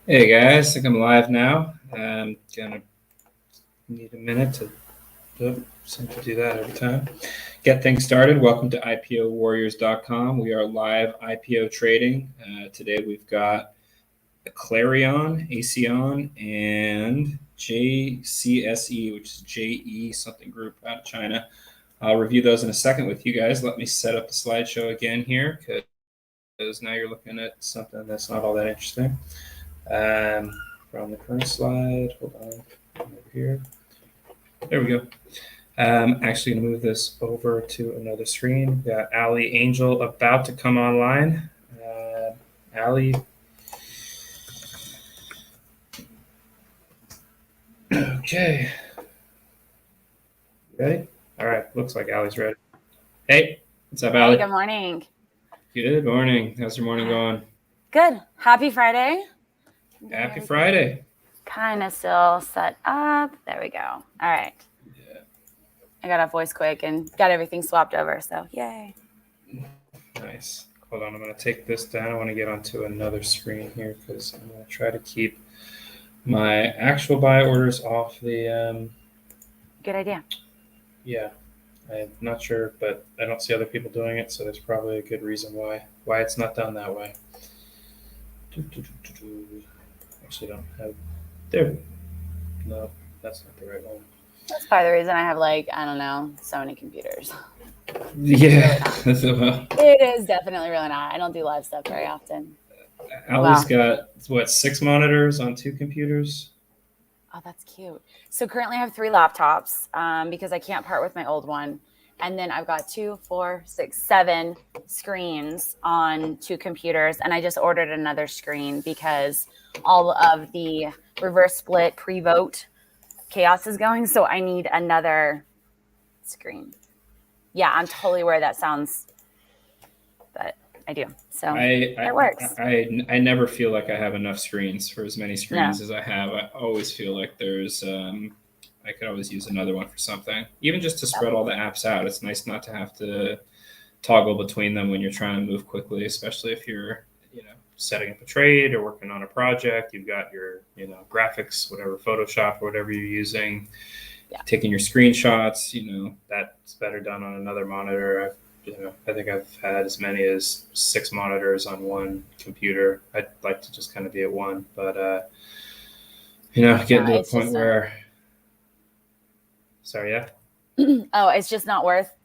Hey guys, I think I'm live now. I'm gonna need a minute to seem to do that every time. Get things started. Welcome to IPOwarriors.com. We are live IPO trading. Today we've got Aclarion, ACON, and JCSE, which is JE something group out of China. I'll review those in a second with you guys. Let me set up the slideshow again here because now you're looking at something that's not all that interesting. From the current slide, hold on, over here. There we go. Actually going to move this over to another screen. We've got Ali Angel about to come online. Ali. Okay. Ready? All right. Looks like Ali's ready. Hey, what's up, Ali? Hey, good morning. Good morning. How's your morning going? Good. Happy Friday. Happy Friday. Kind of still set up. There we go. All right. Yeah. I got off voice quick and got everything swapped over. So yay. Nice. Hold on. I'm going to take this down. I want to get onto another screen here because I'm going to try to keep my actual buy orders off the. Good idea. Yeah. I'm not sure, but I don't see other people doing it, so there's probably a good reason why it's not done that way. Actually, don't have there. No, that's not the right one. That's part of the reason I have I don't know, so many computers. Yeah, really it is definitely really not. I don't do live stuff very often. Ali's got 6 monitors on 2 computers. Oh, that's cute. So currently I have 3 laptops because I can't part with my old one. And then I've got 2, 4, 6, 7 screens on 2 computers. And I just ordered another screen because all of the reverse split pre-vote chaos is going. So I need another screen. Yeah, I'm totally aware that sounds, but I do. So it works. I never feel like I have enough screens for as many screens as I have. I always feel like there's I could always use another one for something, even just to spread all the apps out. It's nice not to have to toggle between them when you're trying to move quickly, especially if you're, setting up a trade or working on a project. You've got your, graphics, whatever, Photoshop or whatever you're using, taking your screenshots, that's better done on another monitor. I think I've had as many as 6 monitors on one computer. I'd like to just kind of be at one, but, getting to the point where... Sorry, yeah? Oh, it's just not worth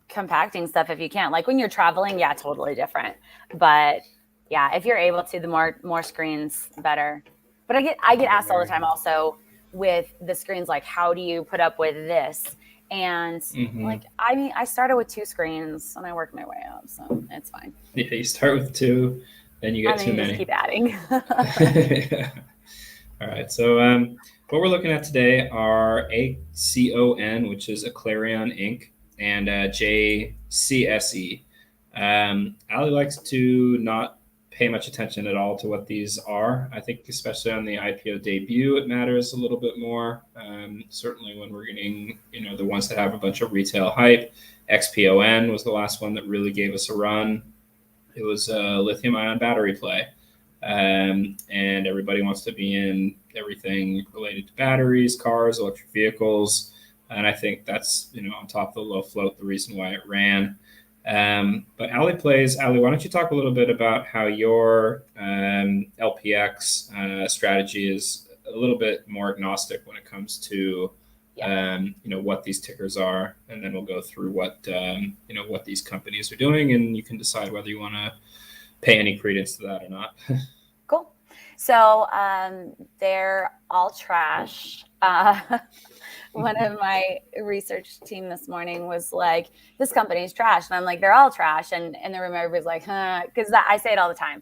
compacting stuff if you can't. Like when you're traveling, yeah, totally different. But yeah, if you're able to, the more screens, better. But I get asked all the time also with the screens, like, how do you put up with this? And I started with 2 screens and I worked my way up, so it's fine. Yeah, you start with 2, then you get too many. Just keep adding. All right, so what we're looking at today are ACON, which is Aclarion Inc., and JCSE. Ali likes to not pay much attention at all to what these are. I think especially on the IPO debut, it matters a little bit more. Certainly when we're getting, the ones that have a bunch of retail hype. XPON was the last one that really gave us a run. It was a lithium-ion battery play. And everybody wants to be in everything related to batteries, cars, electric vehicles. And I think that's, on top of the low float, the reason why it ran. But Ali, why don't you talk a little bit about how your LPX strategy is a little bit more agnostic when it comes to, what these tickers are. And then we'll go through what these companies are doing. And you can decide whether you want to pay any credence to that or not. Cool. So they're all trash. One of my research team this morning was like, this company's trash. And I'm like, they're all trash. And the room, everybody's like, huh, because I say it all the time.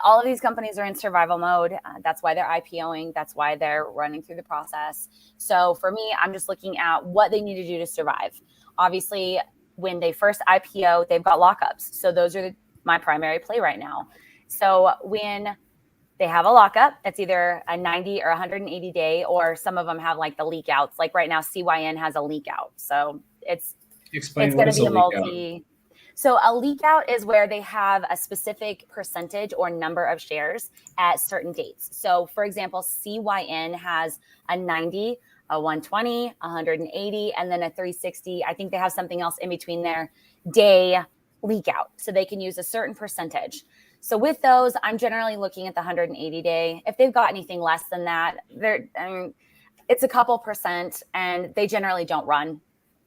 All of these companies are in survival mode. That's why they're IPOing. That's why they're running through the process. So for me, I'm just looking at what they need to do to survive. Obviously, when they first IPO, they've got lockups. So those are my primary play right now. So when they have a lockup, it's either a 90 or 180 day, or some of them have like the leak outs. Like right now, CYN has a leak out. So it's going to be a multi. So a leak out is where they have a specific percentage or number of shares at certain dates. So for example, CYN has a 90, a 120, 180, and then a 360. I think they have something else in between there, day leak out. So they can use a certain percentage. So with those, I'm generally looking at the 180 day. If they've got anything less than that, it's a couple percent, and they generally don't run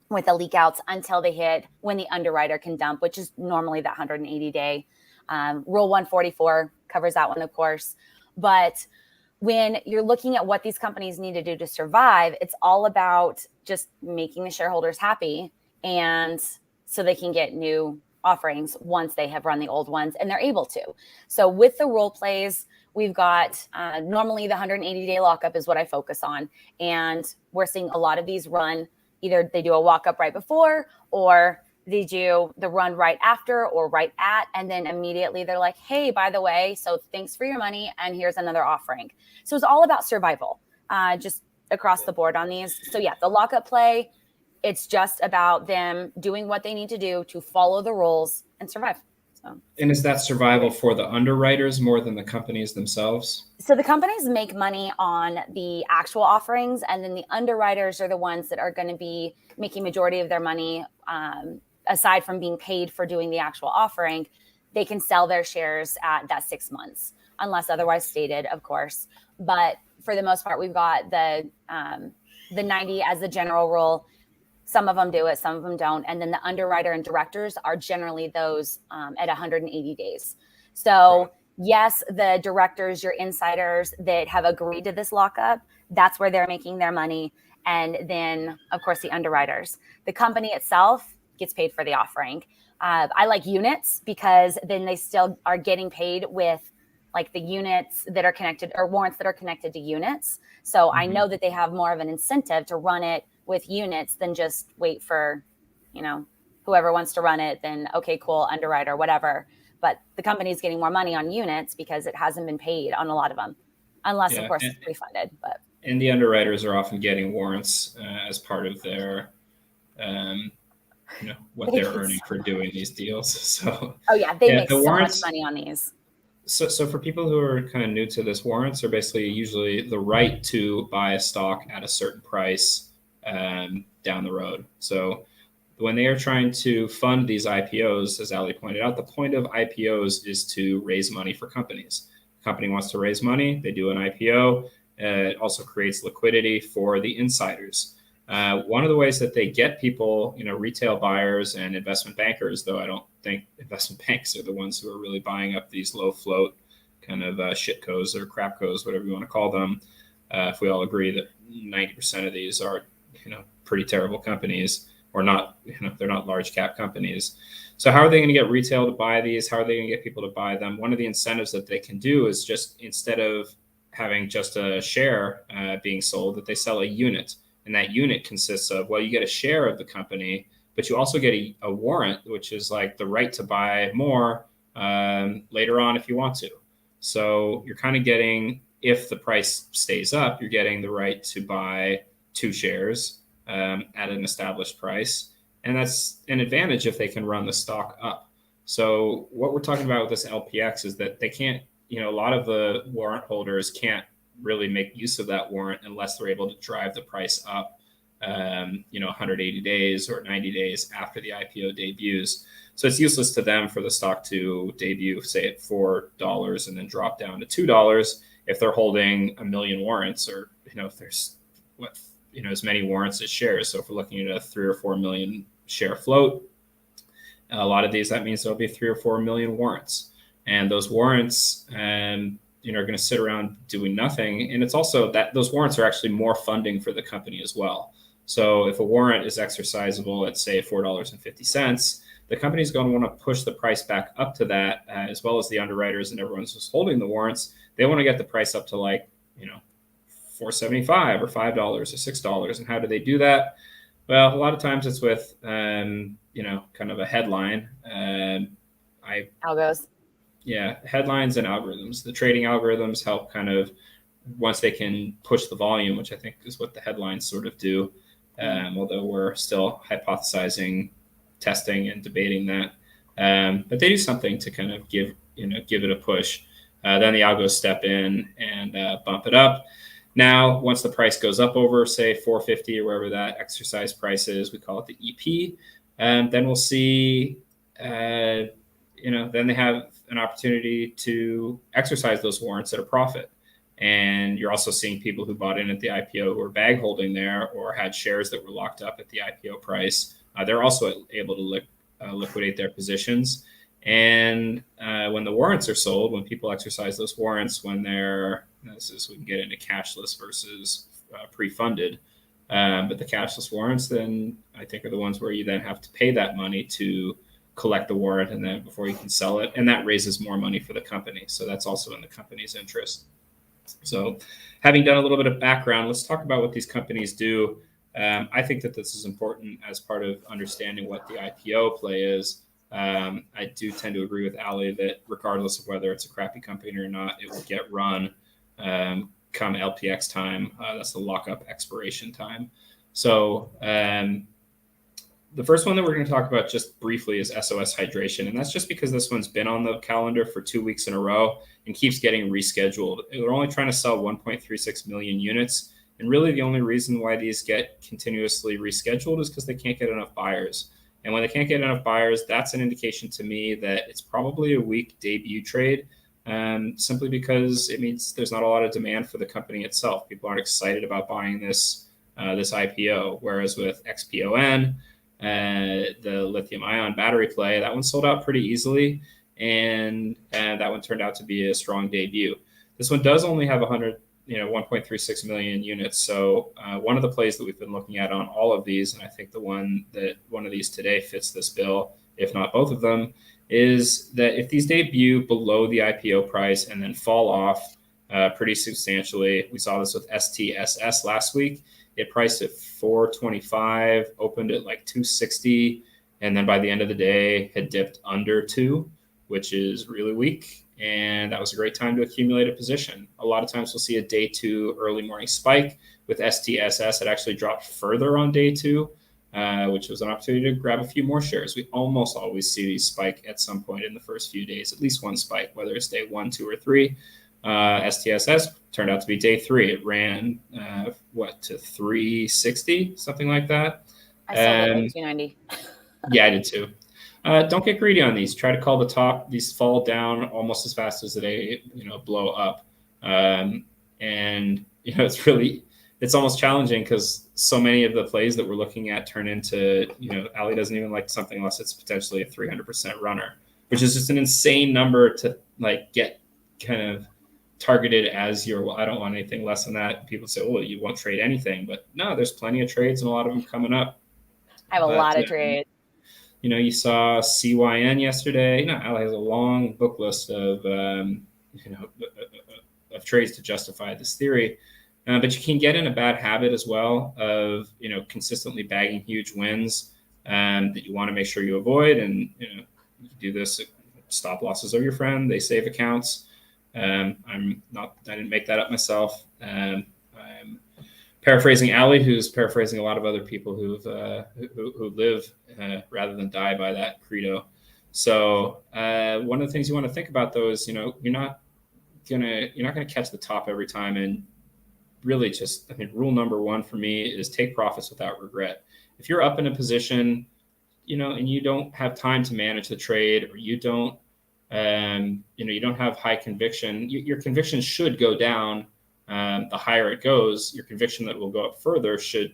with the leak outs until they hit when the underwriter can dump, which is normally that 180 day. Rule 144 covers that one, of course. But when you're looking at what these companies need to do to survive, it's all about just making the shareholders happy, and so they can get new offerings once they have run the old ones and they're able to. So with the role plays, we've got normally the 180 day lockup is what I focus on. And we're seeing a lot of these run, either they do a walk up right before, or they do the run right after or right at, and then immediately they're like, hey, by the way, so thanks for your money, and here's another offering. So it's all about survival, just across the board on these. So yeah, the lockup play, it's just about them doing what they need to do to follow the rules and survive. So. And is that survival for the underwriters more than the companies themselves? So the companies make money on the actual offerings, and then the underwriters are the ones that are going to be making majority of their money. Aside from being paid for doing the actual offering, they can sell their shares at that 6 months, unless otherwise stated, of course. But for the most part, we've got the 90 as the general rule. Some of them do it, some of them don't. And then the underwriter and directors are generally those at 180 days. So yes, the directors, your insiders that have agreed to this lockup, that's where they're making their money. And then, of course, the underwriters. The company itself gets paid for the offering. I like units because then they still are getting paid with like the units that are connected, or warrants that are connected to units. So I know that they have more of an incentive to run it with units than just wait for, whoever wants to run it, then okay, cool, underwriter, whatever. But the company's getting more money on units because it hasn't been paid on a lot of them, unless of course it's refunded. And the underwriters are often getting warrants as part of their, what they're earning for doing these deals. So they make so much money on these. So for people who are kind of new to this, warrants are basically usually the right to buy a stock at a certain price down the road. So when they are trying to fund these IPOs, as Ali pointed out, the point of IPOs is to raise money for companies. Company wants to raise money, they do an IPO. It also creates liquidity for the insiders. One of the ways that they get people, retail buyers and investment bankers, though I don't think investment banks are the ones who are really buying up these low float kind of shitcos or crapcos, whatever you want to call them. If we all agree that 90% of these are, pretty terrible companies, or not, they're not large cap companies. So how are they going to get retail to buy these? How are they going to get people to buy them? One of the incentives that they can do is just, instead of having just a share being sold, that they sell a unit. And that unit consists of, well, you get a share of the company, but you also get a warrant, which is like the right to buy more later on if you want to. So you're kind of getting, if the price stays up, you're getting the right to buy 2 shares at an established price. And that's an advantage if they can run the stock up. So what we're talking about with this LPX is that they can't, a lot of the warrant holders can't really make use of that warrant unless they're able to drive the price up, 180 days or 90 days after the IPO debuts. So it's useless to them for the stock to debut, say, at $4 and then drop down to $2 if they're holding 1 million warrants, or, if there's as many warrants as shares. So if we're looking at a 3 or 4 million share float, a lot of these, that means there'll be 3 or 4 million warrants. And those warrants, are going to sit around doing nothing. And it's also that those warrants are actually more funding for the company as well. So if a warrant is exercisable at, say, $4.50, the company is going to want to push the price back up to that, as well as the underwriters and everyone's just holding the warrants. They want to get the price up to $4.75 or $5 or $6. And how do they do that? Well, a lot of times it's with, kind of a headline. Algos. Yeah, headlines and algorithms. The trading algorithms help kind of, once they can push the volume, which I think is what the headlines sort of do, although we're still hypothesizing, testing, and debating that. But they do something to kind of give it a push. Then the algos step in and bump it up. Now, once the price goes up over, say, 450 or wherever that exercise price is, we call it the EP. Then we'll see, then they have an opportunity to exercise those warrants at a profit. And you're also seeing people who bought in at the IPO who are bag holding there or had shares that were locked up at the IPO price. They're also able to liquidate their positions. And when the warrants are sold, when people exercise those warrants, when they're, we can get into cashless versus pre-funded, but the cashless warrants then I think are the ones where you then have to pay that money to collect the warrant and then before you can sell it. And that raises more money for the company. So that's also in the company's interest. So having done a little bit of background, let's talk about what these companies do. I think that this is important as part of understanding what the IPO play is. I do tend to agree with Ali that regardless of whether it's a crappy company or not, it will get run come LPX time. That's the lockup expiration time. So the first one that we're going to talk about just briefly is SOS Hydration. And that's just because this one's been on the calendar for 2 weeks in a row and keeps getting rescheduled. They're only trying to sell 1.36 million units. And really the only reason why these get continuously rescheduled is because they can't get enough buyers. And when they can't get enough buyers, that's an indication to me that it's probably a weak debut trade, simply because it means there's not a lot of demand for the company itself. People aren't excited about buying this IPO. Whereas with XPON, the lithium ion battery play, that one sold out pretty easily, and that one turned out to be a strong debut. This one does only have 1.36 million units. So one of the plays that we've been looking at on all of these, and I think one of these today fits this bill, if not both of them, is that if these debut below the IPO price and then fall off pretty substantially, we saw this with STSS last week. It priced at 425, opened at like 260, and then by the end of the day had dipped under 2, which is really weak. And that was a great time to accumulate a position. A lot of times we'll see a day 2 early morning spike. With STSS, it actually dropped further on day 2, which was an opportunity to grab a few more shares. We almost always see these spike at some point in the first few days, at least one spike, whether it's day 1, 2, or 3. STSS turned out to be day 3. It ran to 360, something like that. I sold it at 290. Yeah, I did too. Don't get greedy on these. Try to call the top. These fall down almost as fast as they blow up. And it's almost challenging because so many of the plays that we're looking at turn into, Ali doesn't even like something unless it's potentially a 300% runner, which is just an insane number to get kind of targeted as I don't want anything less than that. People say, well, you won't trade anything, but no, there's plenty of trades and a lot of them coming up. I have a lot of trades. You saw CYN yesterday. Ali has a long book list of trades to justify this theory. But you can get in a bad habit as well of consistently bagging huge wins that you want to make sure you avoid. And you do this. Stop losses are your friend. They save accounts. I didn't make that up myself. I'm paraphrasing Ali, who's paraphrasing a lot of other people who live rather than die by that credo. So one of the things you want to think about though is you're not gonna catch the top every time, and really just rule number 1 for me is take profits without regret. If you're up in a position, and you don't have time to manage the trade, or you don't have high conviction, your conviction should go down. The higher it goes, your conviction that it will go up further should,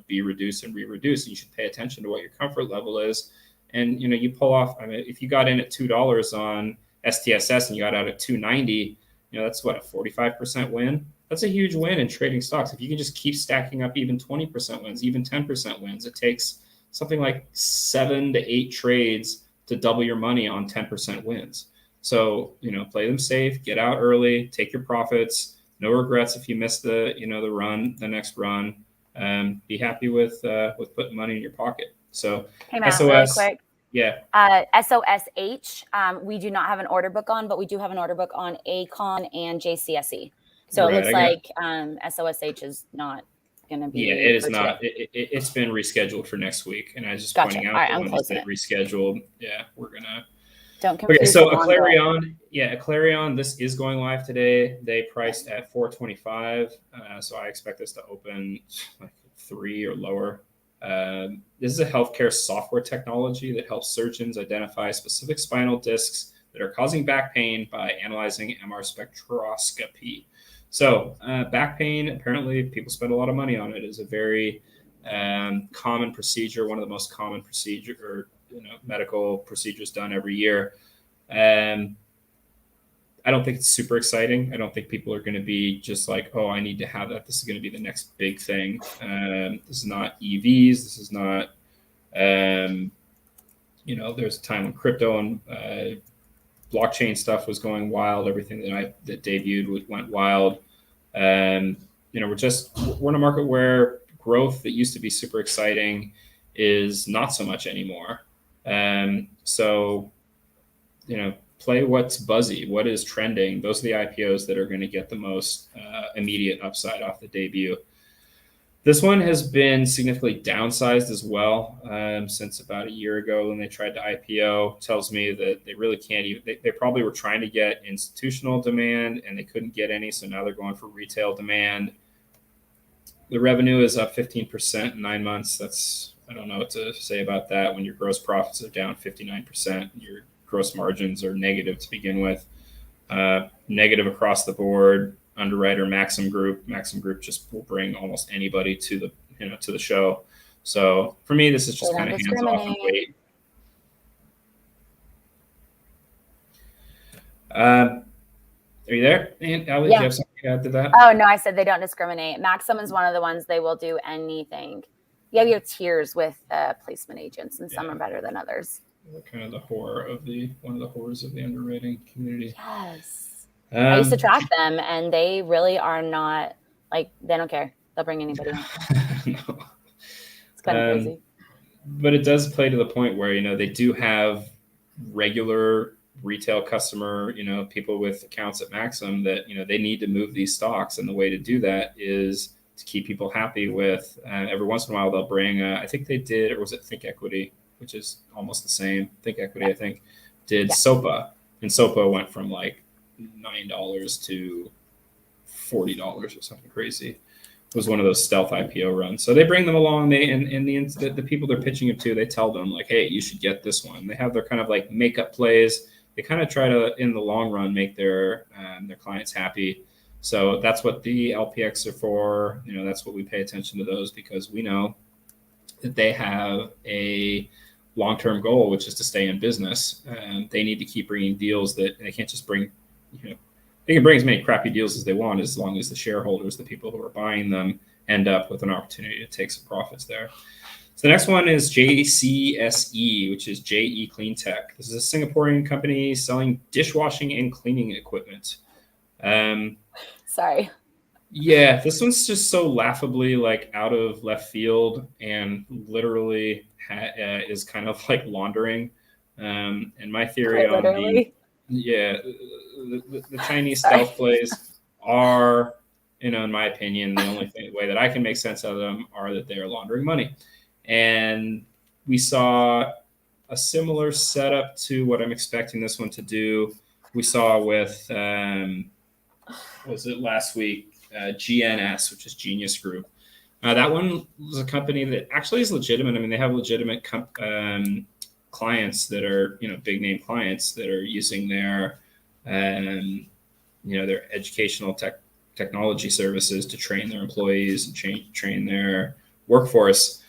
be reduced and re-reduced. You should pay attention to what your comfort level is. And, you pull off, if you got in at $2 on STSS and you got out at 290, that's what, a 45% win? That's a huge win in trading stocks. If you can just keep stacking up even 20% wins, even 10% wins, it takes something like 7 to 8 trades to double your money on 10% wins. So, play them safe, get out early, take your profits. No regrets if you miss the next run. Be happy with putting money in your pocket. So hey, Matt, SOS, really quick. Yeah. SOSH, we do not have an order book on, but we do have an order book on ACON and JCSE. So it looks like SOSH is not going to be. Yeah, it is for not. today? It's been rescheduled for next week, and I was just Gotcha. pointing All out right, the I'm ones closing that it. rescheduled. Yeah, we're gonna. Don't Okay, confuse so the ongoing. Aclarion, yeah, Aclarion, this is going live today. They priced at 425, so I expect this to open like 3 or lower. This is a healthcare software technology that helps surgeons identify specific spinal discs that are causing back pain by analyzing MR spectroscopy. So back pain, apparently people spend a lot of money on it. Is a very common procedure, one of the most common procedure or medical procedures done every year. I don't think it's super exciting. I don't think people are going to be just like, oh, I need to have that. This is going to be the next big thing. This is not EVs. This is not, there's a time when crypto and blockchain stuff was going wild. Everything that debuted went wild. We're in a market where growth that used to be super exciting is not so much anymore. Play what's buzzy, what is trending. Those are the IPOs that are going to get the most immediate upside off the debut. This one has been significantly downsized as well since about a year ago when they tried to IPO. Tells me that they really can't even, they probably were trying to get institutional demand and they couldn't get any. So now they're going for retail demand. The revenue is up 15% in 9 months. I don't know what to say about that when your gross profits are down 59%. Your gross margins are negative to begin with, negative across the board. Underwriter Maxim Group just will bring almost anybody to the show. So for me, this is just kind of hands off and wait. Are you there? And Ali, do you have something to add to that? Oh no, I said they don't discriminate. Maxim is one of the ones they will do anything. Yeah, you have tiers with placement agents, and some are better than others. Kind of the horror of one of the horrors of the underwriting community. Yes. I used to track them and they really are not they don't care. They'll bring anybody on. No. It's kind of crazy. But it does play to the point where, they do have regular retail customer, people with accounts at Maxim that, they need to move these stocks. And the way to do that is to keep people happy with, every once in a while, they'll bring, I think they did, or was it Think Equity, which is almost the same. Think Equity, I think, did SOPA. And SOPA went from like $9 to $40 or something crazy. It was one of those stealth IPO runs. So they bring them along. The people they're pitching it to, they tell them like, hey, you should get this one. They have their kind of like makeup plays. They kind of try to, in the long run, make their clients happy. So that's what the LPX are for. That's what we pay attention to those, because we know that they have a long-term goal, which is to stay in business. They need to keep bringing deals that they can't just bring, they can bring as many crappy deals as they want, as long as the shareholders, the people who are buying them, end up with an opportunity to take some profits there. So the next one is JCSE, which is JE Cleantech. This is a Singaporean company selling dishwashing and cleaning equipment. Sorry. Yeah, this one's just so laughably out of left field and literally is kind of like laundering. And my theory on the Chinese stealth plays are, in my opinion, the only way that I can make sense of them are that they are laundering money. And we saw a similar setup to what I'm expecting this one to do. We saw with, was it last week? GNS, which is Genius Group. That one was a company that actually is legitimate. I mean, they have legitimate clients that are, big name clients that are using their, their educational technology services to train their employees and train their workforce.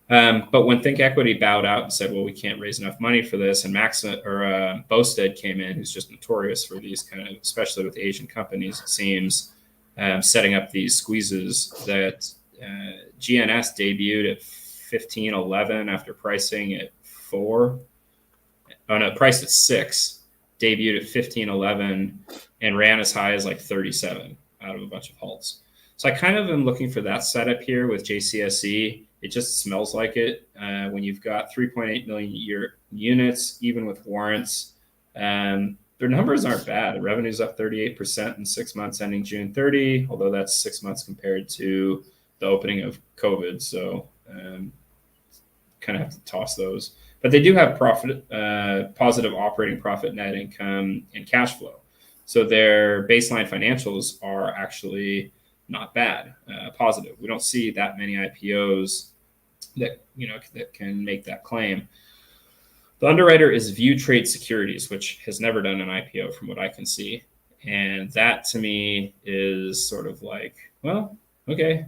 But when Think Equity bowed out and said, well, we can't raise enough money for this, and Bosted came in, who's just notorious for these kind of, especially with Asian companies, it seems, setting up these squeezes, that GNS debuted at 15.11 after pricing at 4. Oh no, priced at 6, debuted at 15.11 and ran as high as 37 out of a bunch of halts. So I kind of am looking for that setup here with JCSE. It just smells like it when you've got 3.8 million units, even with warrants. Their numbers aren't bad. The revenue's up 38% in 6 months ending June 30, although that's 6 months compared to the opening of COVID. So kind of have to toss those. But they do have positive operating profit, net income, and cash flow. So their baseline financials are actually not bad, positive. We don't see that many IPOs that that can make that claim. The underwriter is View Trade Securities, which has never done an IPO from what I can see. And that to me is sort of like, well, okay.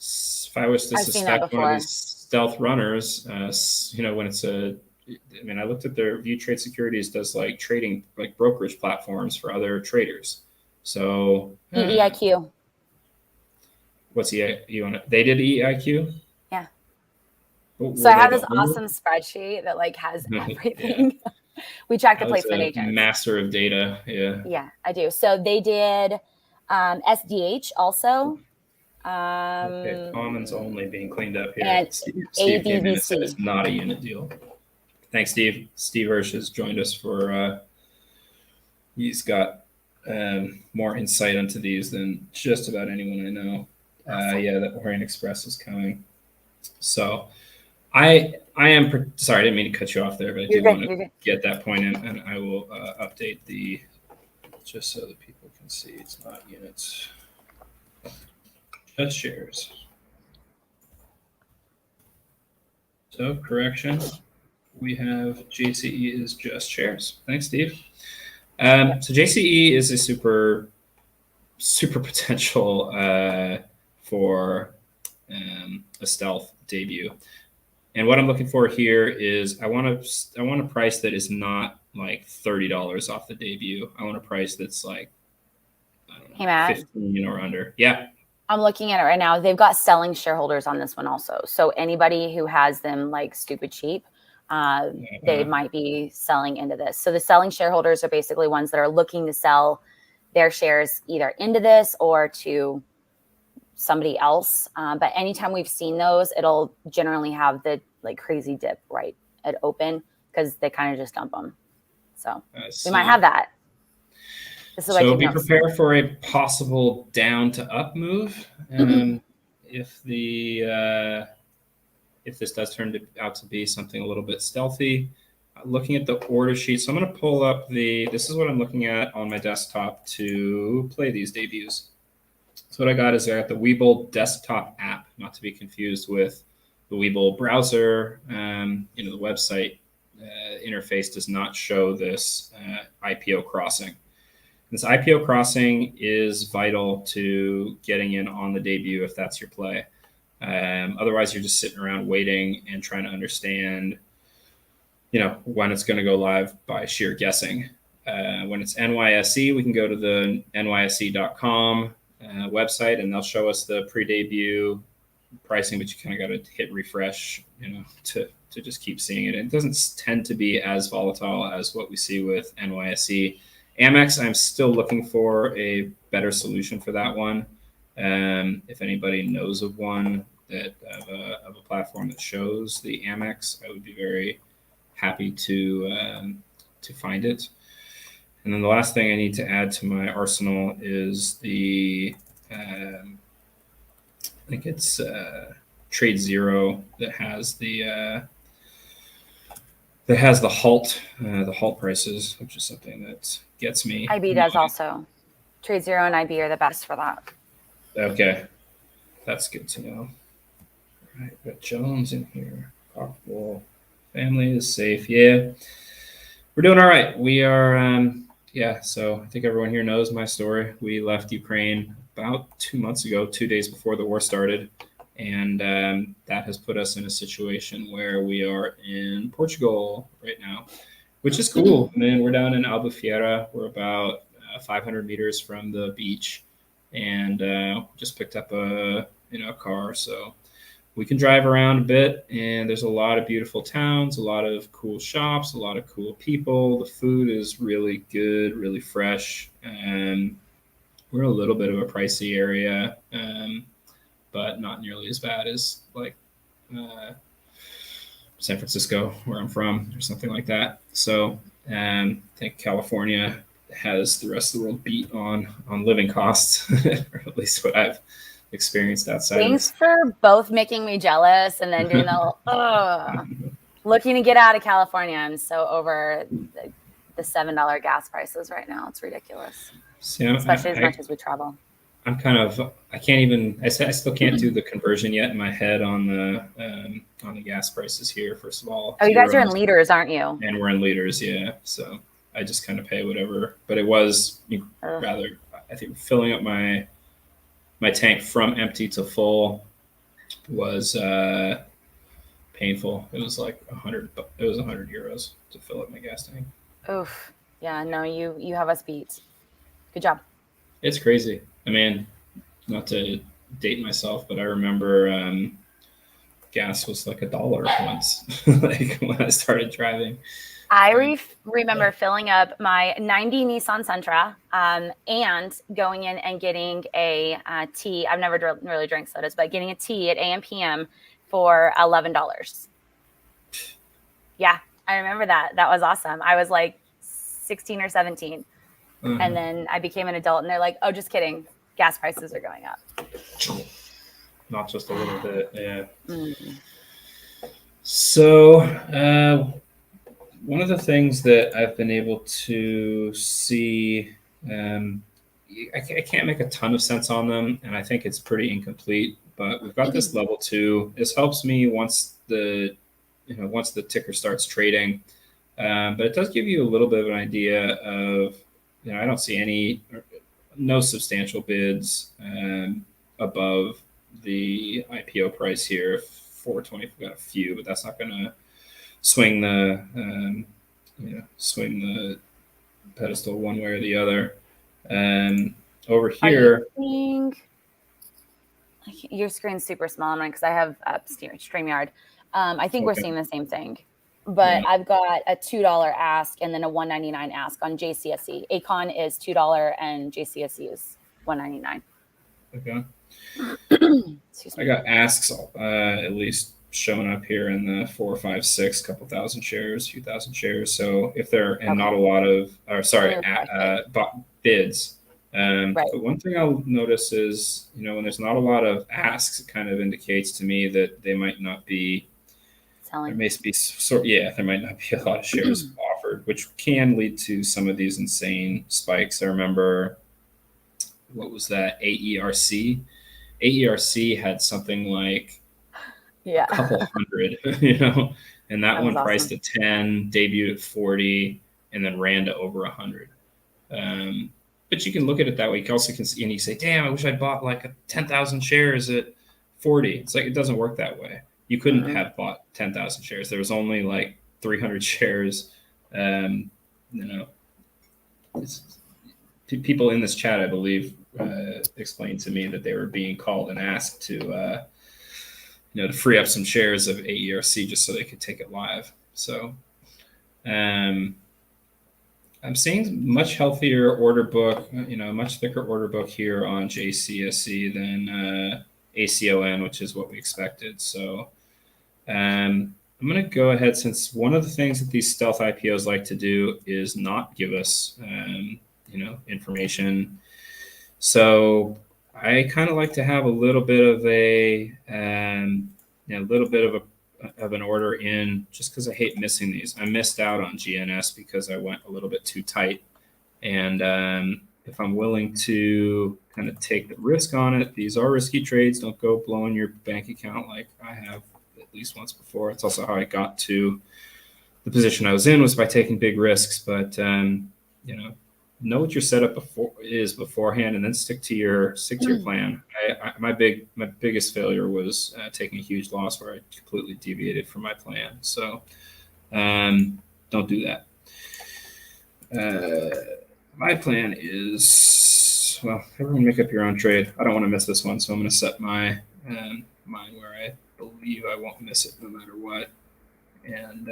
If I was to suspect one of these stealth runners, when it's I looked at their View Trade Securities does like trading, like brokerage platforms for other traders. So EIQ. What's EIQ? They did EIQ? Yeah. So I have this awesome spreadsheet that like has everything. Yeah. We track the placement agents. Master of data. Yeah. Yeah, I do. So they did SDH also. Okay, commons only being cleaned up here. And Steve came in and said it's not a unit deal. Thanks, Steve. Steve Hirsch has joined us for, he's got more insight into these than just about anyone I know. Awesome. Yeah, that Orient Express is coming. So I am, sorry, I didn't mean to cut you off there, but I do want to get that point in, and I will update just so that people can see it's not units. Just shares. So correction, we have JCE is just shares. Thanks, Steve. So JCE is a super potential for a stealth debut. And what I'm looking for here is I want a price that is not like $30 off the debut. I want a price that's like, I don't know, 15 or under. Yeah. I'm looking at it right now. They've got selling shareholders on this one also. So anybody who has them like stupid cheap, they might be selling into this. So the selling shareholders are basically ones that are looking to sell their shares either into this or to somebody else. But anytime we've seen those, it'll generally have the like crazy dip right at open because they kind of just dump them. So we might have that. So be prepared for a possible down to up move if this does turn out to be something a little bit stealthy. Looking at the order sheet, so I'm going to pull up this is what I'm looking at on my desktop to play these debuts. So what I got is I got the Webull desktop app, not to be confused with the Webull browser. The website interface does not show this IPO crossing. This IPO crossing is vital to getting in on the debut if that's your play. Otherwise, you're just sitting around waiting and trying to understand, when it's going to go live by sheer guessing. When it's NYSE, we can go to the nysc.com website and they'll show us the pre-debut pricing, but you kind of got to hit refresh, to just keep seeing it. It doesn't tend to be as volatile as what we see with NYSE. Amex, I'm still looking for a better solution for that one. If anybody knows of one that of a platform that shows the Amex, I would be very happy to find it. And then the last thing I need to add to my arsenal is the I think it's Trade Zero that has the halt prices, which is something that gets me. IB does also. Trade Zero and IB are the best for that. Okay, that's good to know. All right, got Jones in here. Profitable family is safe. Yeah, we're doing all right. We are. So I think everyone here knows my story. We left Ukraine about 2 months ago, 2 days before the war started. And that has put us in a situation where we are in Portugal right now, which is cool. Man, we're down in Albufeira. We're about 500 meters from the beach, and just picked up a car, so we can drive around a bit. And there's a lot of beautiful towns, a lot of cool shops, a lot of cool people. The food is really good, really fresh, and we're a little bit of a pricey area. But not nearly as bad as like San Francisco, where I'm from, or something like that. So I think California has the rest of the world beat on living costs, or at least what I've experienced outside of Thanks this. for both making me jealous and then doing the looking to get out of California. I'm so over the $7 gas prices right now. It's ridiculous, especially as much as we travel. I'm I can't even, I still can't do the conversion yet in my head on the gas prices here, first of all. Oh, you guys are in liters, aren't you? And we're in liters, yeah. So I just kind of pay whatever. But it was rather, I think filling up my tank from empty to full was painful. It was like 100. It was 100 euros to fill up my gas tank. Oof. Yeah. No, you have us beat. Good job. It's crazy. I mean, not to date myself, but I remember gas was like $1 once, like when I started driving. I remember filling up my 90 Nissan Sentra and going in and getting a tea. I've never really drank sodas, but getting a tea at AM PM for $11. Yeah, I remember that. That was awesome. I was like 16 or 17. And then I became an adult and they're like, oh, just kidding. Gas prices are going up. Not just a little bit, yeah. So one of the things that I've been able to see, I can't make a ton of sense on them, and I think it's pretty incomplete, but we've got this level 2. This helps me once the ticker starts trading, but it does give you a little bit of an idea of, I don't see no substantial bids above the IPO price here. 420, we've got a few, but that's not going to swing the pedestal one way or the other. Over here, your screen's super small because I have StreamYard. I think we're seeing the same thing. But I've got a $2 ask and then a $1.99 ask on JCSE. ACON is $2 and JCSE is $1.99. Okay. I got asks at least showing up here in the 4, 5, 6, couple thousand shares, few thousand shares. So if there are not a lot of, bids. But one thing I'll notice is, when there's not a lot of asks, it kind of indicates to me that they might not be selling. There might not be a lot of shares offered, which can lead to some of these insane spikes. I remember, what was that? AERC. AERC had something like a couple hundred, and that one priced at 10, debuted at 40, and then ran to over 100. But you can look at it that way. You also can see, and you say, damn, I wish I bought like 10,000 shares at 40. It's like, it doesn't work that way. You couldn't have bought 10,000 shares. There was only like 300 shares. People in this chat, I believe, explained to me that they were being called and asked to free up some shares of AERC just so they could take it live. So I'm seeing much healthier order book, much thicker order book here on JCSE than ACON, which is what we expected. So I'm going to go ahead, since one of the things that these stealth IPOs like to do is not give us, information. So I kind of like to have a little bit of of an order in, just because I hate missing these. I missed out on GNS because I went a little bit too tight. And if I'm willing to kind of take the risk on it, these are risky trades. Don't go blowing your bank account like I have at least once before. It's also how I got to the position I was in, was by taking big risks. But know what your setup is beforehand, and then stick to your plan. My biggest failure was taking a huge loss where I completely deviated from my plan. So don't do that. My plan is, well, everyone make up your own trade. I don't want to miss this one, so I'm going to set my mine where I believe I won't miss it no matter what. And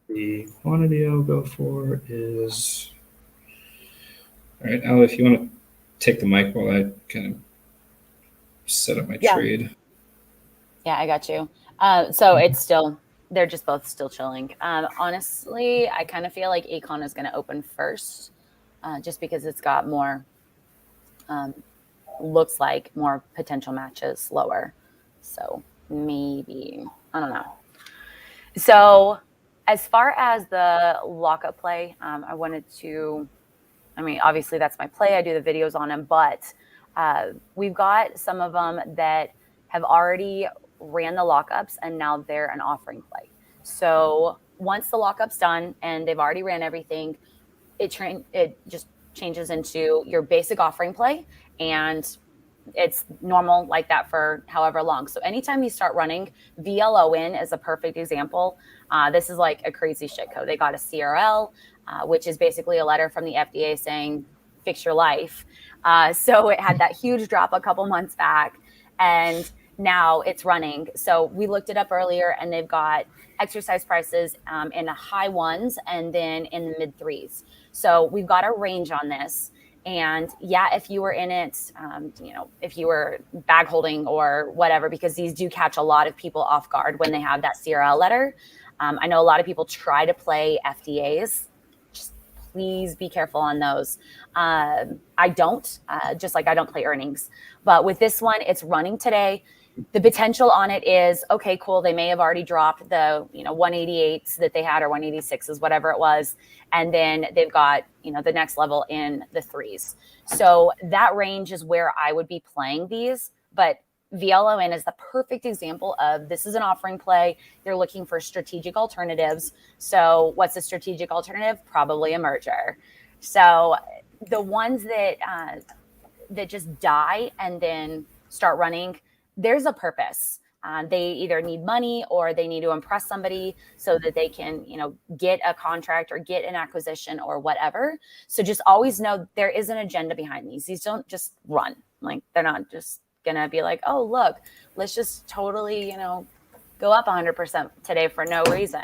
the quantity I'll go for is, all right, Al, if you want to take the mic while I kind of set up my trade. Yeah, I got you. So it's still, they're just both still chilling. Honestly, I kind of feel like ACON is going to open first, just because it's got more looks like more potential matches lower. So maybe, I don't know. So as far as the lockup play, I wanted to, I mean, obviously that's my play. I do the videos on them, but we've got some of them that have already ran the lockups and now they're an offering play. So once the lockup's done and they've already ran everything, it just changes into your basic offering play, and it's normal like that for however long. So anytime you start running, VLON is a perfect example. This is like a crazy shit code. They got a CRL, which is basically a letter from the FDA saying, fix your life. So it had that huge drop a couple months back, and now it's running. So we looked it up earlier, and they've got exercise prices in the high ones and then in the mid threes. So we've got a range on this. And yeah, if you were in it, if you were bag holding or whatever, because these do catch a lot of people off guard when they have that CRL letter. I know a lot of people try to play FDAs. Just please be careful on those. I don't, just like I don't play earnings. But with this one, it's running today. The potential on it is, okay, cool. They may have already dropped the 188s that they had, or 186s, whatever it was. And then they've got, the next level in the threes. So that range is where I would be playing these. But VLON is the perfect example of, this is an offering play. They're looking for strategic alternatives. So what's a strategic alternative? Probably a merger. So the ones that just die and then start running, there's a purpose. They either need money or they need to impress somebody so that they can, get a contract or get an acquisition or whatever. So just always know there is an agenda behind these. These don't just run. Like, they're not just going to be like, oh, look, let's just totally, go up 100% today for no reason.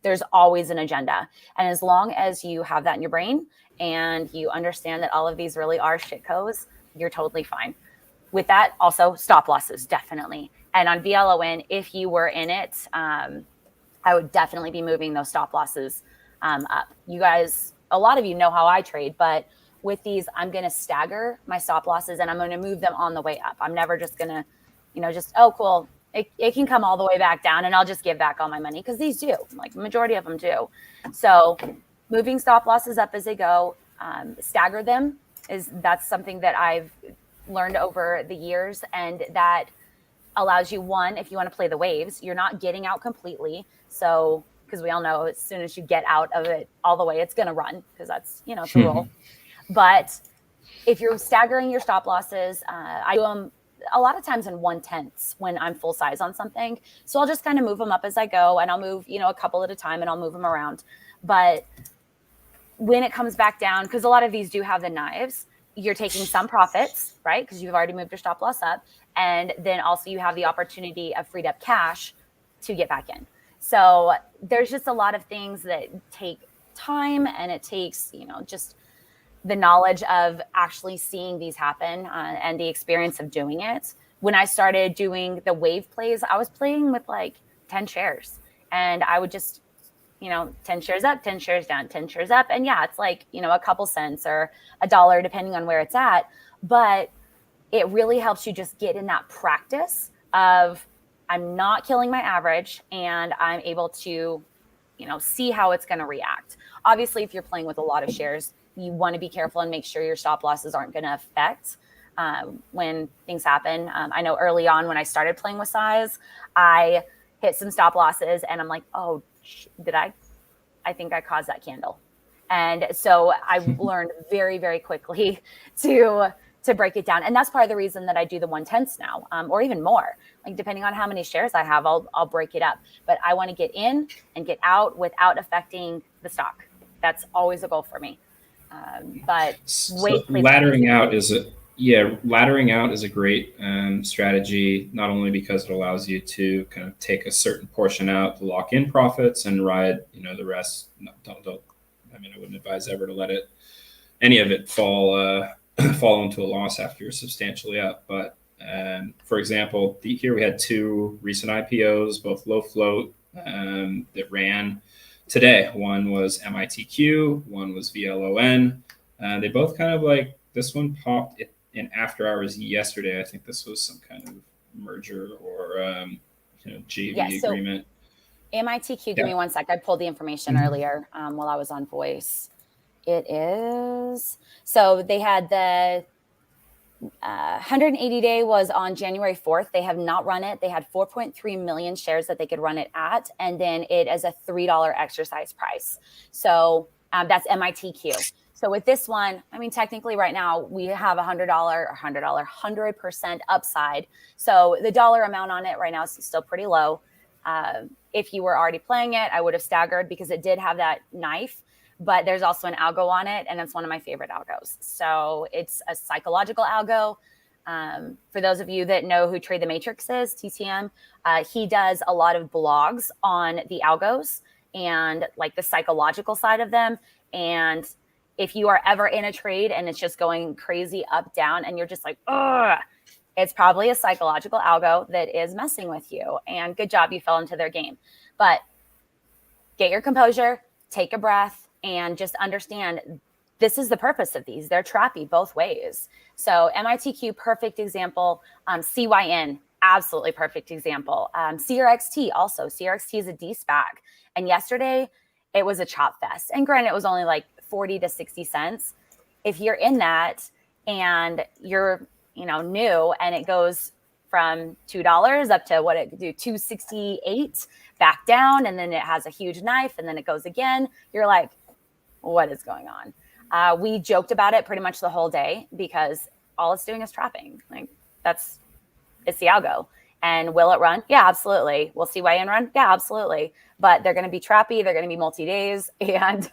There's always an agenda. And as long as you have that in your brain and you understand that all of these really are shitcodes, you're totally fine. With that, also stop losses, definitely. And on VLON, if you were in it, I would definitely be moving those stop losses up. You guys, a lot of you know how I trade, but with these, I'm going to stagger my stop losses and I'm going to move them on the way up. I'm never just going to, oh, cool. It can come all the way back down and I'll just give back all my money, because these do, like the majority of them do. So moving stop losses up as they go, stagger them, that's something that I've learned over the years, and that allows you, one, if you want to play the waves, you're not getting out completely. So, because we all know as soon as you get out of it all the way, it's going to run, because that's, it's a rule. But if you're staggering your stop losses, I do them a lot of times in 1/10 when I'm full size on something. So I'll just kind of move them up as I go, and I'll move, a couple at a time, and I'll move them around. But when it comes back down, because a lot of these do have the knives, you're taking some profits, right? Because you've already moved your stop loss up. And then also you have the opportunity of freed up cash to get back in. So there's just a lot of things that take time, and it takes, just the knowledge of actually seeing these happen and the experience of doing it. When I started doing the wave plays, I was playing with like 10 shares, and I would just, 10 shares up, 10 shares down, 10 shares up. And yeah, it's like, a couple cents or $1, depending on where it's at. But it really helps you just get in that practice of, I'm not killing my average, and I'm able to, see how it's going to react. Obviously, if you're playing with a lot of shares, you want to be careful and make sure your stop losses aren't going to affect when things happen. I know early on when I started playing with size, I hit some stop losses and I'm like, oh, I think I caused that candle. And so I learned very, very quickly to break it down. And that's part of the reason that I do the 1/10 now, or even more. Like, depending on how many shares I have, I'll break it up. But I want to get in and get out without affecting the stock. That's always a goal for me. But laddering out is a great strategy, not only because it allows you to kind of take a certain portion out to lock in profits and ride, the rest. I wouldn't advise ever to let any of it fall into a loss after you're substantially up. But for example, here we had two recent IPOs, both low float, that ran today. One was MITQ, one was VLON. They both kind of, like, this one popped. in after hours yesterday. I think this was some kind of merger or JV agreement. MITQ, give me one sec. I pulled the information earlier while I was on voice. It is, so they had the 180 day was on January 4th. They have not run it. They had 4.3 million shares that they could run it at. And then it is a $3 exercise price. So that's MITQ. So with this one, I mean, technically right now we have $100% upside. So the dollar amount on it right now is still pretty low. If you were already playing it, I would have staggered because it did have that knife, but there's also an algo on it, and it's one of my favorite algos. So it's a psychological algo. For those of you that know who Trade the Matrix is, TTM, he does a lot of blogs on the algos and like the psychological side of them. And if you are ever in a trade and it's just going crazy up, down, and you're just like, ugh, it's probably a psychological algo that is messing with you. And good job, you fell into their game. But get your composure, take a breath, and just understand this is the purpose of these. They're trappy both ways. So MITQ, perfect example. CYN, absolutely perfect example. CRXT also. CRXT is a D-SPAC. And yesterday, it was a chop fest. And granted, it was only like 40 to 60 cents. If you're in that and you're new, and it goes from $2 up to what it do, 268, back down, and then it has a huge knife, and then it goes again. You're like, what is going on? We joked about it pretty much the whole day because all it's doing is trapping. Like it's the algo. And will it run? Yeah, absolutely. Will CYN run? Yeah, absolutely. But they're going to be trappy. They're going to be multi-days, and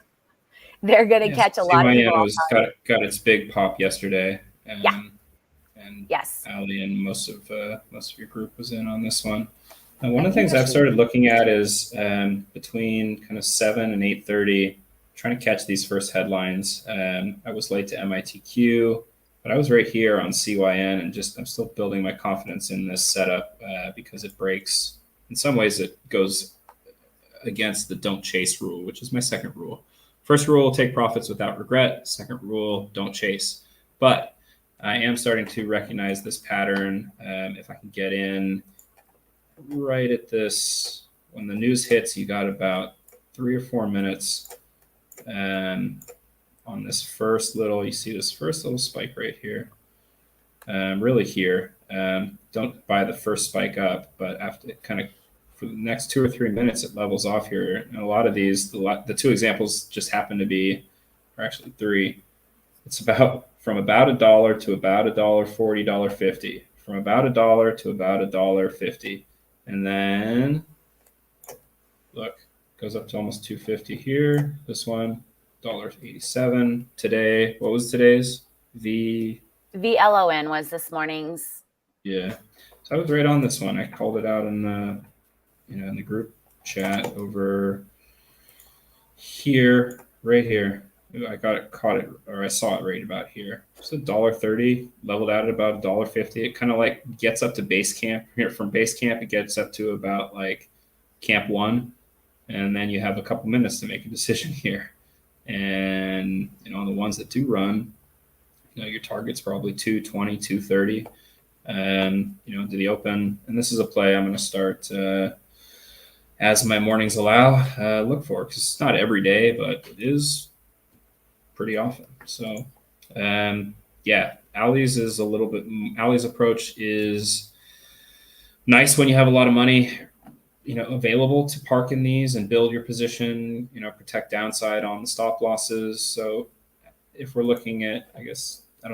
they're going to catch a lot of people. CYN got its big pop yesterday. And yes, Ali and most of your group was in on this one. One of the things I've started looking at is between kind of 7 and 8:30, trying to catch these first headlines. I was late to MITQ, but I was right here on CYN, and I'm still building my confidence in this setup because it breaks. In some ways, it goes against the don't chase rule, which is my second rule. First rule, take profits without regret. Second rule, don't chase. But I am starting to recognize this pattern. If I can get in right at this, when the news hits, you got about 3 or 4 minutes on this first little, you see this first little spike right here. Really here. Don't buy the first spike up, but after kind of for the next 2 or 3 minutes, it levels off here. And a lot of these, the two examples just happen to be, or actually 3. It's from about $1 to about $1.40, $1.50. From about $1 to about $1.50. And then, look, goes up to almost $2.50 here. This one, $1.87. Today, what was today's? VLON was this morning's. Yeah. So I was right on this one. I called it out in the, in the group chat over here, right here. I caught it, or I saw it right about here. It's $1.30, leveled out at about $1.50. It kind of like gets up to base camp. Here from base camp, it gets up to about like camp 1, and then you have a couple minutes to make a decision here. And on the ones that do run, your target's probably 220, 230. To the open. And this is a play I'm going to start as my mornings allow. Look for, because it's not every day, but it is pretty often. So Ali's approach is nice when you have a lot of money available to park in these and build your position, protect downside on the stop losses. So if we're looking at, I guess I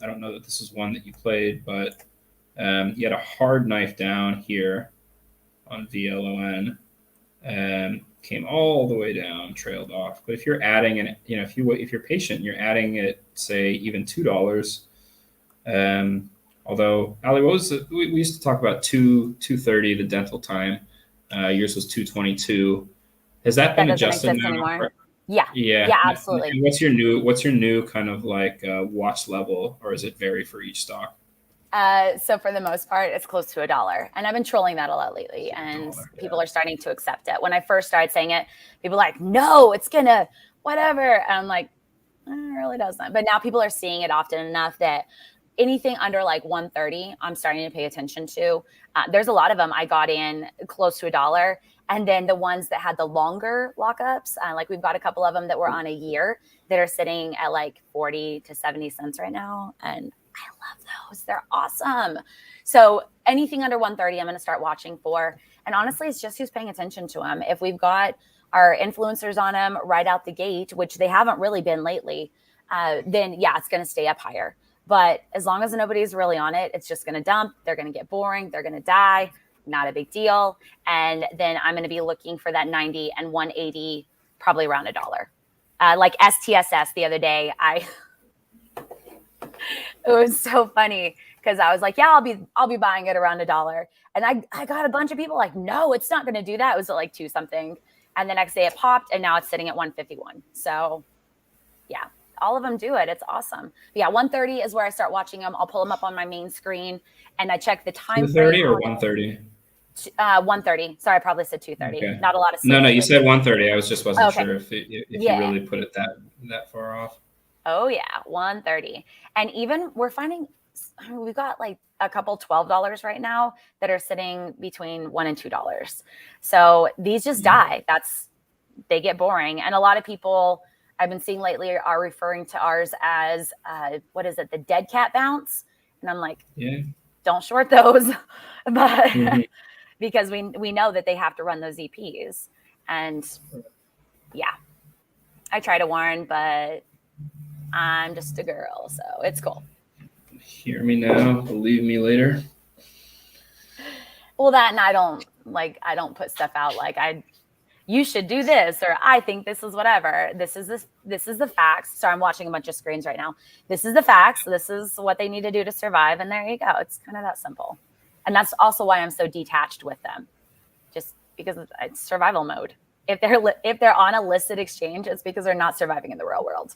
don't know that this is one that you played, but you had a hard knife down here on VLON, came all the way down, trailed off. But if you're adding, and if you're patient, you're adding it, say even $2. Although Ali, what was we used to talk about 2:30 the dental time. Yours was 2:22. Has that been adjusted now? Anymore. Yeah, absolutely. And what's your new kind of like watch level, or is it vary for each stock? So for the most part, it's close to $1. And I've been trolling that a lot lately, and people are starting to accept it. When I first started saying it, people were like, no, it's gonna whatever. And I'm like, it really doesn't. But now people are seeing it often enough that anything under like 130, I'm starting to pay attention to. There's a lot of them I got in close to $1. And then the ones that had the longer lockups, like we've got a couple of them that were on a year that are sitting at like 40 to 70 cents right now. And I love those. They're awesome. So anything under 130, I'm going to start watching for. And honestly, it's just who's paying attention to them. If we've got our influencers on them right out the gate, which they haven't really been lately, then yeah, it's going to stay up higher. But as long as nobody's really on it, it's just going to dump. They're going to get boring. They're going to die. Not a big deal. And then I'm going to be looking for that 90 and 180, probably around $1. Like STSS the other day, it was so funny because I was like, yeah, I'll be buying it around $1. And I got a bunch of people like, no, it's not going to do that. It was at like 2 something. And the next day it popped and now it's sitting at 151. So yeah, all of them do it. It's awesome. But yeah, 130 is where I start watching them. I'll pull them up on my main screen and I check the time. 230 or 130? 130. Sorry, I probably said 230. Okay. Not a lot of. No, you said 130. I wasn't sure if you really put it that far off. Oh yeah, 130. And even we're finding, we've got like a couple $12 right now that are sitting between $1 and $2. So these just die. They get boring. And a lot of people I've been seeing lately are referring to ours as what is it? The dead cat bounce. And I'm like, don't short those, but because we know that they have to run those EPs. And yeah, I try to warn, but I'm just a girl, so it's cool. Hear me now, believe me later. Well, that, and I don't put stuff out like you should do this, or I think this is whatever. This is the facts. So I'm watching a bunch of screens right now. This is the facts. This is what they need to do to survive. And there you go. It's kind of that simple. And that's also why I'm so detached with them, just because it's survival mode. If they're on a listed exchange, it's because they're not surviving in the real world.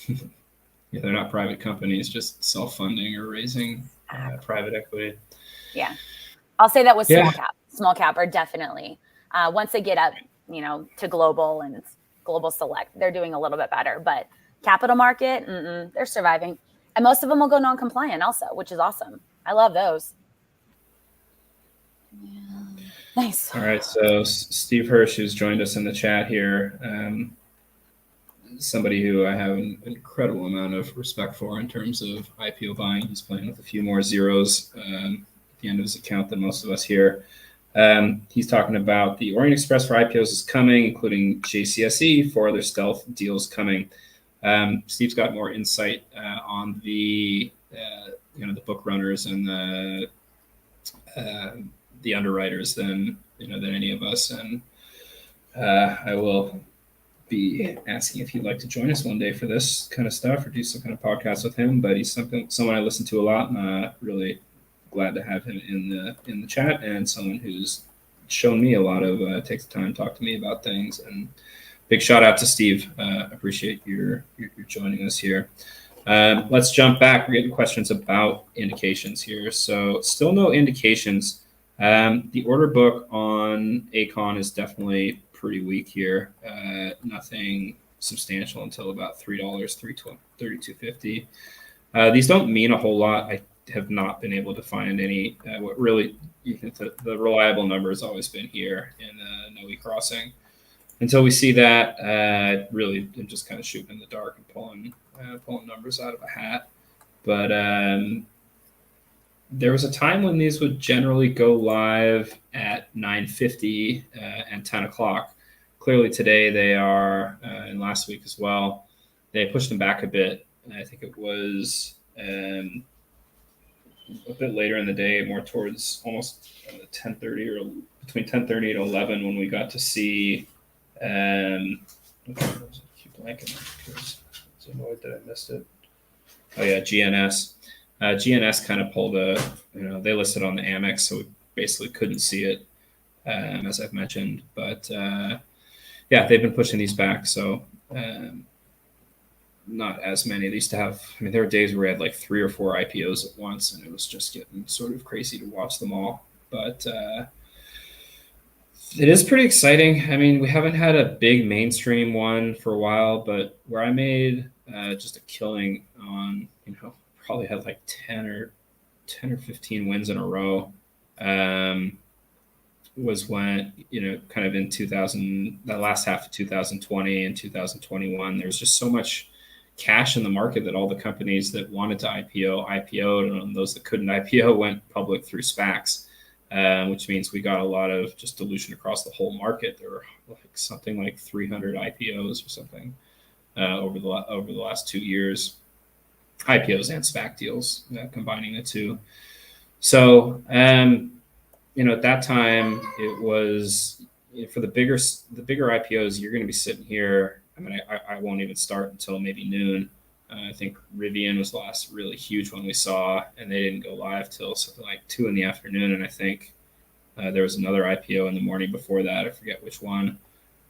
Yeah, they're not private companies, just self-funding or raising private equity. Yeah, I'll say that with small cap are definitely once they get up, to global and global select, they're doing a little bit better. But capital market, they're surviving, and most of them will go non-compliant also, which is awesome. I love those. Yeah. Nice. All right. So Steve Hirsch, who's joined us in the chat here, somebody who I have an incredible amount of respect for in terms of IPO buying. He's playing with a few more zeros at the end of his account than most of us here. He's talking about the Orient Express for IPOs is coming, including JCSE, 4 other stealth deals coming. Steve's got more insight on the the book runners and the underwriters than any of us. And I will be asking if he'd like to join us one day for this kind of stuff or do some kind of podcast with him. But he's someone I listen to a lot, and really glad to have him in the chat, and someone who's shown me a lot of takes the time to talk to me about things. And big shout out to Steve. Appreciate your joining us here. Let's jump back. We're getting questions about indications here. So still no indications. The order book on ACON is definitely pretty weak here. Nothing substantial until about $3, $32.50. These don't mean a whole lot. I have not been able to find any. What really, the reliable number has always been here in Noe Crossing. Until we see that, really, I'm just kind of shooting in the dark and pulling numbers out of a hat. But there was a time when these would generally go live at 9:50 and 10 o'clock. Clearly today they are, and last week as well, they pushed them back a bit. And I think it was a bit later in the day, more towards almost 10:30 or between 10:30 and 11 when we got to see. I keep blanking because I was annoyed that I missed it. Oh yeah, GNS. GNS kind of pulled they listed on the Amex, so we basically couldn't see it, as I've mentioned. But yeah, they've been pushing these back, so not as many. They used to have, there were days where we had like 3 or 4 IPOs at once, and it was just getting sort of crazy to watch them all. But it is pretty exciting. We haven't had a big mainstream one for a while, but where I made just a killing on, probably had like 10 or 15 wins in a row. Was when, kind of in 2000, the last half of 2020 and 2021, there was just so much cash in the market that all the companies that wanted to IPO'd, and those that couldn't IPO went public through SPACs, which means we got a lot of just dilution across the whole market. There were like something like 300 IPOs or something over the last 2 years, IPOs and SPAC deals, combining the two. So, at that time, it was for the bigger IPOs, you're going to be sitting here. I mean, I won't even start until maybe noon. I think Rivian was the last really huge one we saw, and they didn't go live till something like 2 PM. And I think there was another IPO in the morning before that. I forget which one.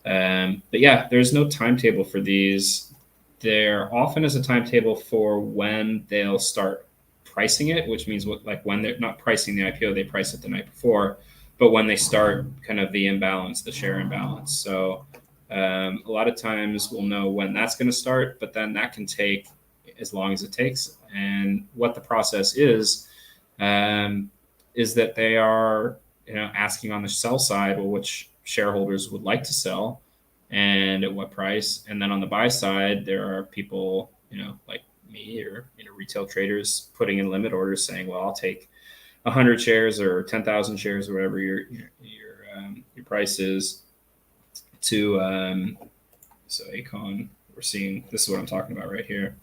But yeah, there's no timetable for these. There often is a timetable for when they'll start pricing it, which means when they're not pricing the IPO, they price it the night before, but when they start kind of the imbalance, the share imbalance. So a lot of times we'll know when that's going to start, but then that can take as long as it takes. And what the process is that they are, asking on the sell side, well, which shareholders would like to sell and at what price. And then on the buy side, there are people, like me or retail traders putting in limit orders saying, well, I'll take 100 shares or 10,000 shares or whatever your price is to so ACON, we're seeing, this is what I'm talking about right here.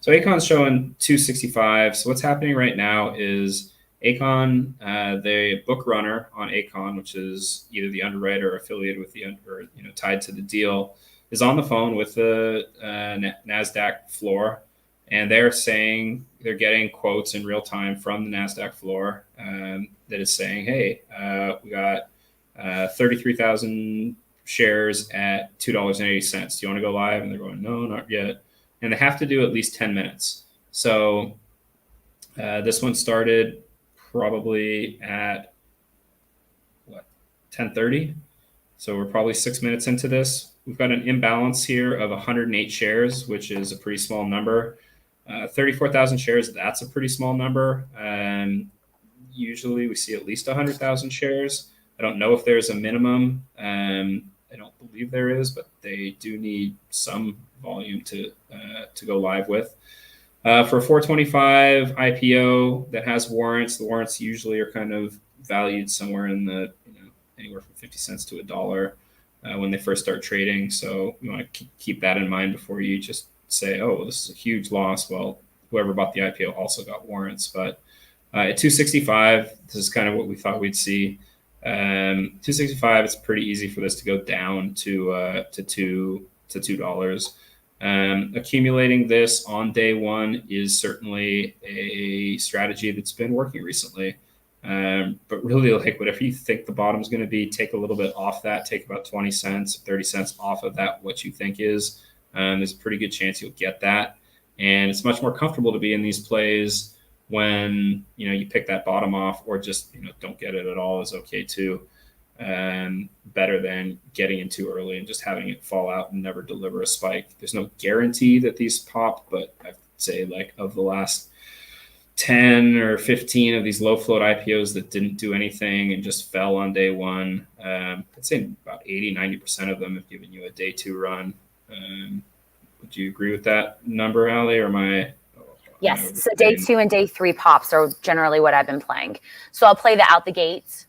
So ACON's showing 265. So what's happening right now is ACON, the book runner on ACON, which is either the underwriter or affiliated with or tied to the deal, is on the phone with the NASDAQ floor. And they're saying, they're getting quotes in real time from the NASDAQ floor that is saying, hey, we got 33,000 shares at $2.80. Do you want to go live? And they're going, no, not yet. And they have to do at least 10 minutes. So this one started probably at 10:30. So we're probably 6 minutes into this. We've got an imbalance here of 108 shares, which is a pretty small number. 34,000 shares, that's a pretty small number. Usually we see at least 100,000 shares. I don't know if there's a minimum. I don't believe there is, but they do need some volume to go live with. For a 425 IPO that has warrants, the warrants usually are kind of valued somewhere in the anywhere from 50 cents to $1 when they first start trading. So you want to keep that in mind before you just say, oh, this is a huge loss. Well, whoever bought the IPO also got warrants. But at 265, this is kind of what we thought we'd see. 265, it's pretty easy for this to go down to $2. Accumulating this on day one is certainly a strategy that's been working recently. But really, like, whatever you think the bottom's going to be, take a little bit off that, take about 20 cents, 30 cents off of that, what you think is. There's a pretty good chance you'll get that. And it's much more comfortable to be in these plays when, you pick that bottom off, or just, don't get it at all is okay too. Better than getting in too early and just having it fall out and never deliver a spike. There's no guarantee that these pop, but I'd say, like, of the last 10 or 15 of these low float IPOs that didn't do anything and just fell on day one, I'd say about 80-90% of them have given you a day two run. Would you agree with that number, Ali, or am I? Yes. So day two and day three pops are generally what I've been playing. So I'll play the out the gates,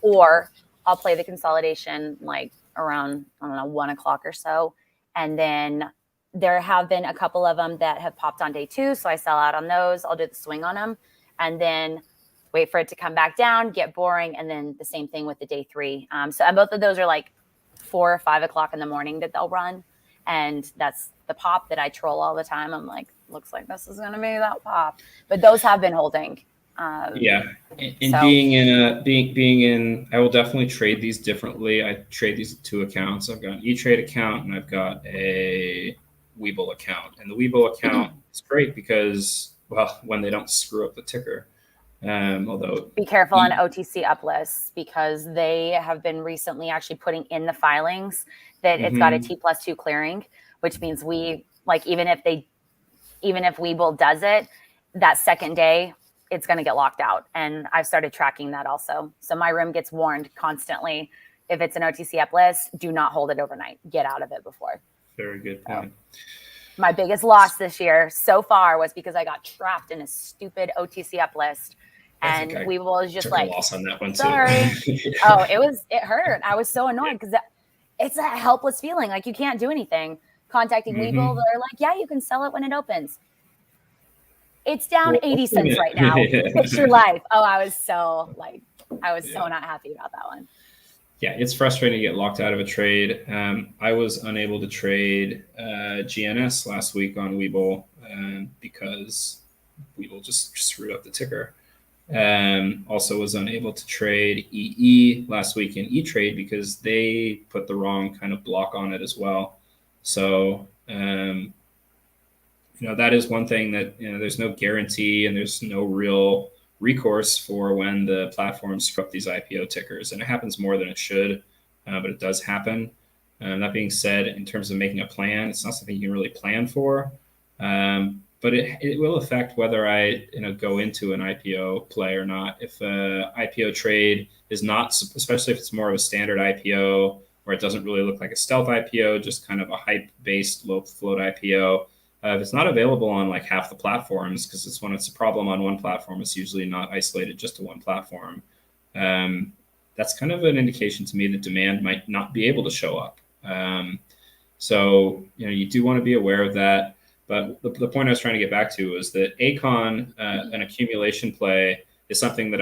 or I'll play the consolidation like around, 1 o'clock or so. And then there have been a couple of them that have popped on day two. So I sell out on those. I'll do the swing on them and then wait for it to come back down, get boring. And then the same thing with the day three. So both of those are like 4 or 5 o'clock in the morning that they'll run. And that's the pop that I troll all the time. I'm like, looks like this is going to be that pop. But those have been holding. Yeah. And so, being in, I will definitely trade these differently. I trade these with 2 accounts. I've got an E-Trade account and I've got a Webull account. And the Webull account is great because, well, when they don't screw up the ticker. Although be careful on OTC uplists, because they have been recently actually putting in the filings that it's got a T+2 clearing, which means even if Webull does it, that second day, it's going to get locked out. And I've started tracking that also. So my room gets warned constantly. If it's an OTC up list, do not hold it overnight. Get out of it before. Very good point. My biggest loss this year so far was because I got trapped in a stupid OTC up list. And Webull is just took like, a loss on that one sorry. too. Oh, it hurt. I was so annoyed because it's a helpless feeling. Like you can't do anything. Contacting Webull, they're like, yeah, you can sell it when it opens. It's down 80 cents right now. Fix your life. Oh, I was so not happy about that one. Yeah, it's frustrating to get locked out of a trade. I was unable to trade GNS last week on Webull because Webull just screwed up the ticker. Also was unable to trade EE last week in E-Trade because they put the wrong kind of block on it as well. So, that is one thing that, there's no guarantee and there's no real recourse for when the platforms screw up these IPO tickers. And it happens more than it should, but it does happen. That being said, in terms of making a plan, it's not something you can really plan for. But it will affect whether I go into an IPO play or not. If an IPO trade is not, especially if it's more of a standard IPO where it doesn't really look like a stealth IPO, just kind of a hype-based low float IPO. If it's not available on like half the platforms, because it's when it's a problem on one platform, it's usually not isolated just to one platform. That's kind of an indication to me that demand might not be able to show up. So you do want to be aware of that. But the point I was trying to get back to was that ACON, an accumulation play, is something that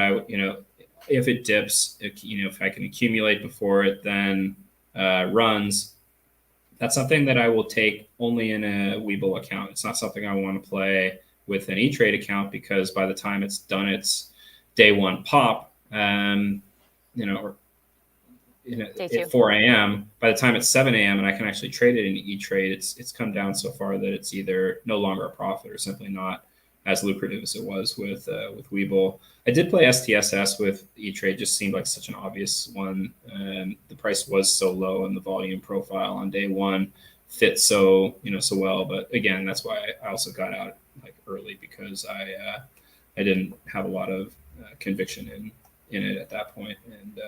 if it dips, if I can accumulate before it then runs, that's something that I will take only in a Webull account. It's not something I want to play with an E-Trade account because by the time it's done its day one pop, at 4 a.m., by the time it's 7 a.m. and I can actually trade it in E-Trade, it's come down so far that it's either no longer a profit or simply not as lucrative as it was with Webull. I did play STSS with E-Trade, just seemed like such an obvious one. The price was so low and the volume profile on day one fit so well. But again, that's why I also got out like early because I didn't have a lot of conviction in it at that point. And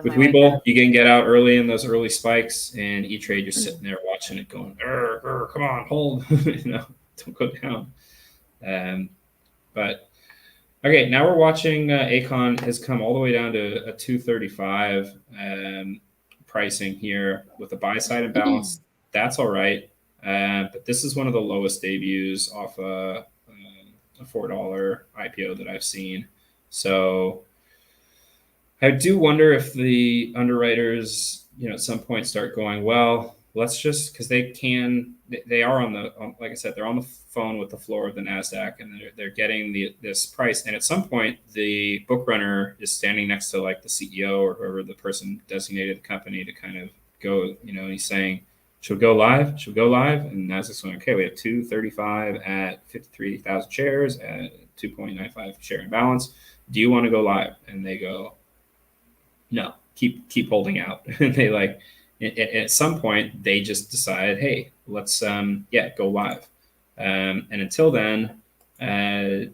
with Webull, you can get out early in those early spikes, and E-Trade, you're sitting there watching it going, come on, hold, don't go down. But okay, now we're watching ACON has come all the way down to a 235 pricing here with a buy side imbalance. That's all right. But this is one of the lowest debuts off a $4 IPO that I've seen. So I do wonder if the underwriters, at some point start going, well, let's just, because they are like I said, they're on the phone with the floor of the NASDAQ and they're getting this price. And at some point, the book runner is standing next to like the CEO or whoever the person designated the company to kind of go, and he's saying, should we go live? Should we go live? And NASDAQ's going, okay, we have 235 at 53,000 shares at 2.95 share imbalance. Do you want to go live? And they go, no, keep holding out. And they at some point they just decide, hey, let's go live. And until then, I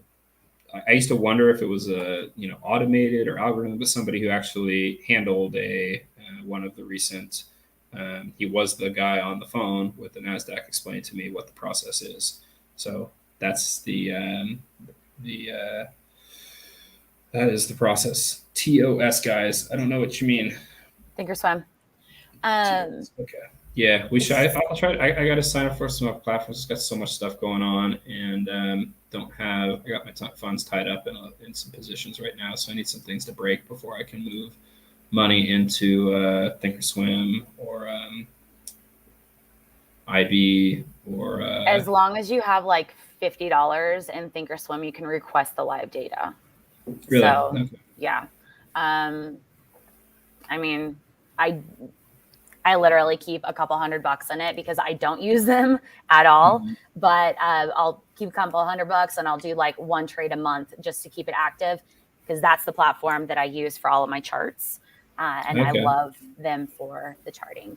used to wonder if it was a automated or algorithm, but somebody who actually handled one of the recent. He was the guy on the phone with the NASDAQ explaining to me what the process is. So that's that is the process. TOS, guys. I don't know what you mean. Thinkorswim. Okay. Yeah, we should. I'll try. I got to sign up for some platforms. It's got so much stuff going on, and I got my funds tied up in some positions right now, so I need some things to break before I can move money into Thinkorswim or IB or. As long as you have like $50 in Thinkorswim, you can request the live data. Really? So, okay. Yeah. I mean, I literally keep a couple $100 in it because I don't use them at all. Mm-hmm. But I'll keep a couple $100 and I'll do like one trade a month just to keep it active because that's the platform that I use for all of my charts. And okay. I love them for the charting.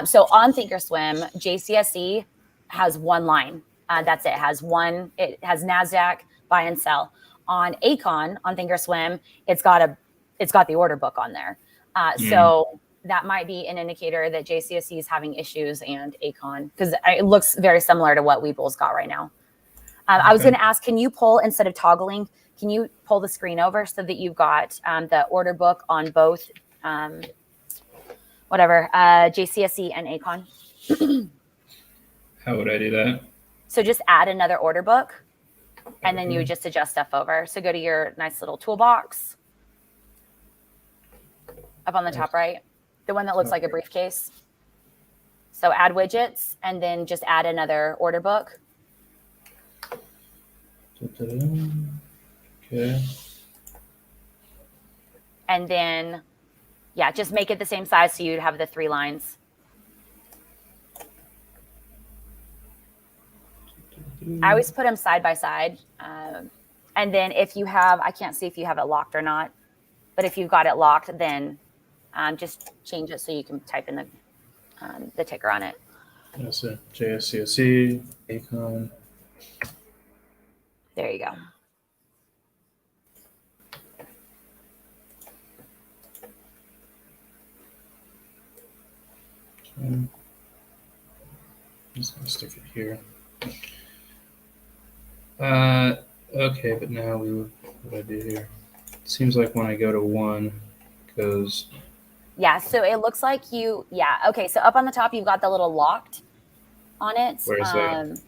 So on Thinkorswim, JCSE has one line. That's it. It has NASDAQ, buy and sell. On ACON, on Thinkorswim, it's got the order book on there. So that might be an indicator that JCSE is having issues and ACON, because it looks very similar to what Webull's got right now. I was going to ask, can you pull, instead of toggling, can you pull the screen over so that you've got the order book on both, JCSE and ACON? How would I do that? So just add another order book, and then you would just adjust stuff over. So go to your nice little toolbox up on the top right, the one that looks like a briefcase. So add widgets, and then just add another order book. Okay. And then, yeah, just make it the same size so you'd have the 3 lines. I always put them side by side. And then if you have, I can't see if you have it locked or not, but if you've got it locked, then just change it so you can type in the ticker on it. That's it. JCSE, ACON. There you go. Okay. I'm just going to stick it here. Okay, but now what do I do here? It seems like when I go to 1, it goes. Yeah, so it looks like okay, so up on the top, you've got the little locked on it. Where's that?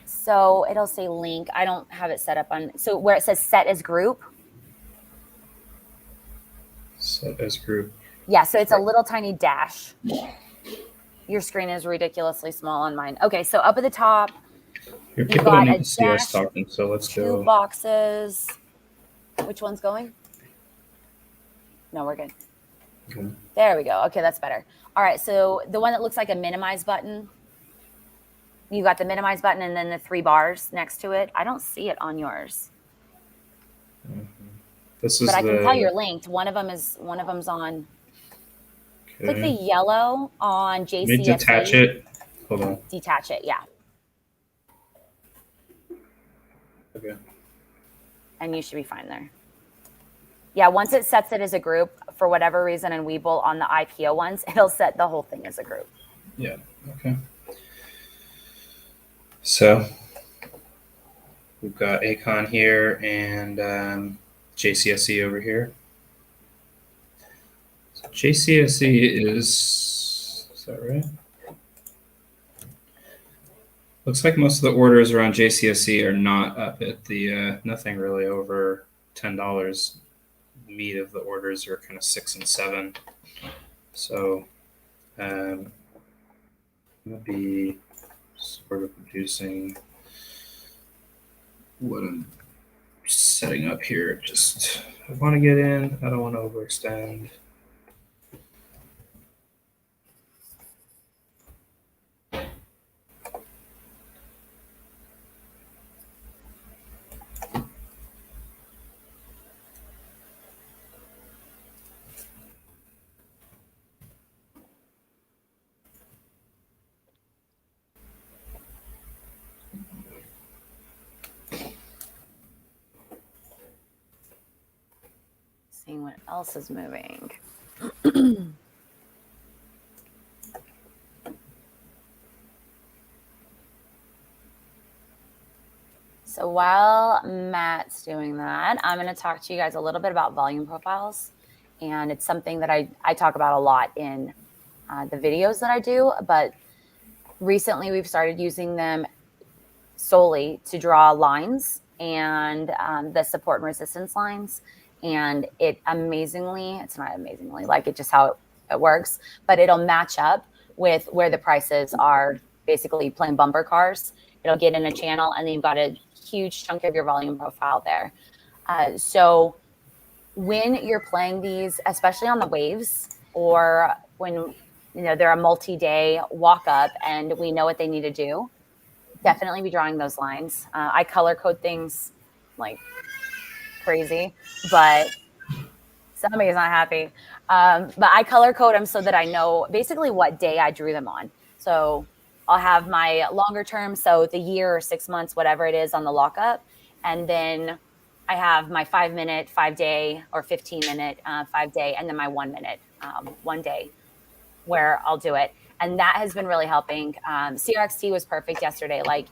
So it'll say link. I don't have it set up on, so where it says set as group. Set as group. Yeah, so it's a little tiny dash. Your screen is ridiculously small on mine. Okay, so up at the top, Here, people don't need to see us talking, so let's go. 2 boxes. Which one's going? No, we're good. Okay. There we go. Okay, that's better. All right, so the one that looks like a minimize button, you got the minimize button and then the 3 bars next to it. I don't see it on yours. This is but I can tell you're linked. One of them's on. Okay. Click the yellow on JCSE. Let me detach it. Hold on. Detach it, yeah. Okay. And you should be fine there. Yeah, once it sets it as a group, for whatever reason in Webull on the IPO ones, it'll set the whole thing as a group. Yeah, okay. So we've got ACON here and JCSE over here. So JCSE is that right? Looks like most of the orders around JCSE are not up at the, nothing really over $10. Meat of the orders are kind of 6 and 7. So I'm going to be sort of reducing what I'm setting up here. Just, I want to get in. I don't want to overextend. Seeing what else is moving. So while Matt's doing that, I'm going to talk to you guys a little bit about volume profiles. And it's something that I talk about a lot in the videos that I do. But recently we've started using them solely to draw lines and the support and resistance lines. And it's not amazingly, like it's just how it works, but it'll match up with where the prices are basically playing bumper cars. It'll get in a channel and then you've got a huge chunk of your volume profile there. So when you're playing these, especially on the waves or when they're a multi-day walk up and we know what they need to do, definitely be drawing those lines. I color code things like crazy, but somebody's not happy. But I color code them so that I know basically what day I drew them on. So I'll have my longer term, so the year or 6 months, whatever it is on the lockup. And then I have my 5-minute, 5-day, or 15-minute, 5-day, and then my 1-minute, 1 day where I'll do it. And that has been really helping. CRXT was perfect yesterday. Like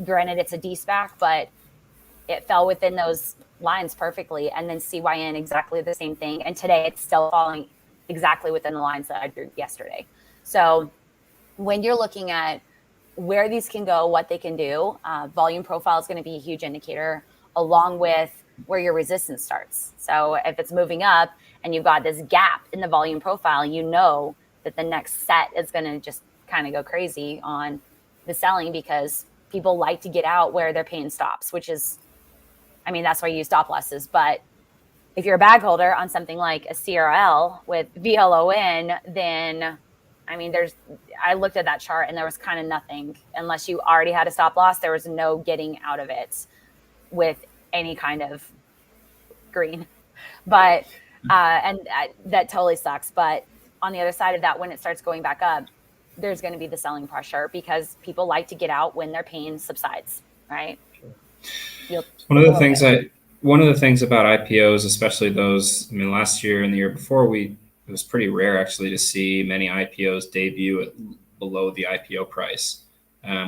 granted, it's a DSPAC, but it fell within those lines perfectly. And then CYN, exactly the same thing. And today it's still falling exactly within the lines that I drew yesterday. So when you're looking at where these can go, what they can do, volume profile is going to be a huge indicator, along with where your resistance starts. So if it's moving up and you've got this gap in the volume profile, you know that the next set is going to just kind of go crazy on the selling, because people like to get out where their pain stops, which is, I mean, that's why you use stop losses. But if you're a bag holder on something like a CRL with VLON, then I mean, I looked at that chart and there was kind of nothing. Unless you already had a stop loss, there was no getting out of it with any kind of green. But that totally sucks. But on the other side of that, when it starts going back up, there's going to be the selling pressure, because people like to get out when their pain subsides, right? One of the things about IPOs, especially those, I mean, last year and the year before, it was pretty rare actually to see many IPOs debut at below the IPO price.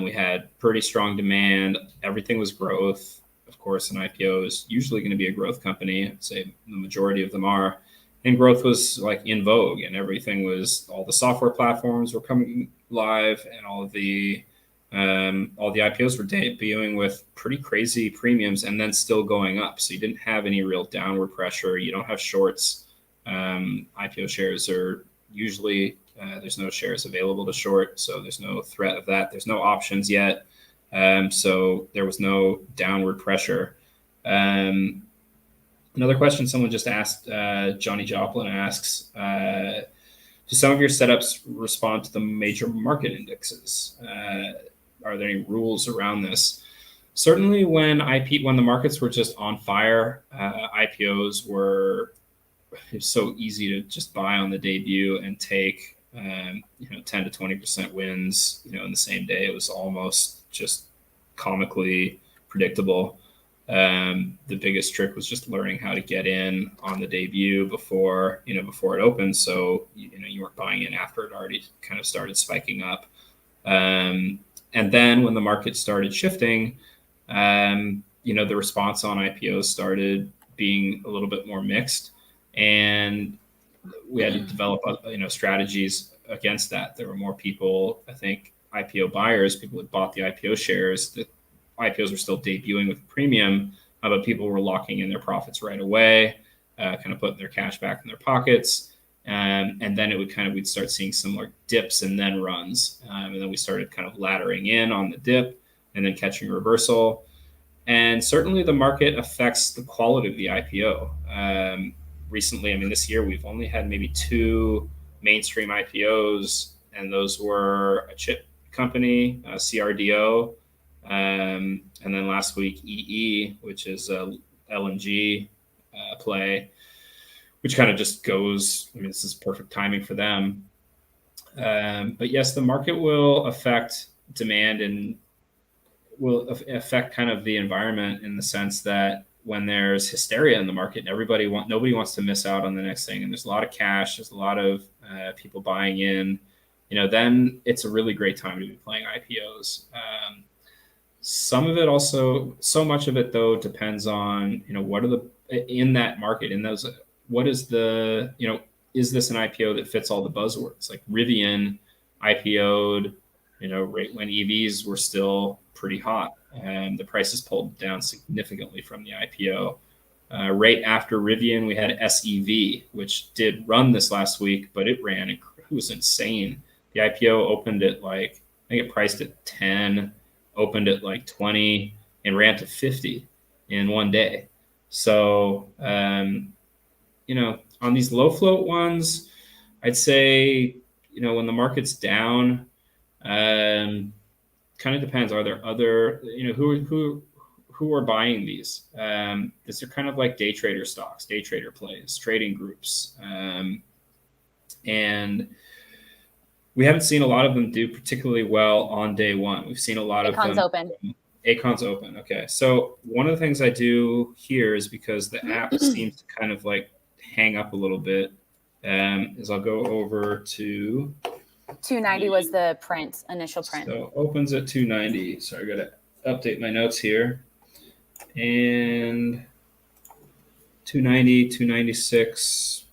We had pretty strong demand. Everything was growth. Of course, an IPO is usually going to be a growth company. I'd say the majority of them are. And growth was like in vogue, and all the software platforms were coming live, and all the IPOs were debuting with pretty crazy premiums and then still going up. So you didn't have any real downward pressure. You don't have shorts. IPO shares are usually, there's no shares available to short. So there's no threat of that. There's no options yet. So there was no downward pressure. Another question someone just asked, Johnny Joplin asks, do some of your setups respond to the major market indexes? Are there any rules around this? Certainly when the markets were just on fire, IPOs were so easy to just buy on the debut and take 10 to 20% wins in the same day. It was almost just comically predictable. The biggest trick was just learning how to get in on the debut before it opened, so you weren't buying in after it already kind of started spiking up. And then when the market started shifting, the response on IPOs started being a little bit more mixed, and we had to develop strategies against that. There were more people, I think, IPO buyers, people that bought the IPO shares. The IPOs were still debuting with a premium, but people were locking in their profits right away, kind of putting their cash back in their pockets. And then we'd start seeing similar dips and then runs. And then we started kind of laddering in on the dip and then catching reversal. And certainly the market affects the quality of the IPO. Recently, I mean, this year, we've only had maybe 2 mainstream IPOs, and those were a chip company, CRDO, and then last week, EE, which is a LNG play, which kind of just goes, I mean, this is perfect timing for them. But yes, the market will affect demand and will affect kind of the environment, in the sense that when there's hysteria in the market, nobody wants to miss out on the next thing, and there's a lot of cash, there's a lot of people buying in, then it's a really great time to be playing IPOs. Some of it also, so much of it though, depends on, what are in that market, in those, what is the, is this an IPO that fits all the buzzwords? Like Rivian IPO'd, right when EVs were still pretty hot, and the prices pulled down significantly from the IPO. Right after Rivian, we had SEV, which did run this last week, but it was insane. The IPO opened at I think it priced at 10, opened at 20, and ran to 50 in one day. So, on these low float ones, I'd say, when the market's down, kind of depends. Are there other, who are buying these? These are kind of like day trader stocks, day trader plays, trading groups. And we haven't seen a lot of them do particularly well on day one. We've seen a lot of them. Open. Acon's open. Okay. So one of the things I do here is because the app seems to kind of like hang up a little bit, is I'll go over to 290 was the initial print. So opens at 290. So I got to update my notes here. And 290, 296.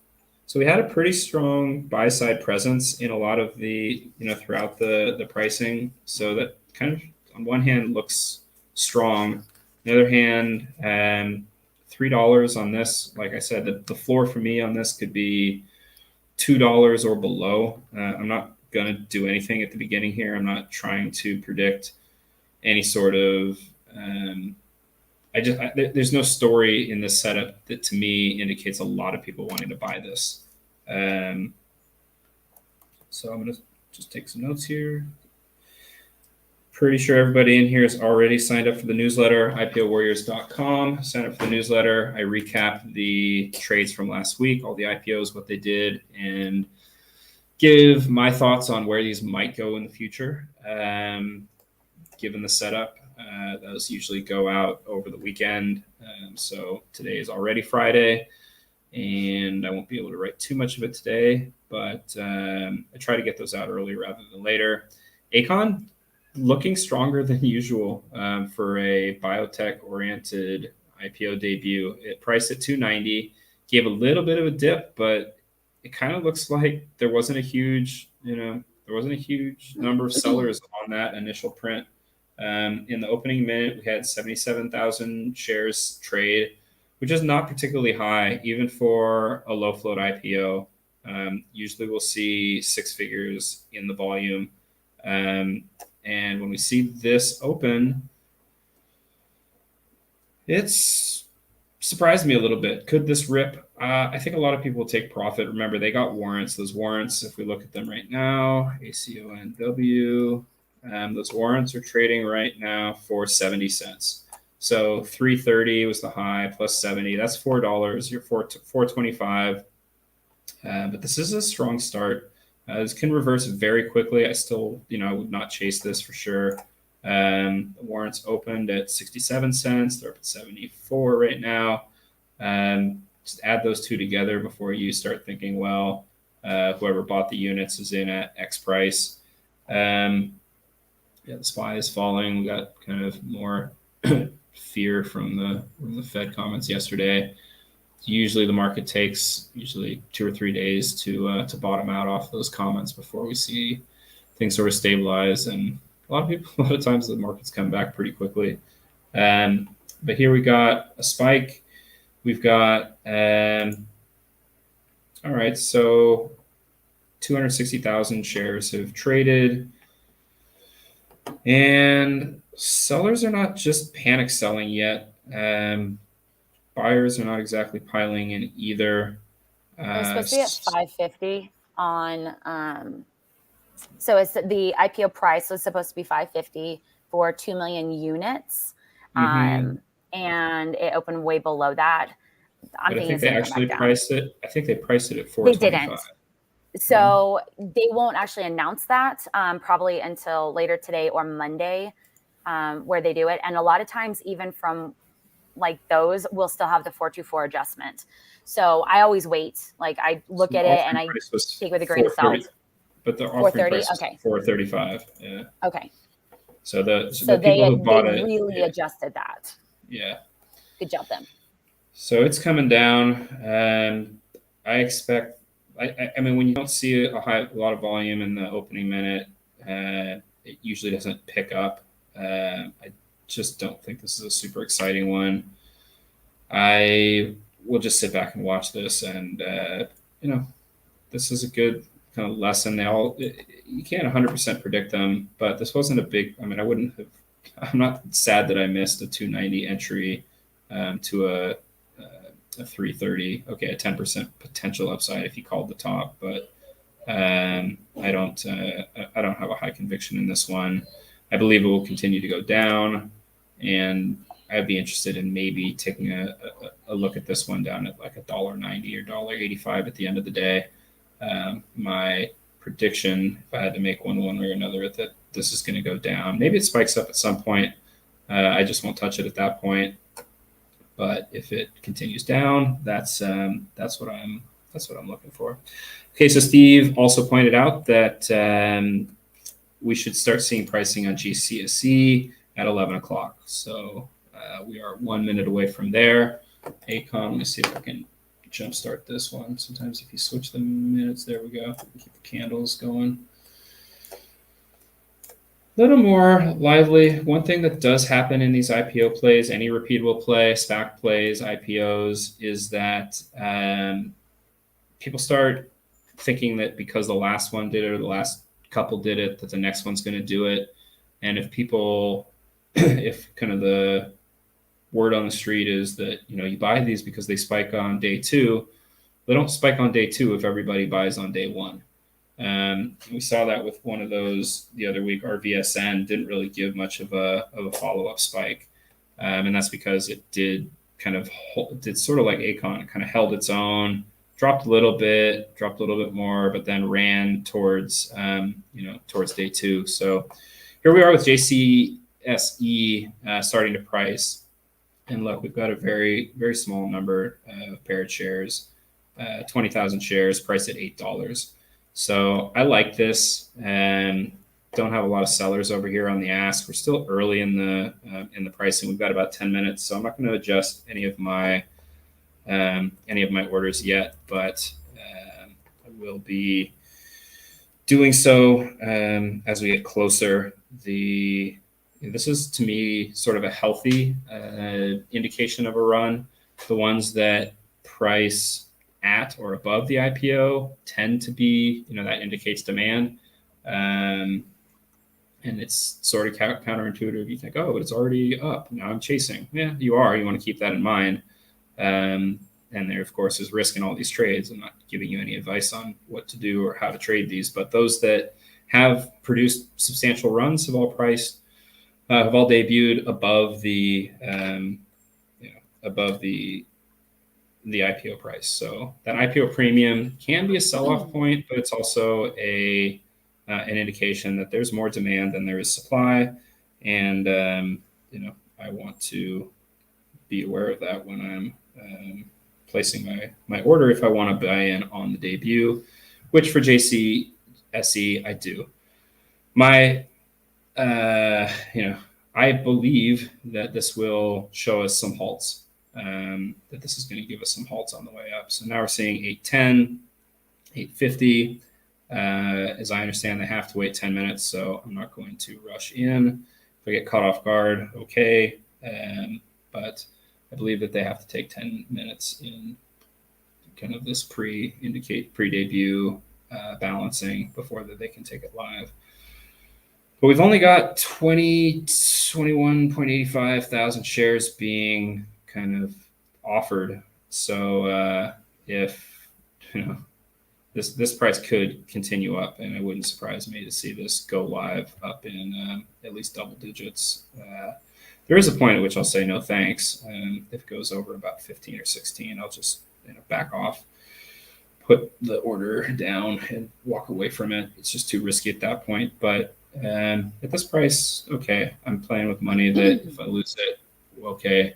So we had a pretty strong buy side presence in a lot of the, throughout the pricing. So that kind of on one hand looks strong. On the other hand, $3 on this, like I said, the floor for me on this could be $2 or below. I'm not going to do anything at the beginning here. I'm not trying to predict any sort of, there's no story in this setup that to me indicates a lot of people wanting to buy this. So I'm going to just take some notes here. Pretty sure everybody in here has already signed up for the newsletter, IPOwarriors.com. Sign up for the newsletter. I recap the trades from last week, all the IPOs, what they did, and give my thoughts on where these might go in the future, given the setup. Those usually go out over the weekend. So today is already Friday, and I won't be able to write too much of it today, but I try to get those out early rather than later. ACON, looking stronger than usual for a biotech-oriented IPO debut. It priced at 290, gave a little bit of a dip, but it kind of looks like there wasn't a huge number of sellers on that initial print. In the opening minute, we had 77,000 shares trade, which is not particularly high, even for a low float IPO. Usually we'll see six figures in the volume. And when we see this open, it's surprised me a little bit. Could this rip? I think a lot of people will take profit. Remember, they got warrants. Those warrants, if we look at them right now, ACONW, those warrants are trading right now for 70 cents. So 330 was the high plus 70. That's $4. You're 425. But this is a strong start. This can reverse very quickly. I still, I would not chase this for sure. The warrants opened at 67 cents. They're up at 74 right now. Just add those two together before you start thinking, well, whoever bought the units is in at X price. The SPY is falling. We got kind of more fear from the Fed comments yesterday. Usually the market takes 2 or 3 days to bottom out off those comments before we see things sort of stabilize. And a lot of times the markets come back pretty quickly. But here we got a spike. We've got, all right, so 260,000 shares have traded. And sellers are not just panic selling yet. Buyers are not exactly piling in either. It's supposed to be at 550 on. So it's the IPO price was supposed to be 550 for 2 million units, and it opened way below that. I think they actually priced it. I think they priced it at 425. They didn't. So they won't actually announce that probably until later today or Monday, where they do it. And a lot of times, even from like those, will still have the 424 adjustment. So I always wait. Like I look at it and I take with a grain of salt. But the offering price is 435. Yeah. Okay. So the people who bought it really adjusted that. Yeah. Good job, them. So it's coming down. I expect. I mean, when you don't see a lot of volume in the opening minute, it usually doesn't pick up. I just don't think this is a super exciting one. I will just sit back and watch this, and this is a good kind of lesson. You can't 100% predict them, but this wasn't a big. I mean, I'm not sad that I missed a 290 entry to a 330. Okay, a 10% potential upside if you called the top, but I don't have a high conviction in this one. I believe it will continue to go down, and I'd be interested in maybe taking a look at this one down at like $1.90 or $1.85 at the end of the day. My prediction, if I had to make one way or another, that this is going to go down. Maybe it spikes up at some point. I just won't touch it at that point. But if it continues down, that's what I'm looking for. Okay, so Steve also pointed out that we should start seeing pricing on JCSE at 11 o'clock. So we are 1 minute away from there. ACON, let me see if I can jumpstart this one. Sometimes if you switch the minutes, there we go. Keep the candles going. A little more lively. One thing that does happen in these IPO plays, any repeatable play, SPAC plays, IPOs, is that people start thinking that because the last one did it or the last couple did it, that the next one's going to do it. And if people, if kind of the word on the street is that, you buy these because they spike on day 2, they don't spike on day 2 if everybody buys on day 1. We saw that with one of those the other week. RVSN didn't really give much of a follow-up spike. And that's because it did did sort of like ACON, it kind of held its own, dropped a little bit more, but then ran towards, towards day 2. So here we are with JCSE starting to price. And look, we've got a very, very small number of paired shares, 20,000 shares priced at $8. So I like this, and don't have a lot of sellers over here on the ask. We're still early in the pricing. We've got about 10 minutes, so I'm not going to adjust any of my orders yet, but I will be doing so as we get closer. This is, to me, sort of a healthy indication of a run. The ones that price at or above the IPO tend to be, that indicates demand. And it's sort of counterintuitive. You think, oh, but it's already up. Now I'm chasing. Yeah, you are. You want to keep that in mind. And there, of course, is risk in all these trades. I'm not giving you any advice on what to do or how to trade these, but those that have produced substantial runs have all debuted above the IPO price. So that IPO premium can be a sell-off point, but it's also an indication that there's more demand than there is supply. And, I want to be aware of that when I'm placing my order if I want to buy in on the debut, which for JCSE, I do. I believe that this will show us some halts. That this is going to give us some halts on the way up. So now we're seeing 810, 850. As I understand, they have to wait 10 minutes, so I'm not going to rush in. If I get caught off guard, okay. But I believe that they have to take 10 minutes in kind of this pre-debut balancing before that they can take it live. But we've only got 21.85 thousand shares being kind of offered. So if this price could continue up, and it wouldn't surprise me to see this go live up in at least double digits. There is a point at which I'll say no thanks. If it goes over about 15 or 16, I'll just back off, put the order down, and walk away from it. It's just too risky at that point. But at this price, okay, I'm playing with money that if I lose it, okay.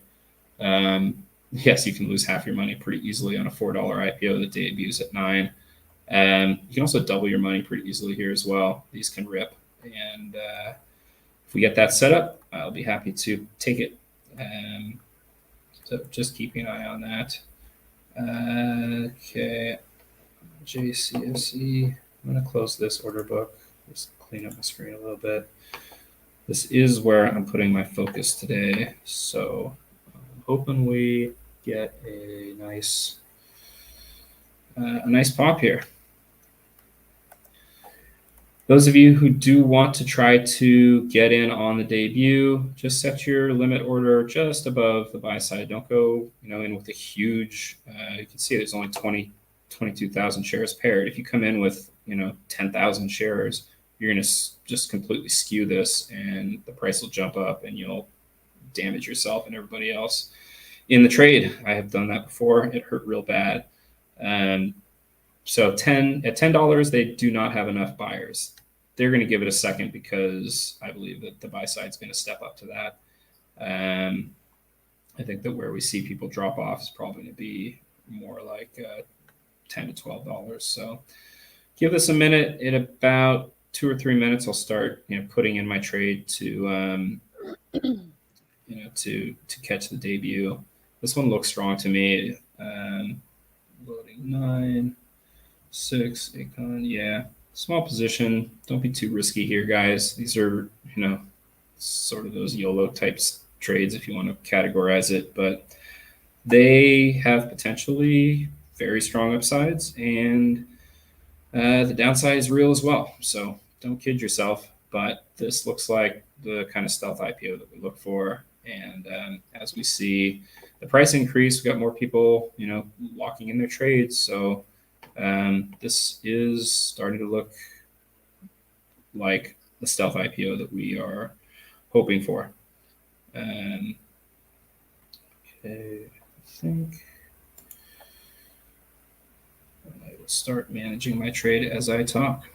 Yes, you can lose half your money pretty easily on a $4 IPO that debuts at $9. You can also double your money pretty easily here as well. These can rip. And if we get that set up, I'll be happy to take it. So just keeping an eye on that. Okay, JCSE. I'm going to close this order book. Just clean up my screen a little bit. This is where I'm putting my focus today. So I'm hoping we get a nice pop here. Those of you who do want to try to get in on the debut, just set your limit order just above the buy side. Don't go, in with a huge. You can see there's only 22,000 shares paired. If you come in with, 10,000 shares, you're going to just completely skew this, and the price will jump up, and you'll damage yourself and everybody else in the trade. I have done that before. It hurt real bad. So at $10, they do not have enough buyers. They're going to give it a second because I believe that the buy side is going to step up to that. I think that where we see people drop off is probably going to be more like $10 to $12. So give this a minute. In about 2 or 3 minutes, I'll start putting in my trade to to catch the debut. This one looks strong to me. Loading 9, 6, ACON. Yeah, small position. Don't be too risky here, guys. These are sort of those YOLO types trades if you want to categorize it, but they have potentially very strong upsides, and the downside is real as well. So don't kid yourself, but this looks like the kind of stealth IPO that we look for. And as we see the price increase, we've got more people, locking in their trades. So this is starting to look like the stealth IPO that we are hoping for. Okay, I think I will start managing my trade as I talk.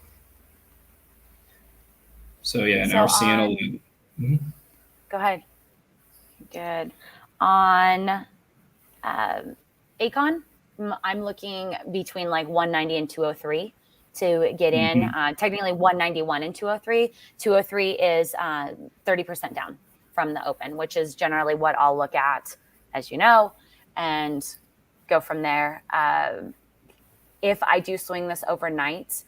So yeah, now we're seeing a little. Mm-hmm. Go ahead. Good. On ACON, I'm looking between like 190 and 203 to get in. Technically 191 and 203. 203 is 30% down from the open, which is generally what I'll look at, as you know, and go from there. If I do swing this overnight,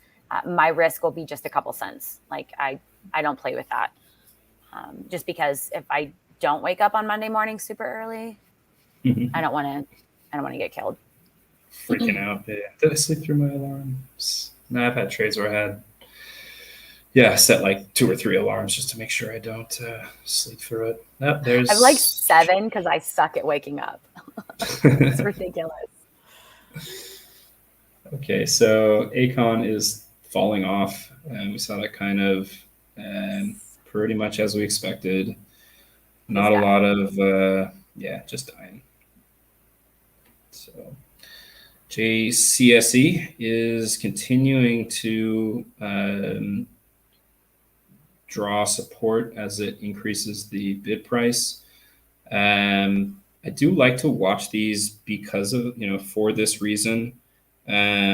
my risk will be just a couple cents. Like I don't play with that. Just because if I don't wake up on Monday morning super early, I don't want to get killed. Freaking out. Yeah. Did I sleep through my alarms? No, I've had trades where I had, set like 2 or 3 alarms just to make sure I don't sleep through it. Nope, there's. I've like 7 because I suck at waking up. It's ridiculous. Okay, so ACON is falling off, and we saw that kind of pretty much as we expected. Not a lot of, just dying. So JCSE is continuing to draw support as it increases the bid price. I do like to watch these because of, for this reason. There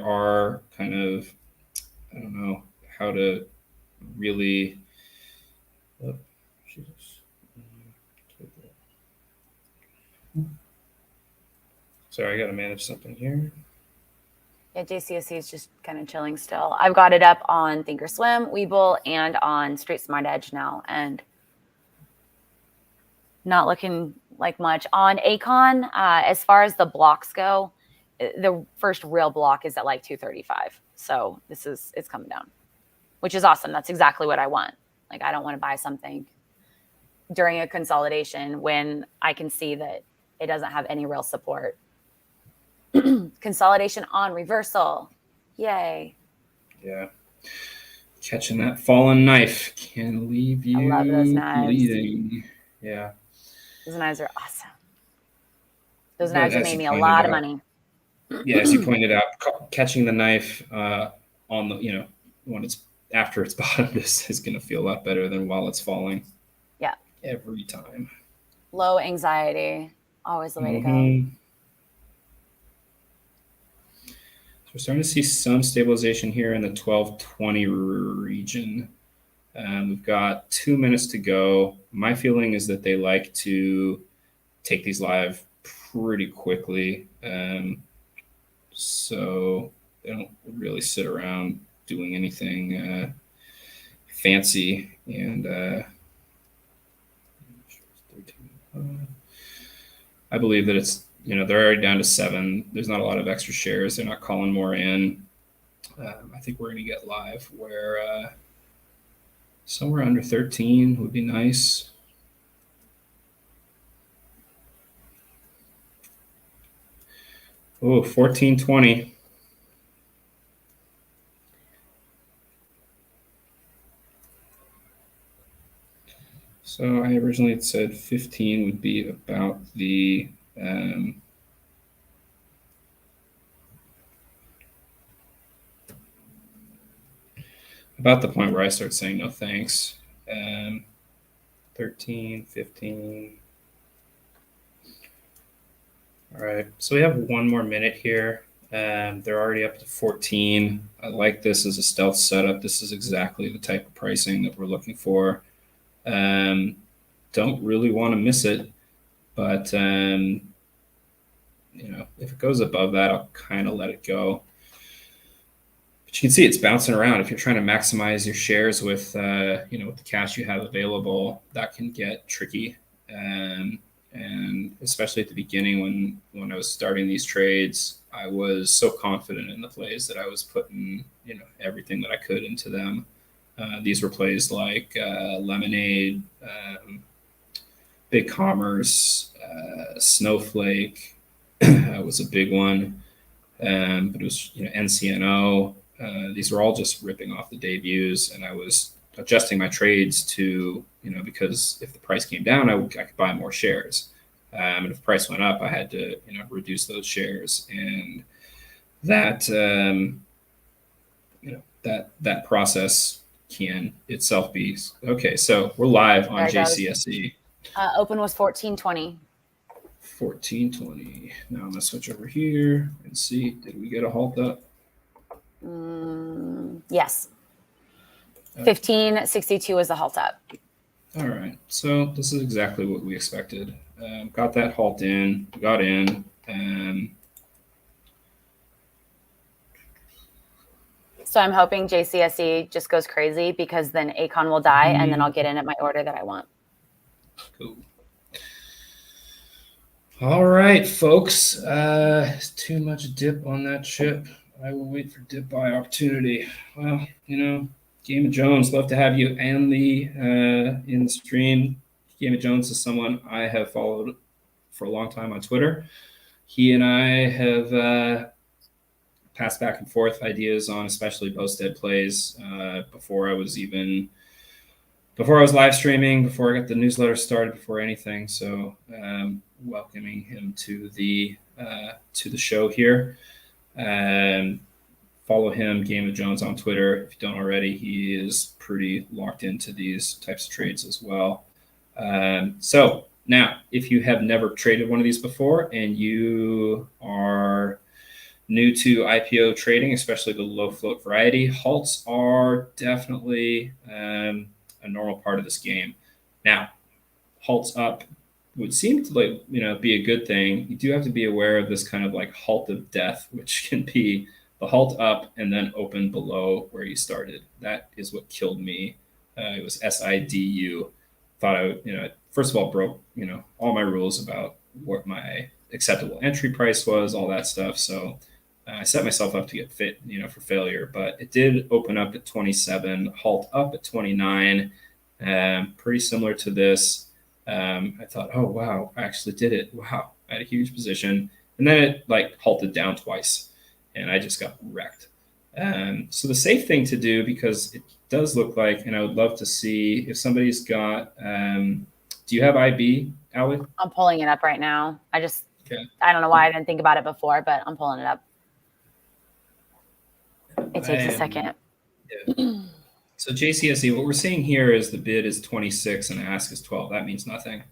are kind of, I don't know how to really. Oh, Jesus. Sorry, I got to manage something here. Yeah, JCSE is just kind of chilling still. I've got it up on Thinkorswim, Webull, and on Street Smart Edge now, and not looking like much. On ACON, as far as the blocks go, the first real block is at like 235. So it's coming down, which is awesome. That's exactly what I want. Like, I don't want to buy something during a consolidation when I can see that it doesn't have any real support. Consolidation on reversal. Yay. Yeah. Catching that fallen knife can leave you I love those knives. bleeding. Yeah. Those knives are awesome. Those knives have made me a lot of money. Yeah, as you pointed out, catching the knife on the, when it's after it's bottomed is going to feel a lot better than while it's falling. Yeah. Every time. Low anxiety. Always the way to go. We're starting to see some stabilization here in the 1220 region. We've got 2 minutes to go. My feeling is that they like to take these live pretty quickly. So they don't really sit around doing anything fancy. And I believe that it's, they're already down to 7. There's not a lot of extra shares. They're not calling more in. I think we're going to get live where somewhere under 13 would be nice. Oh, 1420. So I originally had said 15 would be about the about the point where I start saying no thanks. 13, 15. All right, so we have one more minute here. They're already up to 14. I like this as a stealth setup. This is exactly the type of pricing that we're looking for. Don't really want to miss it, but if it goes above that, I'll kind of let it go. But you can see it's bouncing around. If you're trying to maximize your shares with with the cash you have available, that can get tricky. And especially at the beginning when I was starting these trades, I was so confident in the plays that I was putting everything that I could into them. These were plays like Lemonade, Big Commerce, Snowflake was a big one, but it was NCNO. These were all just ripping off the debuts, and I was adjusting my trades to because if the price came down, I could buy more shares, and if the price went up, I had to reduce those shares, and that that process can itself be okay. So we're live on JCSE. Open was 14.20. 14.20. Now I'm gonna switch over here and see, did we get a halt up? Yes. 15.62 is the halt up. All right, so this is exactly what we expected. Got that halt in, got in. So I'm hoping JCSE just goes crazy because then ACON will die and then I'll get in at my order that I want. Cool. All right, folks. Too much dip on that chip. I will wait for dip buy opportunity. Well, Game of Jones, love to have you and in the stream. Game of Jones is someone I have followed for a long time on Twitter. He and I have passed back and forth ideas on especially Bosted plays before I was live streaming, before I got the newsletter started, before anything. So welcoming him to the show here. Follow him, Game of Jones, on Twitter. If you don't already, he is pretty locked into these types of trades as well. So now, if you have never traded one of these before and you are new to IPO trading, especially the low float variety, halts are definitely a normal part of this game. Now, halts up would seem to be a good thing. You do have to be aware of this kind of like halt of death, which can be the halt up and then open below where you started. That is what killed me. It was SIDU. Thought I, first of all, broke all my rules about what my acceptable entry price was, all that stuff. So I set myself up to get fit, for failure. But it did open up at 27, halt up at 29, pretty similar to this. I thought, oh wow, I actually did it. Wow, I had a huge position, and then it halted down twice, and I just got wrecked. So the safe thing to do, because it does look like, and I would love to see if somebody's got. Do you have IB, Ali? I'm pulling it up right now. I don't know why I didn't think about it before, but I'm pulling it up. It takes a second. Yeah. So JCSE, what we're seeing here is the bid is 26 and ask is 12. That means nothing.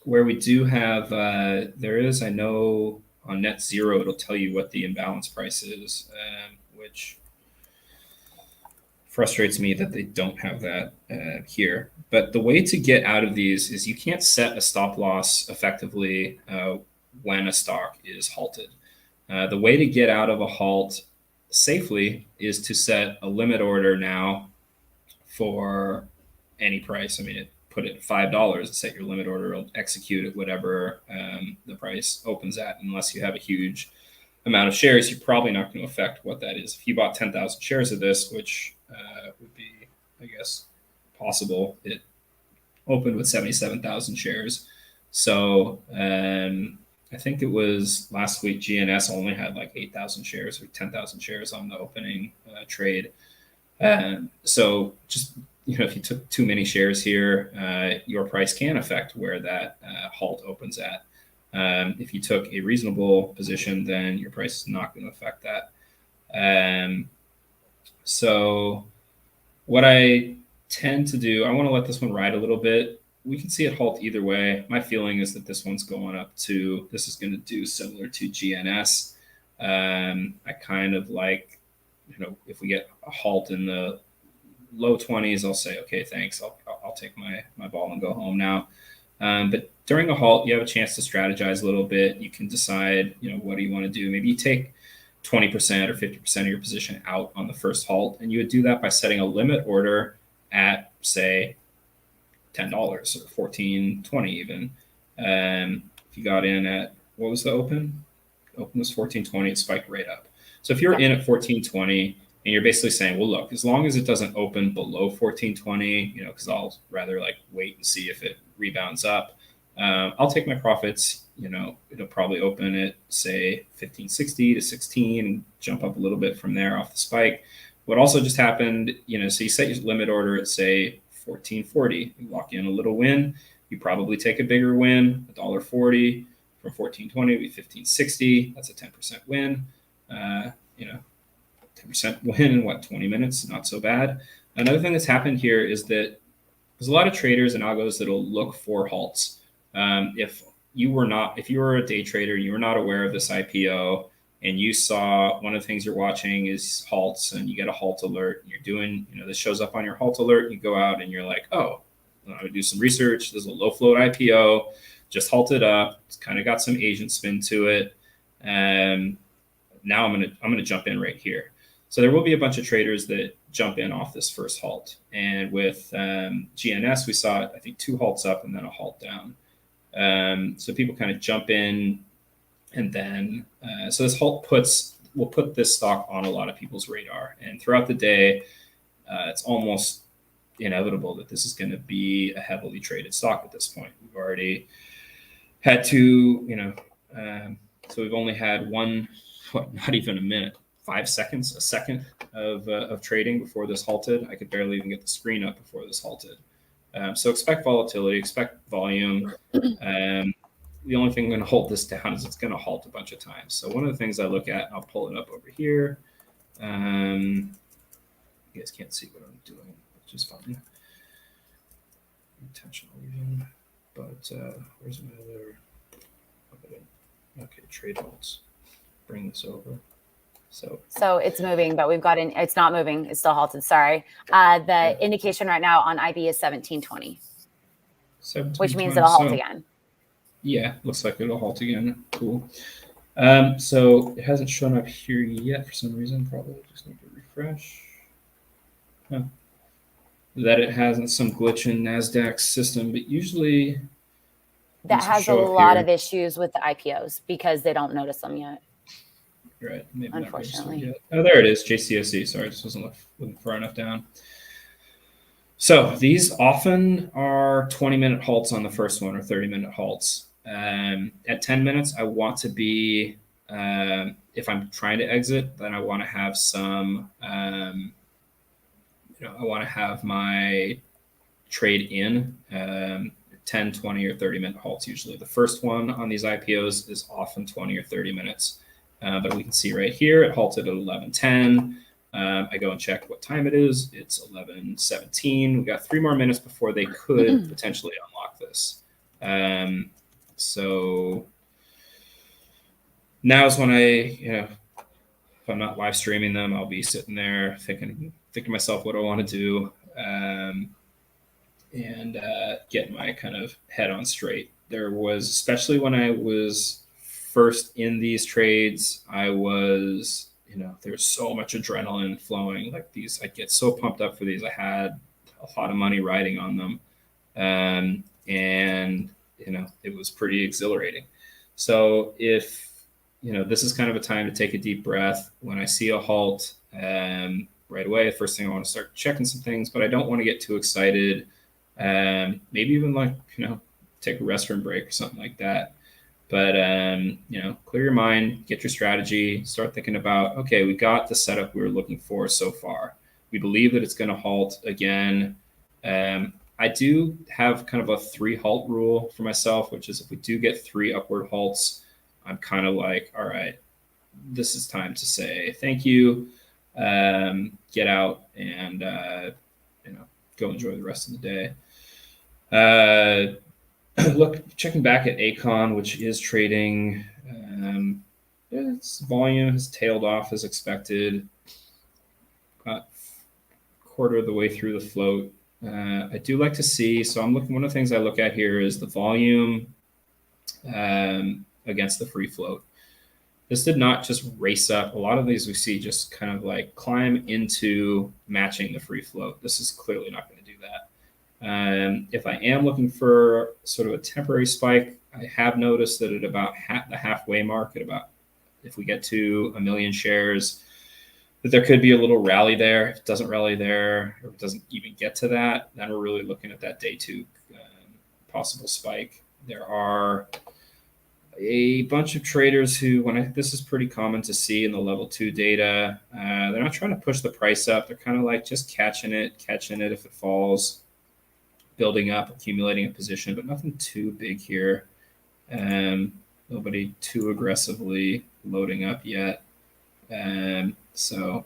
Where we do have, there is, I know on net zero, it'll tell you what the imbalance price is, which frustrates me that they don't have that here. But the way to get out of these is you can't set a stop loss effectively when a stock is halted. The way to get out of a halt safely is to set a limit order now for any price. I mean, put it at $5, set your limit order, it'll execute at whatever the price opens at, unless you have a huge amount of shares. You're probably not going to affect what that is. If you bought 10,000 shares of this, which would be, I guess, possible, it opened with 77,000 shares. So I think it was last week, GNS only had like 8,000 shares or 10,000 shares on the opening trade. So just, if you took too many shares here, your price can affect where that halt opens at. If you took a reasonable position, then your price is not going to affect that. So what I tend to do, I want to let this one ride a little bit. We can see it halt either way. My feeling is that this one's going up to, this is going to do similar to GNS. I kind of like, if we get a halt in the low 20s, I'll say, okay, thanks. I'll take my ball and go home now. But during a halt, you have a chance to strategize a little bit. You can decide, what do you want to do? Maybe you take 20% or 50% of your position out on the first halt. And you would do that by setting a limit order at, say, $10 or $14.20 even. If you got in at, what was the open? Open was $14.20, it spiked right up. So if you're in at $14.20 and you're basically saying, well, look, as long as it doesn't open below $14.20, because I'll rather like wait and see if it rebounds up, I'll take my profits. It'll probably open at, say, 15.60 to 16 and jump up a little bit from there off the spike. What also just happened, so you set your limit order at, say, 14.40. You lock in a little win. You probably take a bigger win, $1.40 from 14.20 to 15.60. That's a 10% win. 10% win in 20 minutes? Not so bad. Another thing that's happened here is that there's a lot of traders and algos that'll look for halts. If you were a day trader, you were not aware of this IPO, and you saw one of the things you're watching is halts, and you get a halt alert, and you're doing, this shows up on your halt alert, and you go out and you're like, oh, I'm gonna do some research. There's a low float IPO, just halted up. It's kind of got some agent spin to it, and now I'm gonna jump in right here. So there will be a bunch of traders that jump in off this first halt, and with GNS, we saw, I think, 2 halts up and then a halt down. So people kind of jump in, and then so this halt will put this stock on a lot of people's radar. And throughout the day, it's almost inevitable that this is going to be a heavily traded stock at this point. We've already had to, so we've only had not even a minute, 5 seconds, a second of trading before this halted. I could barely even get the screen up before this halted. So expect volatility, expect volume. The only thing going to hold this down is it's going to halt a bunch of times. So one of the things I look at, I'll pull it up over here. You guys can't see what I'm doing, which is fine. Intentional even. But where's my other? Okay, trade halts. Bring this over. So it's moving, but it's not moving. It's still halted. Sorry. The indication right now on IB is 17.20, which means it'll halt again. Yeah, looks like it'll halt again. Cool. So it hasn't shown up here yet for some reason. Probably just need to refresh. That it hasn't, some glitch in NASDAQ's system, but usually that has a lot of issues with the IPOs because they don't notice them yet. Right. Maybe unfortunately. Oh, there it is. JCSE. Sorry, I just wasn't looking far enough down. So these often are 20-minute halts on the first one or 30-minute halts. At 10 minutes, I want to be, if I'm trying to exit, then I want to have some, I want to have my trade in 10, 20, or 30-minute halts usually. The first one on these IPOs is often 20 or 30 minutes. But we can see right here, it halted at 11:10. I go and check what time it is. It's 11:17. We got 3 more minutes before they could potentially unlock this. So now is when if I'm not live streaming them, I'll be sitting there thinking to myself what I want to do, and get my kind of head on straight. There was, especially when I was first in these trades, I was, there's so much adrenaline flowing. Like these, I get so pumped up for these. I had a lot of money riding on them. And, it was pretty exhilarating. So if, this is kind of a time to take a deep breath. When I see a halt, right away, the first thing I want to start checking some things, but I don't want to get too excited. Maybe even take a restroom break or something like that. But, clear your mind, get your strategy, start thinking about, okay, we got the setup we were looking for so far. We believe that it's going to halt again. I do have kind of a 3 halt rule for myself, which is if we do get 3 upward halts, I'm kind of like, all right, this is time to say thank you. get out and go enjoy the rest of the day. Look, checking back at ACON, which is trading, its volume has tailed off as expected. About quarter of the way through the float. I do like to see, so I'm looking, one of the things I look at here is the volume against the free float. This did not just race up. A lot of these we see just kind of like climb into matching the free float. This is clearly not going to do that. If I am looking for sort of a temporary spike, I have noticed that at about the halfway mark, at about, if we get to 1 million shares, that there could be a little rally there. If it doesn't rally there, or it doesn't even get to that, then we're really looking at that day two possible spike. There are a bunch of traders who, this is pretty common to see in the level 2 data, they're not trying to push the price up. They're kind of like just catching it if it falls, building up, accumulating a position, but nothing too big here. Nobody too aggressively loading up yet. So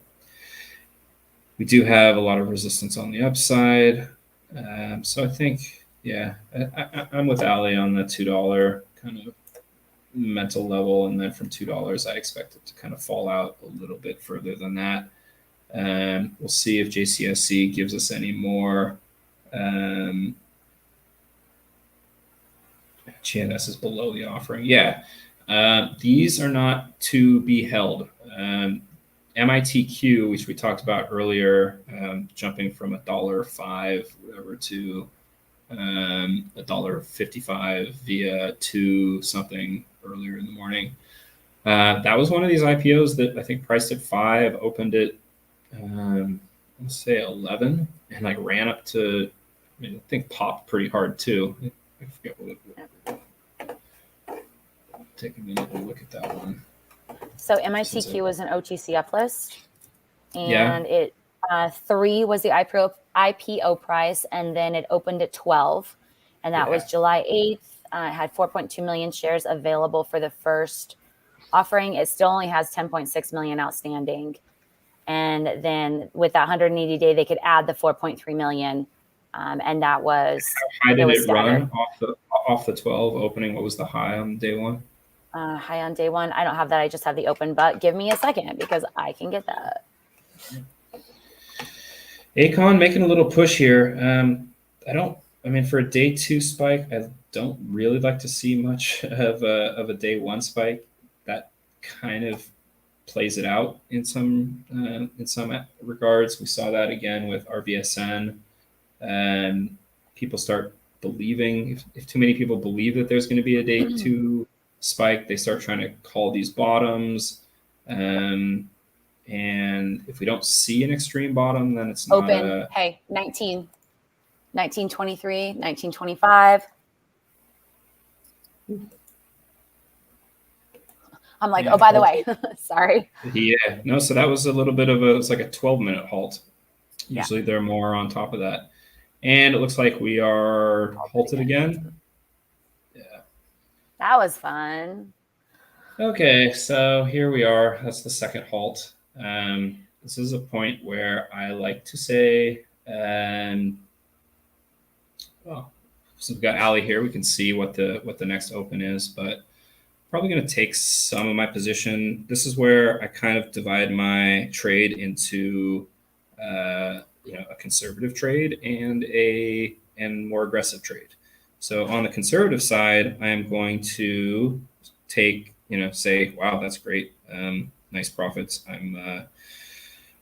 we do have a lot of resistance on the upside. So I think, yeah, I'm with Ali on the $2 kind of mental level, and then from $2 I expect it to kind of fall out a little bit further than that. We'll see if JCSE gives us any more. GNS is below the offering. Yeah, these are not to be held. MITQ, which we talked about earlier, jumping from $1.05 whatever to $1.55 via 2 something earlier in the morning. That was one of these IPOs that I think priced at 5, opened at let's say 11, and like ran up to, I think popped pretty hard too. I forget what take a minute to look at that one. So MITQ was an OTC uplist, and it 3 was the IPO price, and then it opened at 12, and that was July 8th. It had 4.2 million shares available for the first offering. It still only has 10.6 million outstanding, and then with that 180-day, they could add the 4.3 million, and that was. How high did it run off the 12 opening? What was the high on day one? High on day one, I don't have that. I just have the open, but give me a second because I can get that. ACON making a little push here. For a day 2 spike, I don't really like to see much of a day 1 spike. That kind of plays it out in some regards. We saw that again with RVSN. People start believing, if too many people believe that there's going to be a day 2 spike, they start trying to call these bottoms. And if we don't see an extreme bottom, then it's not open. Hey, 1923, 1925. I'm like, by the way, sorry. Yeah, no, so that was a little bit of it's like a 12-minute halt. Usually they're more on top of that. And it looks like we are halted again. Yeah. That was fun. Okay, so here we are. That's the second halt. This is a point where I like to say, so we've got Ali here. We can see what the next open is, but probably going to take some of my position. This is where I kind of divide my trade into a conservative trade and a more aggressive trade. So on the conservative side, I am going to take, say, wow, that's great, nice profits. I'm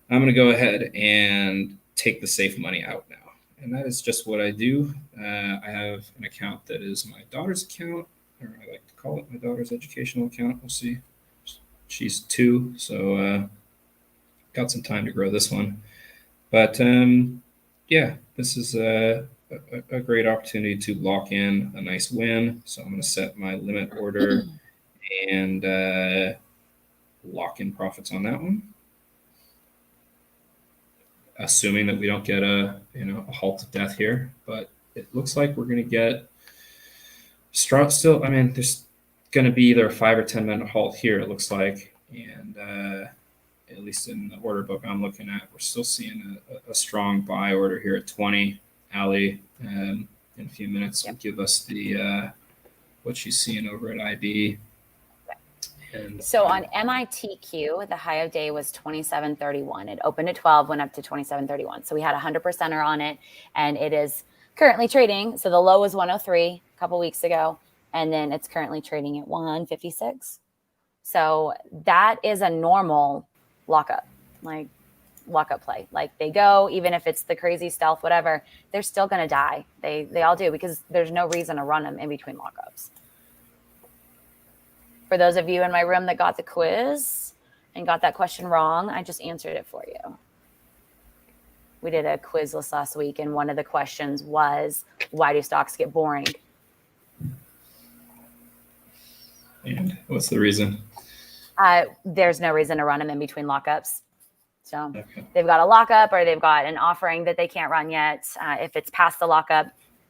going to go ahead and take the safe money out now. And that is just what I do. I have an account that is my daughter's account, or I like to call it my daughter's educational account. We'll see. She's 2, so got some time to grow this one. But this is a great opportunity to lock in a nice win. So I'm going to set my limit order and lock in profits on that one, assuming that we don't get a halt to death here. But it looks like we're going to get still. I mean, there's going to be either a 5 or 10 minute halt here, it looks like, and at least in the order book I'm looking at, we're still seeing a strong buy order here at 20. Ali, in a few minutes, will give us the what she's seeing over at IB. And so on MITQ, the high of day was 27.31. It opened at 12, went up to 27.31. So we had 100%er on it, and it is currently trading. So the low was 103 a couple weeks ago, and then it's currently trading at 156. So that is a normal lockup, like lockup play. Like they go, even if it's the crazy stealth, whatever, they're still going to die. They all do, because there's no reason to run them in between lockups. For those of you in my room that got the quiz and got that question wrong, I just answered it for you. We did a Quizless last week, and one of the questions was, why do stocks get boring? And what's the reason? There's no reason to run them in between lockups. So they've got a lockup, or they've got an offering that they can't run yet. If it's past the lockup,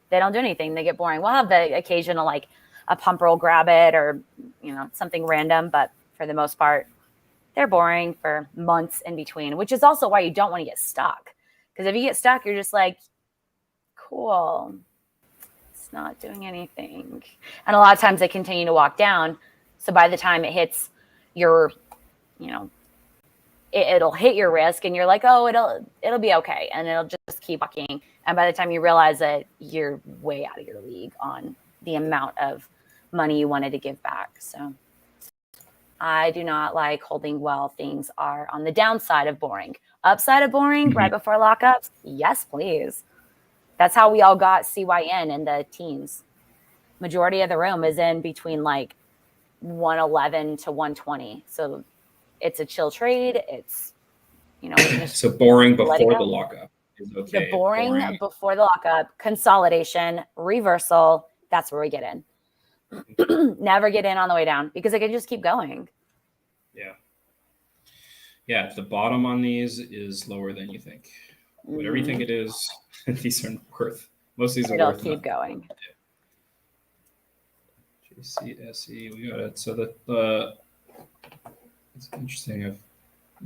they don't do anything. They get boring. We'll have the occasional, like a pumper will grab it, or, you know, something random. But for the most part, they're boring for months in between, which is also why you don't want to get stuck. Because if you get stuck, you're just like, cool, it's not doing anything. And a lot of times they continue to walk down. So by the time it hits your, you know, it'll hit your risk, and you're like, oh, it'll be okay. And it'll just keep walking. And by the time you realize it, you're way out of your league on the amount of money you wanted to give back. So I do not like holding while things are on the downside of boring. Upside of boring, right before lockups, yes, please. That's how we all got CYN in the teens. Majority of the room is in between like 111 to 120. So it's a chill trade. It's, you know, so boring before the lockup is okay. The boring before the lockup, consolidation, reversal, that's where we get in. Never get in on the way down, because it can just keep going. Yeah, if the bottom on these is lower than you think, whatever you think it is, these are worth, most of these are worth. It'll keep going. JCSE, we got it. So that it's interesting. I've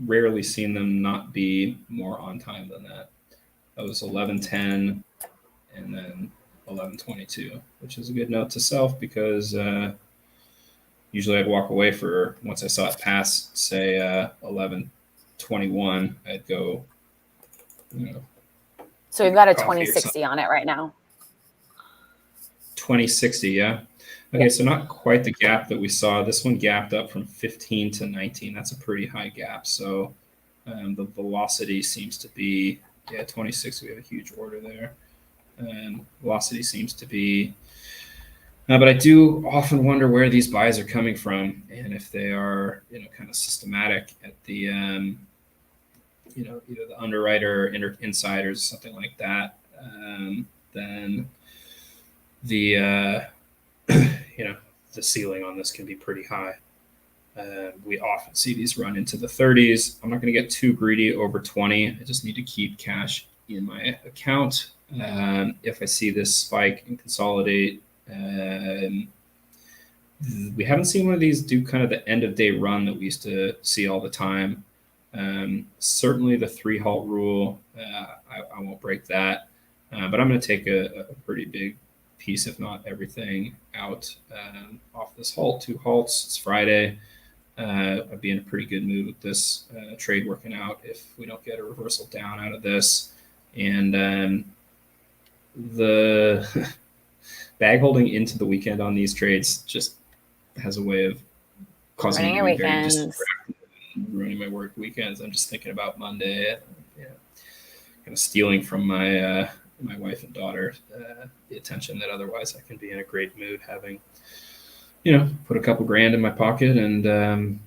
rarely seen them not be more on time than that. That was 11:10 and then 11:22, which is a good note to self, because usually I'd walk away for, once I saw it pass, say 11:21, I'd go, you know. So we've got a 2060 on it right now. 2060, yeah. Okay, so not quite the gap that we saw. This one gapped up from 15 to 19. That's a pretty high gap. So the velocity seems to be, 26. We have a huge order there. Velocity seems to be, but I do often wonder where these buys are coming from, and if they are, kind of systematic at the, either the underwriter, insiders, something like that. Then the the ceiling on this can be pretty high. We often see these run into the 30s. I'm not going to get too greedy over 20. I just need to keep cash in my account. If I see this spike and consolidate, we haven't seen one of these do kind of the end of day run that we used to see all the time. Certainly the 3 halt rule, I won't break that, but I'm going to take a pretty big piece, if not everything, out off this halt. 2 halts. It's Friday. I'd be in a pretty good mood with this trade working out if we don't get a reversal down out of this. And the bag holding into the weekend on these trades just has a way of causing me to be very distracted and ruining my work weekends. I'm just thinking about Monday, kind of stealing from my my wife and daughter the attention that otherwise I can be in a great mood having, put a couple grand in my pocket and,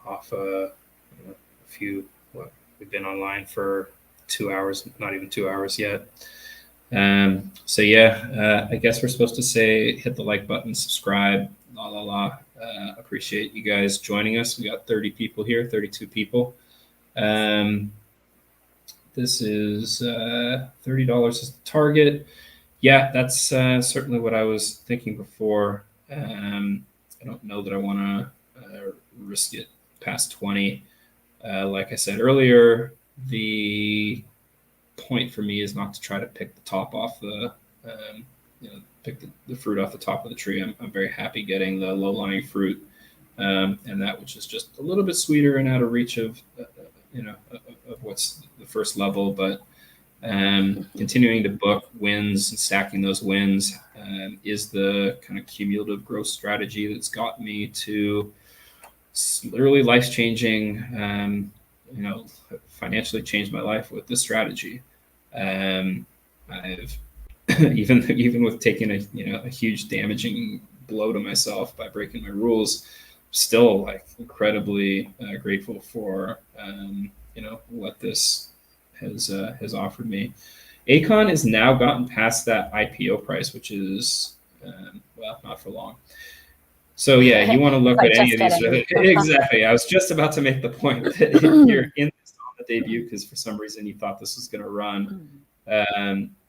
off a few, we've been online for 2 hours, not even 2 hours yet. I guess we're supposed to say, hit the like button, subscribe, appreciate you guys joining us. We got 30 people here, 32 people. This is $30 as the target. Yeah, that's certainly what I was thinking before. I don't know that I want to risk it past 20. Like I said earlier, the point for me is not to try to pick the top off the, pick the fruit off the top of the tree. I'm very happy getting the low-lying fruit, and that which is just a little bit sweeter and out of reach of, of what's the first level, but continuing to book wins and stacking those wins is the kind of cumulative growth strategy that's got me to literally life-changing, financially changed my life with this strategy. I've even with taking a huge damaging blow to myself by breaking my rules, still like incredibly grateful for what this has offered me. ACON has now gotten past that IPO price, which is not for long. So yeah, you want to look at any of these. Exactly. I was just about to make the point that if you're in this on the debut because for some reason you thought this was going to run,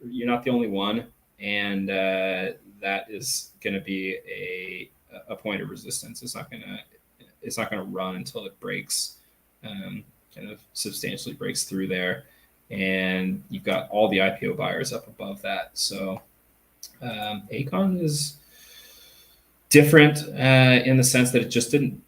you're not the only one, and that is going to be a point of resistance. It's not going to run until it breaks, kind of substantially breaks through there, and you've got all the IPO buyers up above that. So ACON is different in the sense that it just didn't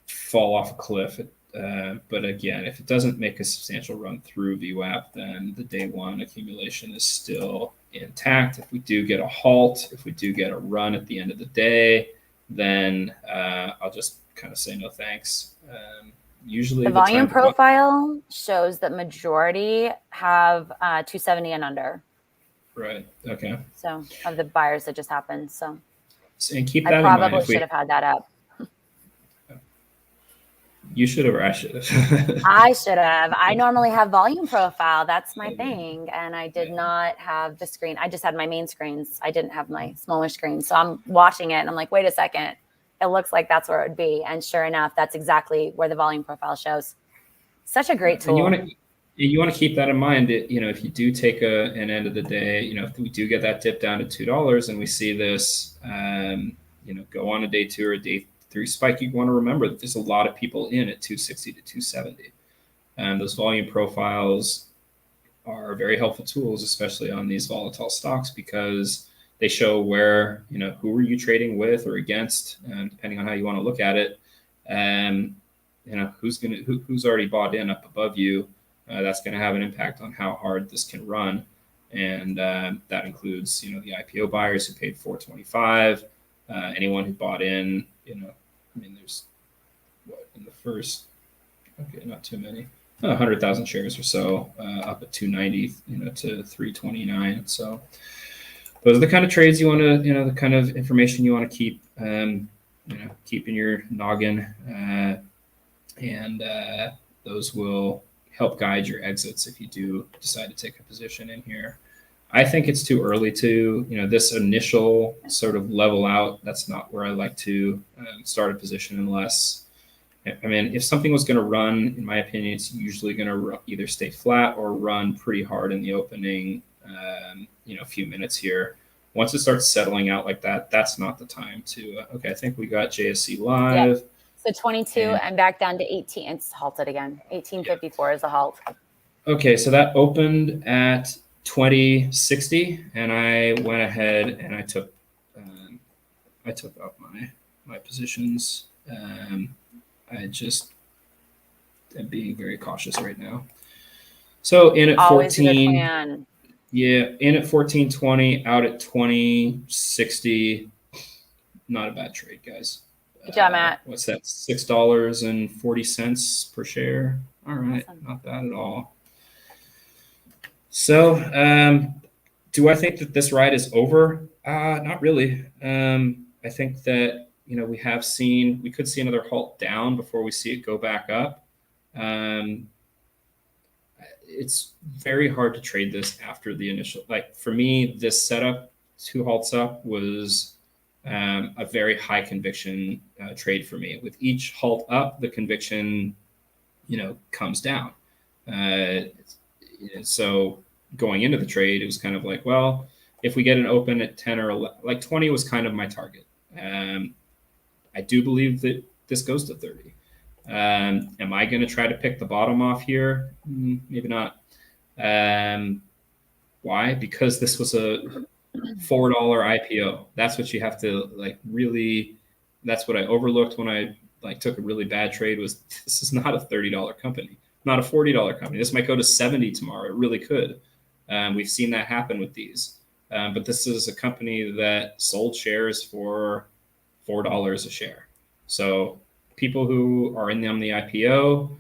fall off a cliff. But again, if it doesn't make a substantial run through VWAP, then the day one accumulation is still intact. If we do get a halt, if we do get a run at the end of the day, then I'll just kind of say no thanks. Usually the volume profile shows that majority have 270 and under. Right. Okay. So of the buyers that just happened. So and keep that in mind. I probably should have had that up. You should have, or I should have. I should have. I normally have volume profile. That's my thing. And I did not have the screen. I just had my main screens. I didn't have my smaller screen. So I'm watching it and I'm like, wait a second. It looks like that's where it would be. And sure enough, that's exactly where the volume profile shows. Such a great tool. And you want to keep that in mind. That, if you do take an end of the day, if we do get that dip down to $2 and we see this, go on a day 2 or a day 3 spike, you want to remember that there's a lot of people in at 260 to 270. And those volume profiles are very helpful tools, especially on these volatile stocks, because they show where, who are you trading with or against, depending on how you want to look at it. Who's already bought in up above you. That's going to have an impact on how hard this can run. And that includes, the IPO buyers who paid $425, anyone who bought in, there's in the first, not too many, 100,000 shares or so, up at 290, to 329. So those are the kind of trades you want to, the kind of information you want to keep, keep in your noggin, and those will help guide your exits if you do decide to take a position in here. I think it's too early to, this initial sort of level out. That's not where I like to start a position unless, if something was going to run, in my opinion, it's usually going to either stay flat or run pretty hard in the opening, few minutes here. Once it starts settling out like that, that's not the time to, I think we got JSE live. Yep. So 22 and back down to 18. It's halted again. 1854 is a halt. Okay, so that opened at 2060, and I went ahead and I took up my positions. I just am being very cautious right now. So in at Always 14, plan. Yeah, in at 1420, out at 2060. Not a bad trade, guys. Good job, Matt. What's that? $6.40 per share. All right, awesome. Not bad at all. So, do I think that this ride is over? Not really. I think that, we could see another halt down before we see it go back up. It's very hard to trade this after the initial, for me, this setup, 2 halts up was a very high conviction trade for me. With each halt up, the conviction, comes down. So going into the trade, it was kind of like, well, if we get an open at 10 or 11, 20 was kind of my target. I do believe that this goes to 30. Am I going to try to pick the bottom off here? Maybe not. Why? Because this was a $4 IPO. That's what you have to like really. That's what I overlooked when I like took a really bad trade. Was this is not a $30 company, not a $40 company. This might go to 70 tomorrow. It really could. We've seen that happen with these. But this is a company that sold shares for $4 a share. So people who are in on the IPO,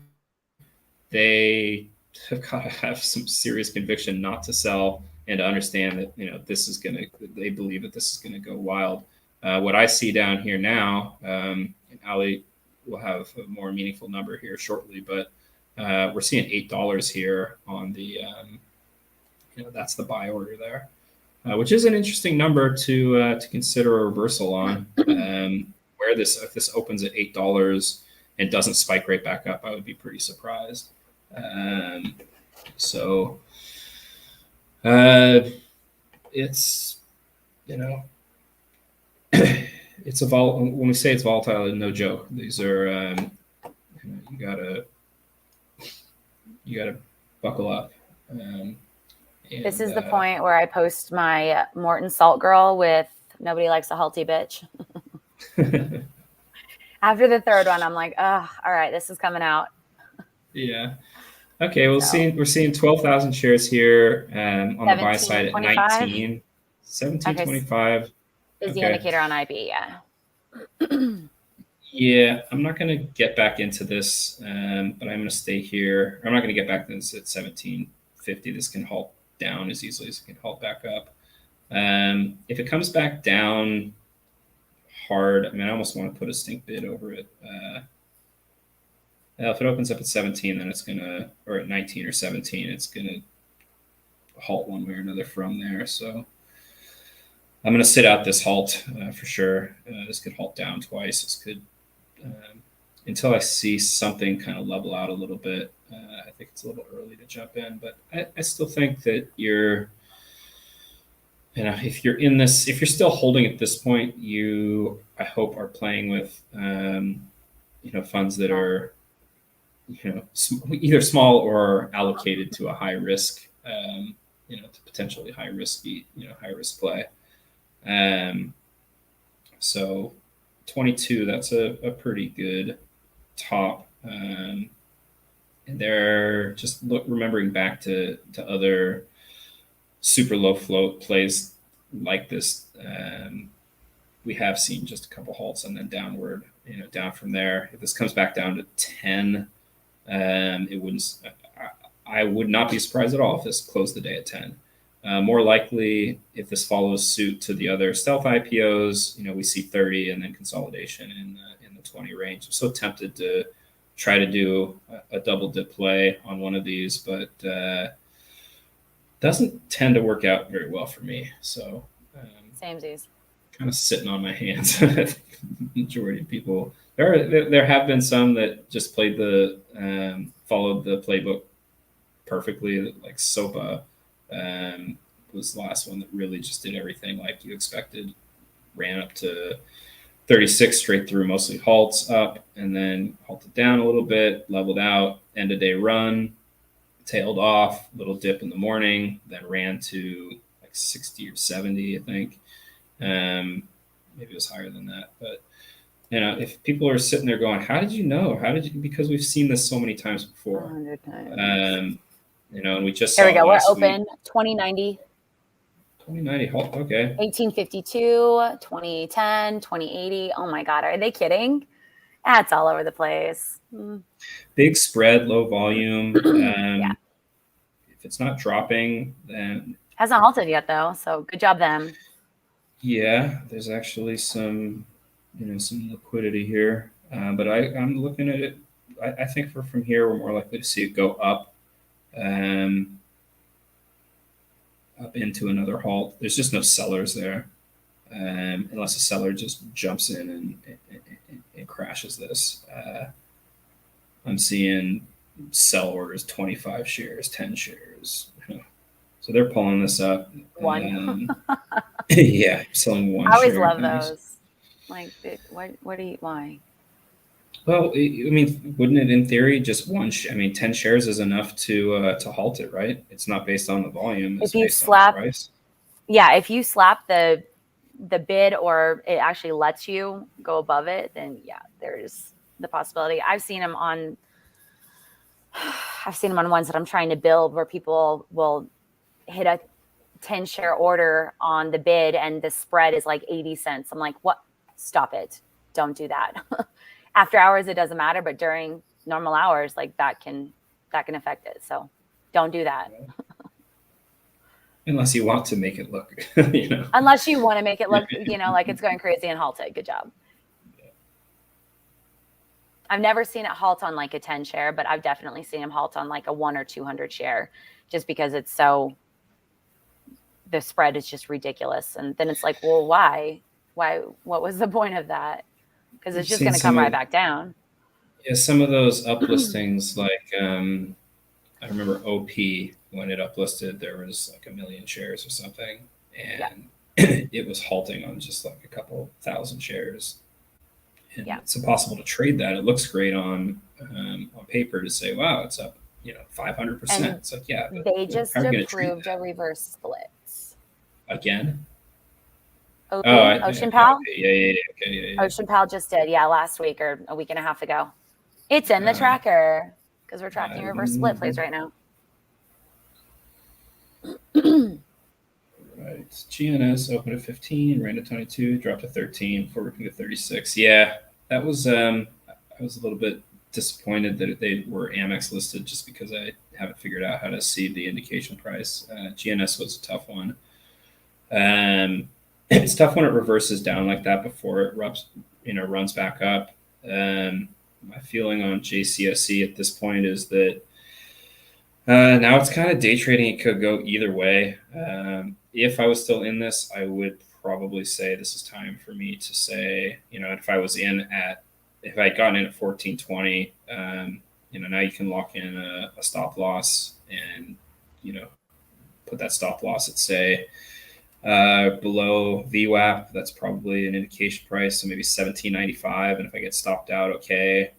they have got to have some serious conviction not to sell and to understand that this is gonna. They believe that this is gonna go wild. What I see down here now, and Ali will have a more meaningful number here shortly, but we're seeing $8 here on the. That's the buy order there, which is an interesting number to consider a reversal on. Where if this opens at $8 and doesn't spike right back up, I would be pretty surprised. So it's it's when we say it's volatile, no joke. These are you gotta buckle up. This is the point where I post my Morton Salt Girl with "Nobody likes a halty bitch." After the third one, I'm like, oh, all right, this is coming out. Yeah. Okay. We're seeing 12,000 shares here on the buy side at 19, 1725. Okay. Is the indicator on IB? Yeah. Yeah, I'm not going to get back into this, but I'm going to stay here. I'm not going to get back to this at 1750. This can halt down as easily as it can halt back up. If it comes back down hard, I mean, I almost want to put a stink bid over it. If it opens up at 17, then it's going to, or at 19 or 17, it's going to halt one way or another from there. So I'm going to sit out this halt for sure. This could halt down twice. This could, until I see something kind of level out a little bit. I think it's a little early to jump in, but I still think that if you're in this, if you're still holding at this point, I hope are playing with, funds that are, either small or allocated to a high risk, to potentially high risk play. So 22, that's a pretty good top. And they're just remembering back to other super low float plays like this. We have seen just a couple halts and then downward, down from there. If this comes back down to 10, it wouldn't. I would not be surprised at all if this closed the day at 10. More likely, if this follows suit to the other stealth IPOs, we see 30 and then consolidation in the 20 range. I'm so tempted to try to do a double dip play on one of these, but doesn't tend to work out very well for me. So samesies. Kind of sitting on my hands. The majority of people. There have been some that just played followed the playbook perfectly, like SOPA. Was the last one that really just did everything like you expected. Ran up to 36 straight through, mostly halts up, and then halted down a little bit, leveled out, end of day run, tailed off, little dip in the morning, then ran to like 60 or 70, I think. Maybe it was higher than that, but if people are sitting there going, "How did you know? How did you?" Because we've seen this so many times before. 100 times. And we just there we go. We're open. Week. 2090. 2090 halt. Okay. 1852, 2010, 2080. Oh my God, are they kidding? That's all over the place. Big spread, low volume. Yeah. If it's not dropping, then hasn't halted yet though. So good job them. Yeah, there's actually some liquidity here, but I'm looking at it. I think from here we're more likely to see it go up, up into another halt. There's just no sellers there, unless a seller just jumps in and crashes this. I'm seeing sell orders 25 shares, 10 shares. So they're pulling this up. One. Yeah, selling one. I always love those. Like, why? Well, I mean, wouldn't it, in theory, just 10 shares is enough to halt it, right? It's not based on the volume; it's If you based on the slap, price. yeah, if you slap the bid, or it actually lets you go above it, then yeah, there's the possibility. I've seen them on ones that I'm trying to build where people will hit a 10 share order on the bid and the spread is like 80 cents. I'm like, what? Stop it. Don't do that. After hours, it doesn't matter, but during normal hours, like that can affect it. So don't do that. Unless you want to make it look, Unless you want to make it look, like it's going crazy and halt it. Good job. I've never seen it halt on like a 10 share, but I've definitely seen him halt on like a 1 or 200 share just because it's the spread is just ridiculous. And then it's like, well, why? What was the point of that? Because it's just going to come right back down. Yeah, some of those uplistings, like I remember OP, when it uplisted, there was like 1 million shares or something, and it was halting on just like a couple thousand shares. And it's impossible to trade that. It looks great on paper to say, wow, it's up 500%. It's like, yeah, they just approved a reverse split again. Ocean Pal? Yeah. Okay, Ocean Pal just did, last week or a week and a half ago. It's in the tracker because we're tracking reverse split plays right now. Right. GNS opened at 15, ran to 22, dropped to 13, forwarding to 36. Yeah, that was I was a little bit disappointed that they were Amex listed just because I haven't figured out how to see the indication price. GNS was a tough one. It's tough when it reverses down like that before it runs back up. My feeling on JCSE at this point is that now it's kind of day trading. It could go either way. If I was still in this, I would probably say this is time for me to say, if I was if I had gotten in at 14.20, now you can lock in a stop loss and, put that stop loss at, say, below VWAP. That's probably an indication price, so maybe 17.95. And if I get stopped out, okay.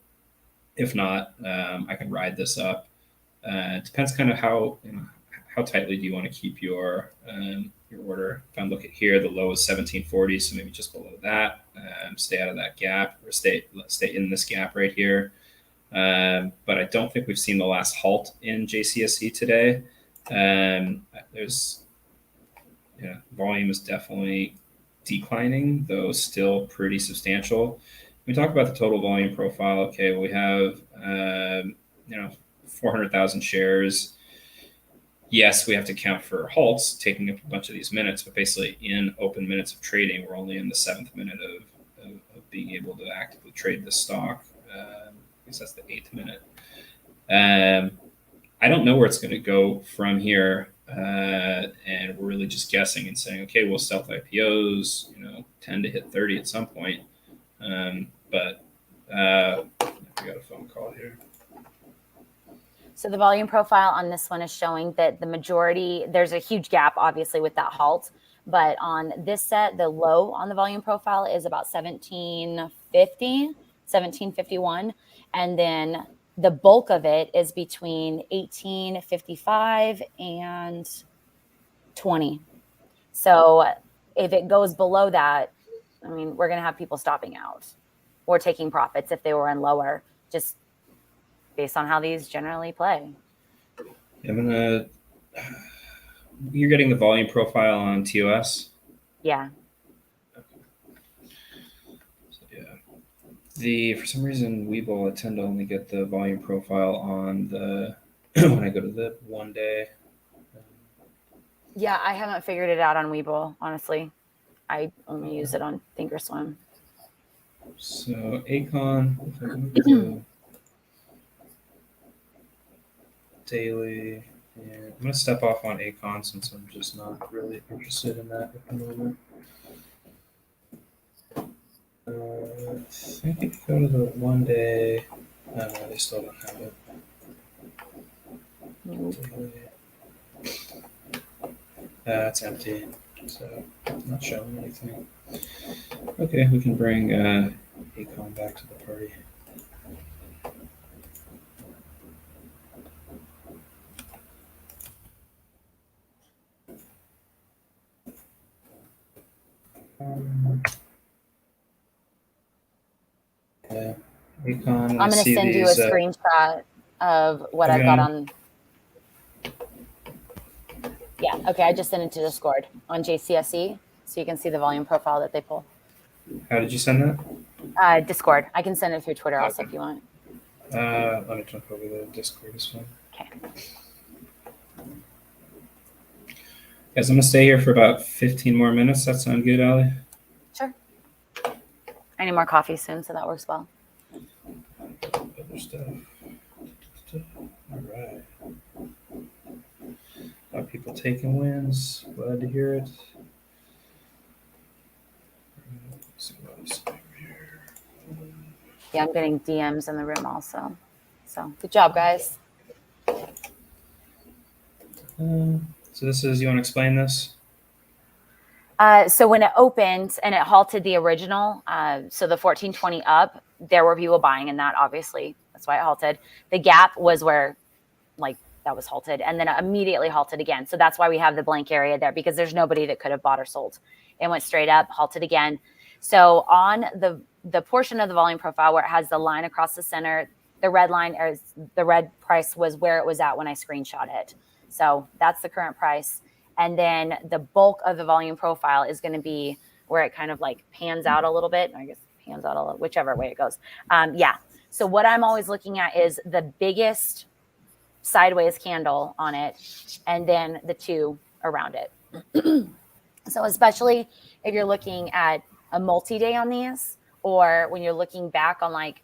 If not, I can ride this up. It depends kind of how tightly do you want to keep your order. If I look at here, the low is 17.40, so maybe just below that. Stay out of that gap, or stay in this gap right here. But I don't think we've seen the last halt in JCSE today. Volume is definitely declining, though still pretty substantial. We talk about the total volume profile. Okay, well, we have 400,000 shares. Yes, we have to count for halts, taking up a bunch of these minutes, but basically in open minutes of trading, we're only in the 7th minute of being able to actively trade this stock. I guess that's the 8th minute. I don't know where it's going to go from here. And we're really just guessing and saying, okay, we'll stealth IPOs, tend to hit 30 at some point. But we got a phone call here. So the volume profile on this one is showing that the majority, there's a huge gap, obviously, with that halt. But on this set, the low on the volume profile is about 1751. And then the bulk of it is between 1855 and 20. So if it goes below that, I mean, we're going to have people stopping out or taking profits if they were in lower, just based on how these generally play. You're getting the volume profile on TOS? Yeah. For some reason, Webull, I tend to only get the volume profile on the when I go to the 1 day. Yeah, I haven't figured it out on Webull, honestly. I only use it on Thinkorswim. So ACON, daily. Yeah, I'm going to step off on ACON since I'm just not really interested in that at the moment. I think if you go to the 1 day, they still don't have it. Nope. It's empty, so not showing anything. Okay, we can bring ACON back to the party. Yeah, ACON. I'm going to send you a screenshot of what I've got on. Yeah, okay, I just sent it to Discord on JCSE, so you can see the volume profile that they pull. How did you send that? Discord. I can send it through Twitter also if you want. Let me jump over the Discord as well. Okay. Guys, I'm going to stay here for about 15 more minutes. That sound good, Ali? Sure. I need more coffee soon, so that works well. Other stuff. All right. A lot of people taking wins. Glad to hear it. Let's see what else over here. Yeah, I'm getting DMs in the room also. So good job, guys. So this is, you want to explain this? So when it opened and it halted the original, so the 1420 up, there were people buying in that, obviously. That's why it halted. The gap was where, like, that was halted, and then it immediately halted again. So that's why we have the blank area there, because there's nobody that could have bought or sold. It went straight up, halted again. So on the portion of the volume profile where it has the line across the center, the red line, or the red price was where it was at when I screenshot it. So that's the current price. And then the bulk of the volume profile is going to be where it kind of like pans out a little bit. I guess pans out a little, whichever way it goes. Yeah. So what I'm always looking at is the biggest sideways candle on it, and then the two around it. So especially if you're looking at a multi-day on these, or when you're looking back on like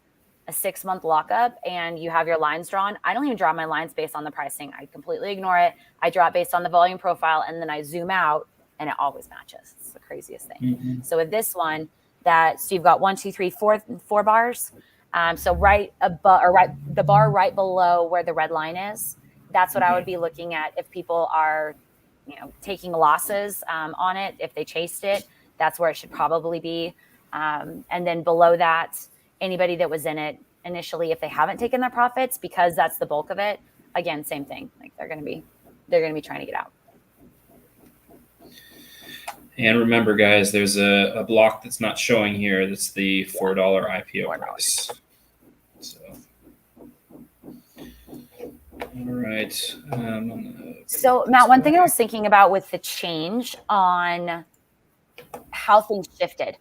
a 6-month lockup and you have your lines drawn, I don't even draw my lines based on the pricing. I completely ignore it. I draw it based on the volume profile, and then I zoom out and it always matches. It's the craziest thing. Mm-hmm. So with this one, so you've got 1, 2, 3, 4 bars. So right above, or the bar right below where the red line is, that's what I would be looking at if people are, taking losses on it. If they chased it, that's where it should probably be. And then below that, anybody that was in it initially, if they haven't taken their profits, because that's the bulk of it, again, same thing. Like they're going to be trying to get out. And remember, guys, there's a block that's not showing here. That's the $4 IPO price. So, all right. So, Matt, one thing I was thinking about with the change on how things shifted.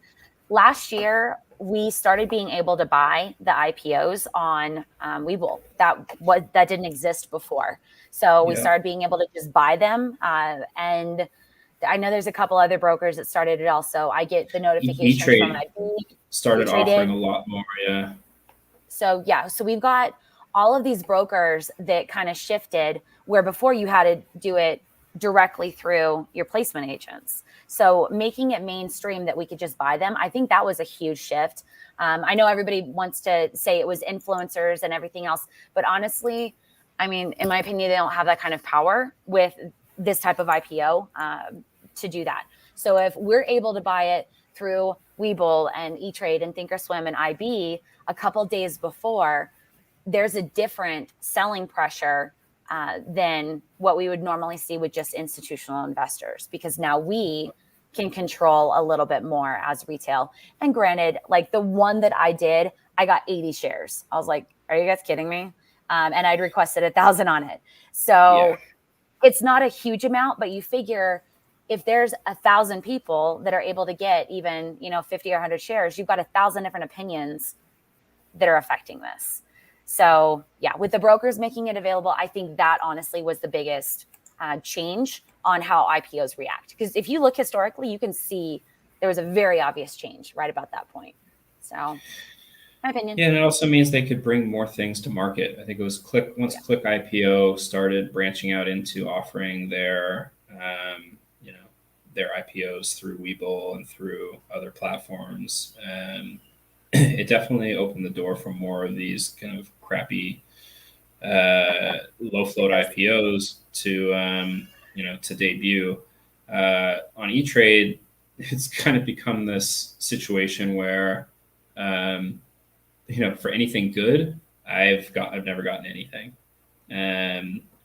Last year, we started being able to buy the IPOs on Webull. That didn't exist before. So we started being able to just buy them. And I know there's a couple other brokers that started it also. I get the notifications from an IP. Started offering a lot more, yeah. So, so we've got all of these brokers that kind of shifted, where before you had to do it directly through your placement agents. So making it mainstream that we could just buy them, I think that was a huge shift. I know everybody wants to say it was influencers and everything else, but honestly, I mean, in my opinion, they don't have that kind of power with this type of IPO to do that. So if we're able to buy it through Webull and E-Trade and Thinkorswim and IB a couple days before, there's a different selling pressure than what we would normally see with just institutional investors, because now we can control a little bit more as retail. And granted, like the one that I did, I got 80 shares. I was like, are you guys kidding me? And I'd requested 1,000 on it. So it's not a huge amount, but you figure if there's 1,000 people that are able to get even, 50 or 100 shares, you've got 1,000 different opinions that are affecting this. So with the brokers making it available, I think that honestly was the biggest change on how IPOs react. Because if you look historically, you can see there was a very obvious change right about that point. So my opinion. Yeah, and it also means they could bring more things to market. I think it was Click IPO started branching out into offering their IPOs through Webull and through other platforms. It definitely opened the door for more of these kind of crappy low float IPOs to debut. On E-Trade, it's kind of become this situation where for anything good, I've never gotten anything.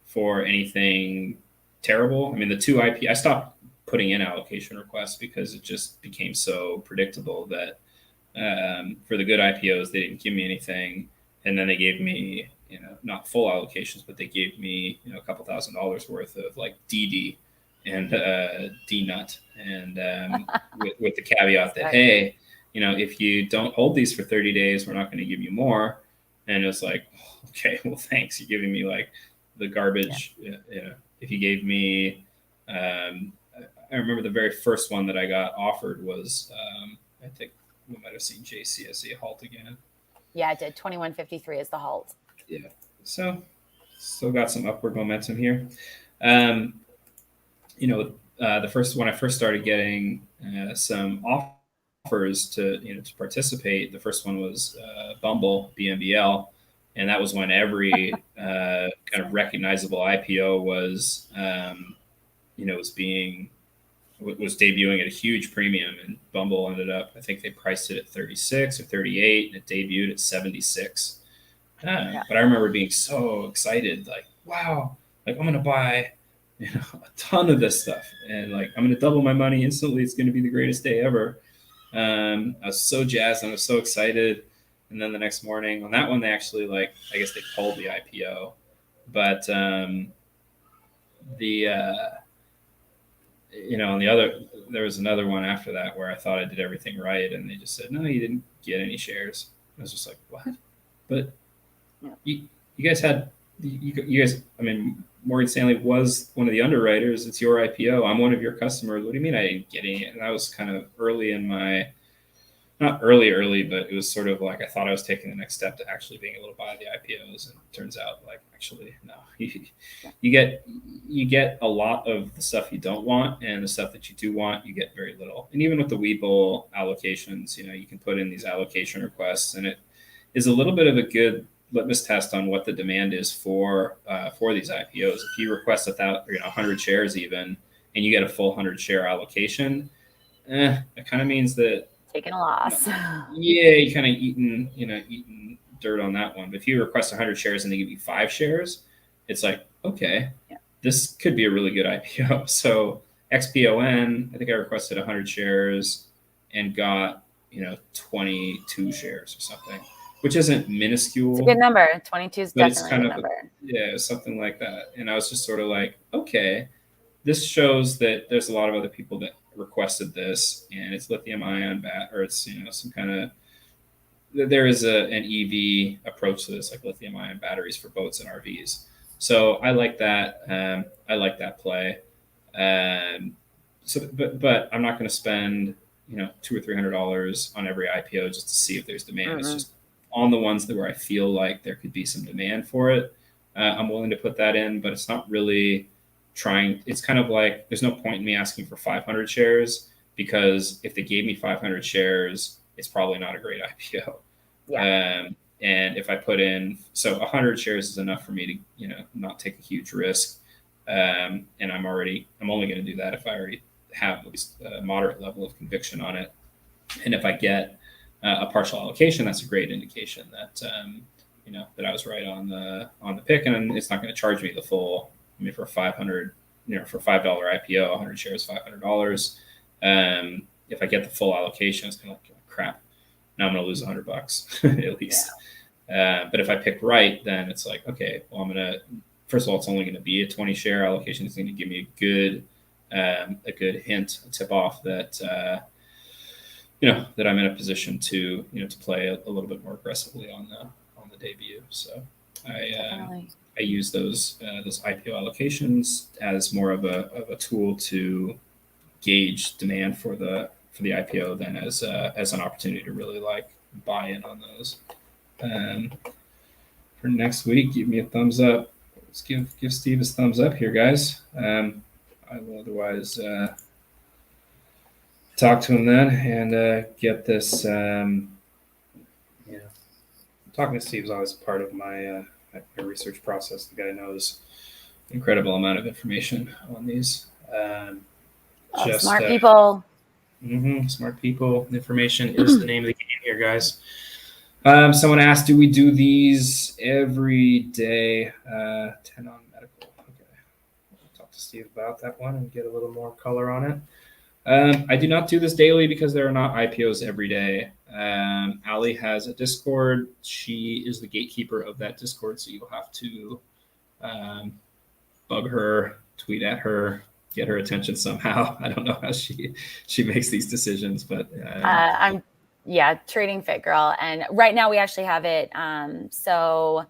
For anything terrible, I mean, the two I stopped putting in allocation requests because it just became so predictable that for the good IPOs, they didn't give me anything. And then they gave me, not full allocations, but they gave me, a couple $1,000s worth of like DD and DNUT. And with the caveat that, hey, if you don't hold these for 30 days, we're not going to give you more. And it's like, okay, well, thanks. You're giving me like the garbage. Yeah. If you gave me, I remember the very first one that I got offered was, I think we might have seen JCSE halt again. Yeah, it did. 2153 is the halt. Yeah. So still got some upward momentum here. The first when I first started getting some offers to to participate, the first one was Bumble BMBL, and that was when every kind of recognizable IPO was was debuting at a huge premium, and Bumble ended up, I think they priced it at 36 or 38, and it debuted at 76. But I remember being so excited, like, wow, like I'm going to buy a ton of this stuff, and like I'm going to double my money instantly. It's going to be the greatest day ever. I was so jazzed and I was so excited. And then the next morning on that one, they actually I guess they pulled the IPO, but on the other, there was another one after that where I thought I did everything right, and they just said, no, you didn't get any shares. I was just like, what? But you guys had, you guys, I mean, Morgan Stanley was one of the underwriters. It's your IPO. I'm one of your customers. What do you mean I didn't get any? And I was kind of early in my, not early, but it was sort of like I thought I was taking the next step to actually being able to buy the IPOs, and it turns out like actually no. You get a lot of the stuff you don't want, and the stuff that you do want, you get very little. And even with the Webull allocations, you can put in these allocation requests, and it is a little bit of a good litmus test on what the demand is for these IPOs. If you request 100 shares even, and you get a full 100 share allocation, it kind of means that taking a loss. Yeah, you kind of eating dirt on that one. But if you request 100 shares and they give you 5 shares, it's like, okay, this could be a really good IPO. So XPON, I think I requested 100 shares and got 22 shares or something, which isn't minuscule. It's a good number. 22 is definitely a good number. Yeah, something like that. And I was just sort of like, okay, this shows that there's a lot of other people that requested this, and it's lithium ion or it's some kind of, there is an EV approach to this, like lithium ion batteries for boats and RVs. So I like that. I like that play. But I'm not going to spend $200 or $300 on every IPO just to see if there's demand. Mm-hmm. It's just on the ones where I feel like there could be some demand for it. I'm willing to put that in, but it's not really trying. It's kind of like there's no point in me asking for 500 shares, because if they gave me 500 shares, it's probably not a great IPO. Yeah. And if I put in, so 100 shares is enough for me to not take a huge risk. And I'm only going to do that if I already have at least a moderate level of conviction on it. And if I get a partial allocation, that's a great indication that that I was right on the pick, and it's not going to charge me the full. I mean, for $500, for $5 IPO, 100 shares, $500. If I get the full allocation, it's kind of like, crap. Now I'm going to lose $100 at least. Yeah. But if I pick right, then it's like, okay, well, first of all, it's only going to be a 20 share allocation. It's going to give me a good hint, a tip off that, that I'm in a position to play a little bit more aggressively on the debut. So I use those IPO allocations as more of a tool to gauge demand for the IPO than as an opportunity to really buy in on those. For next week, give me a thumbs up. Let's give Steve his thumbs up here, guys. I will otherwise talk to him then and get this. Talking to Steve is always part of my research process. The guy knows an incredible amount of information on these. Smart people. Smart people. Information is the name of the game here, guys. Someone asked, do we do these every day? 10 on medical. Okay. I'll talk to Steve about that one and get a little more color on it. I do not do this daily because there are not IPOs every day. Ali has a Discord. She is the gatekeeper of that Discord, so you'll have to bug her, tweet at her, get her attention somehow. I don't know how she makes these decisions, but I'm trading fit girl, and right now we actually have it. So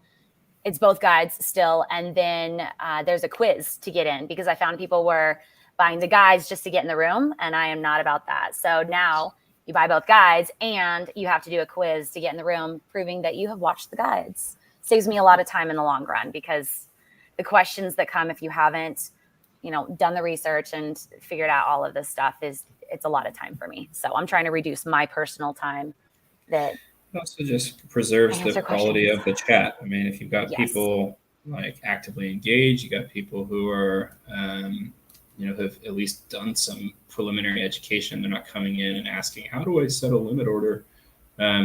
it's both guides still, and then there's a quiz to get in because I found people were buying the guides just to get in the room, and I am not about that. So now you buy both guides and you have to do a quiz to get in the room, proving that you have watched the guides. Saves me a lot of time in the long run because the questions that come if you haven't, done the research and figured out all of this stuff it's a lot of time for me. So I'm trying to reduce my personal time. That also just preserves the quality of the chat. I mean, if you've got people like actively engaged, you got people who are have at least done some preliminary education. They're not coming in and asking, how do I set a limit order?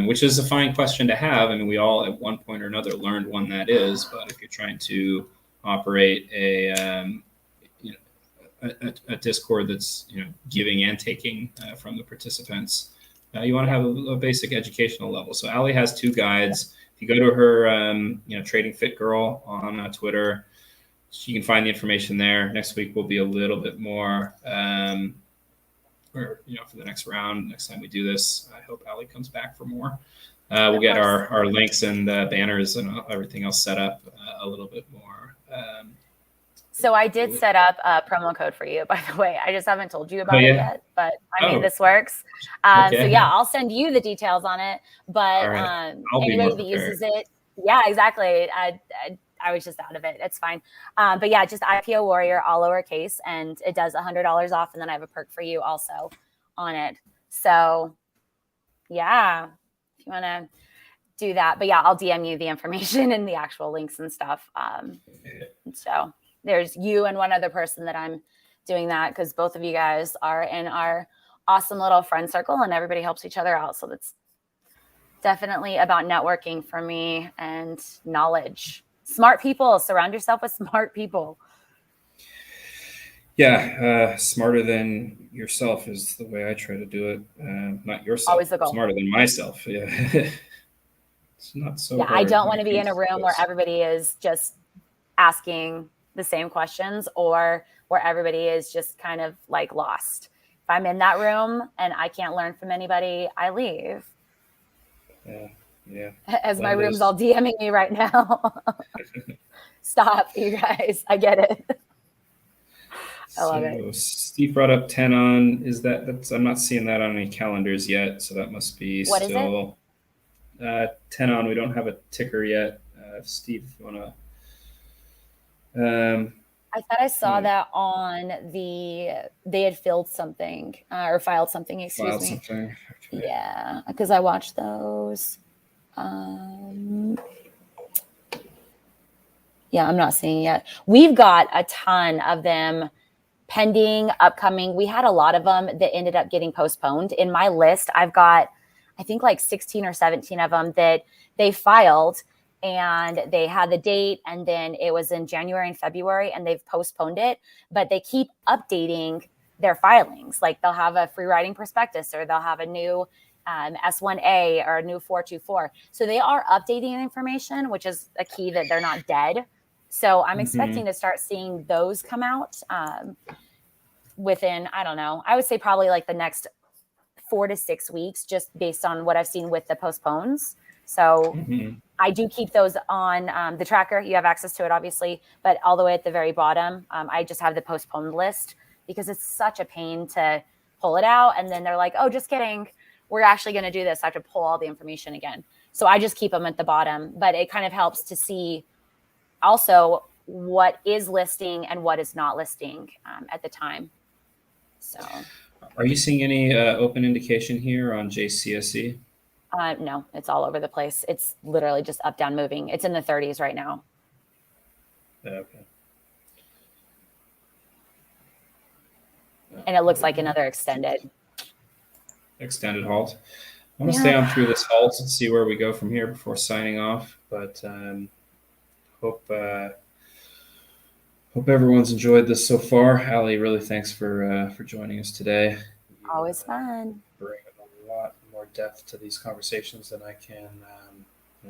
Which is a fine question to have. I mean, we all at one point or another learned one that is, but if you're trying to operate a Discord that's, giving and taking from the participants, you want to have a basic educational level. So Ali has 2 guides. If you go to her, Trading Fit Girl on Twitter, you can find the information there. Next week will be a little bit more, for the next round. Next time we do this, I hope Ali comes back for more. We'll get our links and banners and everything else set up a little bit more. So I did set up a promo code for you, by the way. I just haven't told you about it yet, but I mean, this works. Okay. So yeah, I'll send you the details on it, but anybody that uses it, exactly. I was just out of it. It's fine. But yeah, just IPO Warrior, all lowercase, and it does $100 off. And then I have a perk for you also on it. So yeah, if you want to do that, but yeah, I'll DM you the information and the actual links and stuff. So there's you and one other person that I'm doing that because both of you guys are in our awesome little friend circle and everybody helps each other out. So that's definitely about networking for me and knowledge. Smart people. Surround yourself with smart people. Yeah, smarter than yourself is the way I try to do it. Not yourself. Always the goal. Smarter than myself. Yeah. It's not so hard. I don't want to be in a room where everybody is just asking the same questions or where everybody is just kind of like lost. If I'm in that room and I can't learn from anybody, I leave. Yeah. As my room's all DMing me right now. Stop, you guys. I get it. I love it. Steve brought up Tenon. That's I'm not seeing that on any calendars yet, so that must be what still Tenon. We don't have a ticker yet. Steve, if you want to. I thought I saw that on they had filed something or filed something. Excuse me. Something. Okay. Yeah, because I watched those. Yeah, I'm not seeing it yet. We've got a ton of them pending, upcoming. We had a lot of them that ended up getting postponed. In my list, I've got, I think like 16 or 17 of them that they filed and they had the date and then it was in January and February and they've postponed it, but they keep updating their filings. Like they'll have a free writing prospectus or they'll have a new S1A or a new 424. So they are updating information, which is a key that they're not dead. So I'm expecting to start seeing those come out within, I don't know, I would say probably like the next 4 to 6 weeks, just based on what I've seen with the postpones. So I do keep those on the tracker. You have access to it, obviously, but all the way at the very bottom, I just have the postponed list because it's such a pain to pull it out. And then they're like, oh, just kidding. We're actually going to do this. I have to pull all the information again. So I just keep them at the bottom, but it kind of helps to see also what is listing and what is not listing at the time. So are you seeing any open indication here on JCSE? No, it's all over the place. It's literally just up, down, moving. It's in the 30s right now. Okay. And it looks like another extended halt. I'm going to stay on through this halt and see where we go from here before signing off. But hope Hope everyone's enjoyed this so far. Allie, really thanks for joining us today. Always fun. Bring a lot more depth to these conversations than I can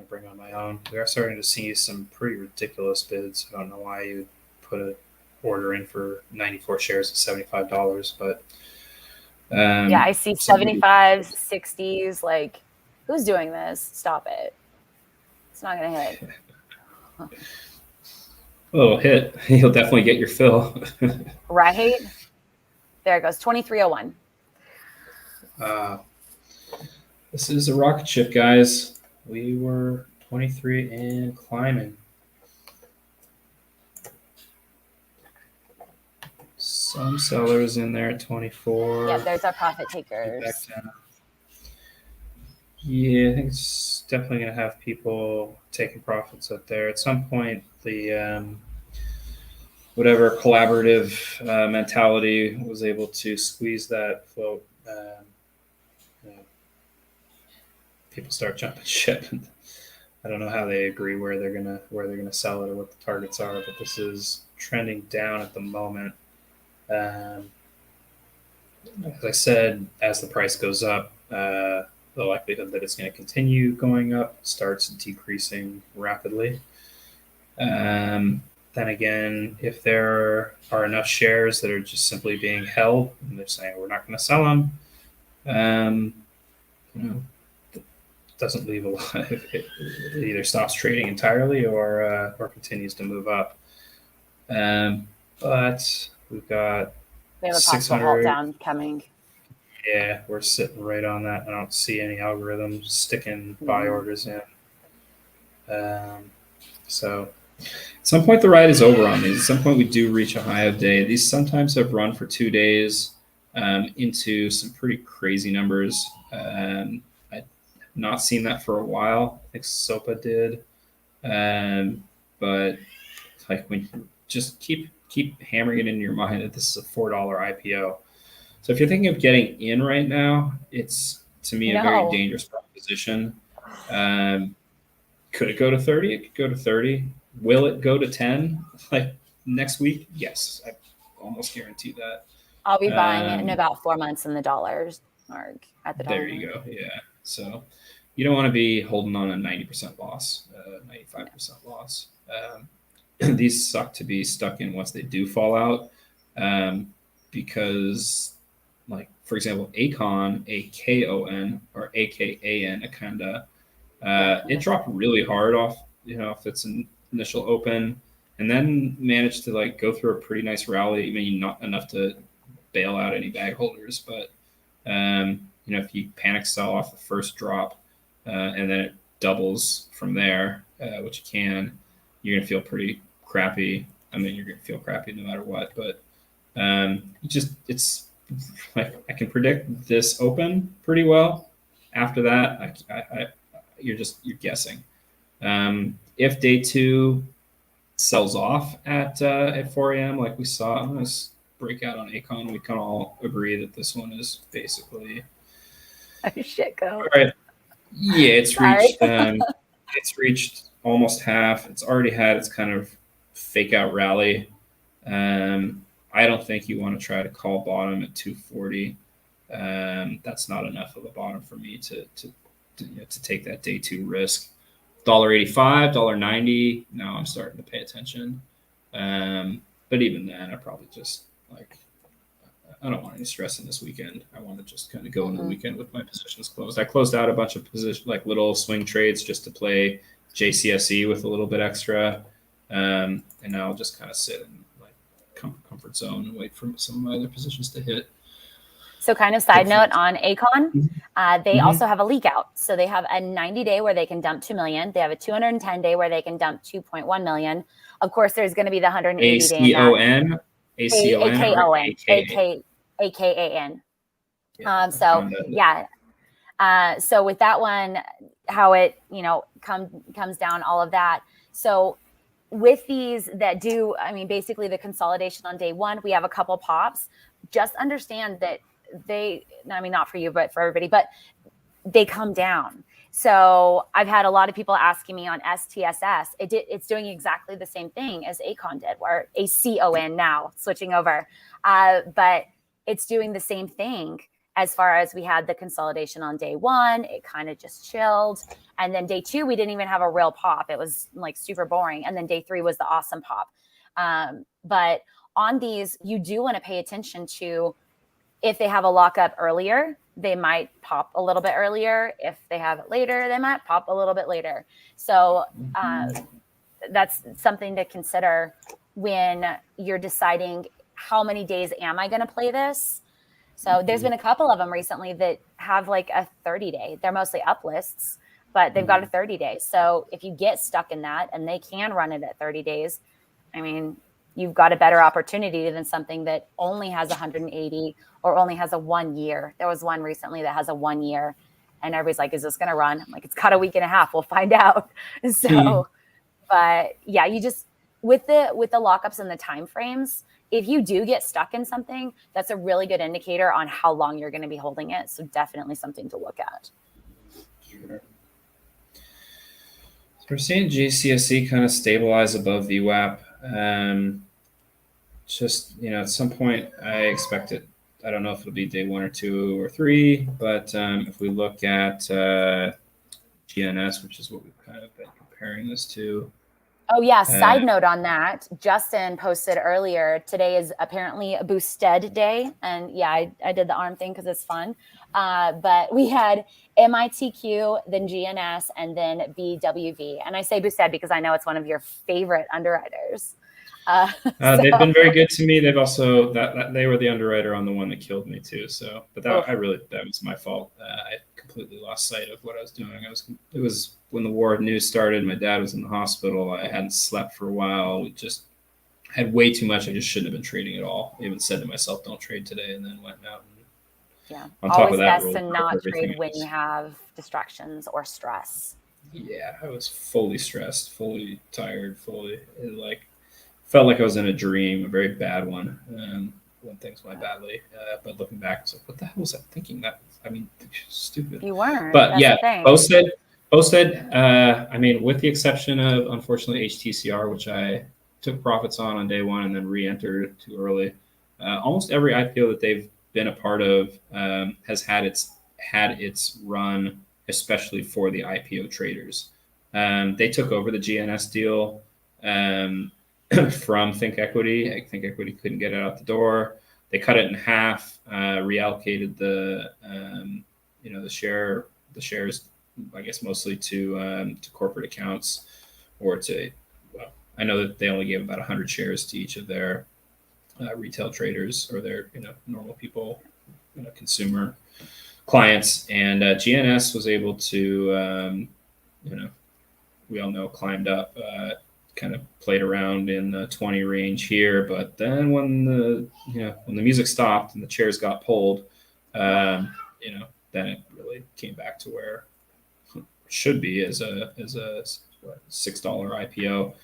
bring on my own. We are starting to see some pretty ridiculous bids. I don't know why you put an order in for 94 shares at $75, but yeah, I see 75s, 60s. Like, who's doing this? Stop it. It's not going to hit. A little hit. You'll definitely get your fill. Right? There it goes. 2301. This is a rocket ship, guys. We were 23 and climbing. Some sellers in there at 24. Yeah, there's our profit takers. Yeah, I think it's definitely going to have people taking profits up there. At some point, the whatever collaborative mentality was able to squeeze that float. People start jumping ship. I don't know how they agree where they're gonna sell it or what the targets are, but this is trending down at the moment. As I said, as the price goes up, the likelihood that it's going to continue going up starts decreasing rapidly. Then again, if there are enough shares that are just simply being held and they're saying we're not going to sell them, doesn't leave a lot. It either stops trading entirely or continues to move up. But we've got we have a possible halt down coming. Yeah, we're sitting right on that. I don't see any algorithms sticking buy orders in. So at some point the ride is over on these. At some point we do reach a high of day. These sometimes have run for 2 days into some pretty crazy numbers. I've not seen that for a while. I think SOPA did. But like when you just keep hammering it into your mind that this is a $4 IPO. So if you're thinking of getting in right now, it's to me a very dangerous proposition. Could it go to 30? It could go to 30. Will it go to 10 like next week? Yes, I almost guarantee that. I'll be buying it in about 4 months in the dollars mark at the dollar. There you go. Yeah. So you don't want to be holding on a 90% loss, 95% loss. These suck to be stuck in once they do fall out, because, like, for example, ACON, AKON, or AKAN, Akanda, it dropped really hard off, if it's an initial open, and then managed to like go through a pretty nice rally. I mean, not enough to bail out any bag holders, but if you panic sell off the first drop, and then it doubles from there, which you can, you're gonna feel pretty crappy. I mean, you're gonna feel crappy no matter what, but it's like I can predict this open pretty well. After that, you're guessing. If day two sells off at 4 a.m. like we saw on this breakout on ACON, we can all agree that this one is basically shit go. All right. Yeah, it's reached almost half. It's already had its kind of fake out rally. I don't think you want to try to call bottom at 240. That's not enough of a bottom for me to take that day two risk. $1.85, $1.90. Now I'm starting to pay attention. But even then, I probably just I don't want any stress in this weekend. I want to just kind of go into the weekend with my positions closed. I closed out a bunch of little swing trades just to play JCSE with a little bit extra. And now I'll just kind of sit in comfort zone and wait for some of my other positions to hit. So kind of side note on ACON, they also have a leak out. So they have a 90-day where they can dump 2 million. They have a 210-day where they can dump 2.1 million. Of course, there's going to be the 180-day. ACON? AKAN. So with that one, how it, comes down, all of that. So with these that do, basically the consolidation on day one, we have a couple pops. Just understand that not for you, but for everybody, but they come down. So I've had a lot of people asking me on STSS. It's doing exactly the same thing as ACON did, or ACON now, switching over. But it's doing the same thing as far as we had the consolidation on day one. It kind of just chilled. And then day two, we didn't even have a real pop. It was like super boring. And then day three was the awesome pop. But on these, you do want to pay attention to if they have a lockup earlier, they might pop a little bit earlier. If they have it later, they might pop a little bit later. So that's something to consider when you're deciding how many days am I going to play this. So there's been a couple of them recently that have like a 30-day. They're mostly up lists, but they've got a 30 days. So if you get stuck in that and they can run it at 30 days, I mean, you've got a better opportunity than something that only has 180 or only has a 1 year. There was one recently that has a 1 year and everybody's like, is this going to run? I'm like, it's got a week and a half. We'll find out. So, but yeah, you just, with the lockups and the timeframes, if you do get stuck in something, that's a really good indicator on how long you're going to be holding it. So definitely something to look at. Sure. So we're seeing JCSE kind of stabilize above VWAP. Just, at some point I expect it. I don't know if it'll be day 1 or 2 or 3, but if we look at GNS, which is what we've kind of been comparing this to. Oh yeah, side note on that, Justin posted earlier, today is apparently a boosted day. And yeah, I did the arm thing because it's fun. But we had MITQ, then GNS, and then BWV. And I say boosted because I know it's one of your favorite underwriters. They've been very good to me. They've also they were the underwriter on the one that killed me too. So, but that was my fault. I completely lost sight of what I was doing. It was when the war news started. My dad was in the hospital. I hadn't slept for a while. We just had way too much. I just shouldn't have been trading at all. I even said to myself, "Don't trade today," and then went out. Yeah, on top always of that, best to not trade when you have distractions or stress. Yeah, I was fully stressed, fully tired, felt like I was in a dream, a very bad one, when things went badly. But looking back, it's like, what the hell was I thinking? Stupid. You weren't. But yeah, posted. With the exception of, unfortunately, HTCR, which I took profits on day one and then re-entered too early. Almost every IPO that they've been a part of has had its run, especially for the IPO traders. They took over the GNS deal. From Think Equity. I think Equity couldn't get it out the door. They cut it in half, reallocated the shares, I guess mostly to corporate accounts, or I know that they only gave about 100 shares to each of their retail traders or their normal people, consumer clients, and GNS was able to we all know climbed up. Kind of played around in the 20 range here, but then when the music stopped and the chairs got pulled, then it really came back to where it should be as a $6 IPO.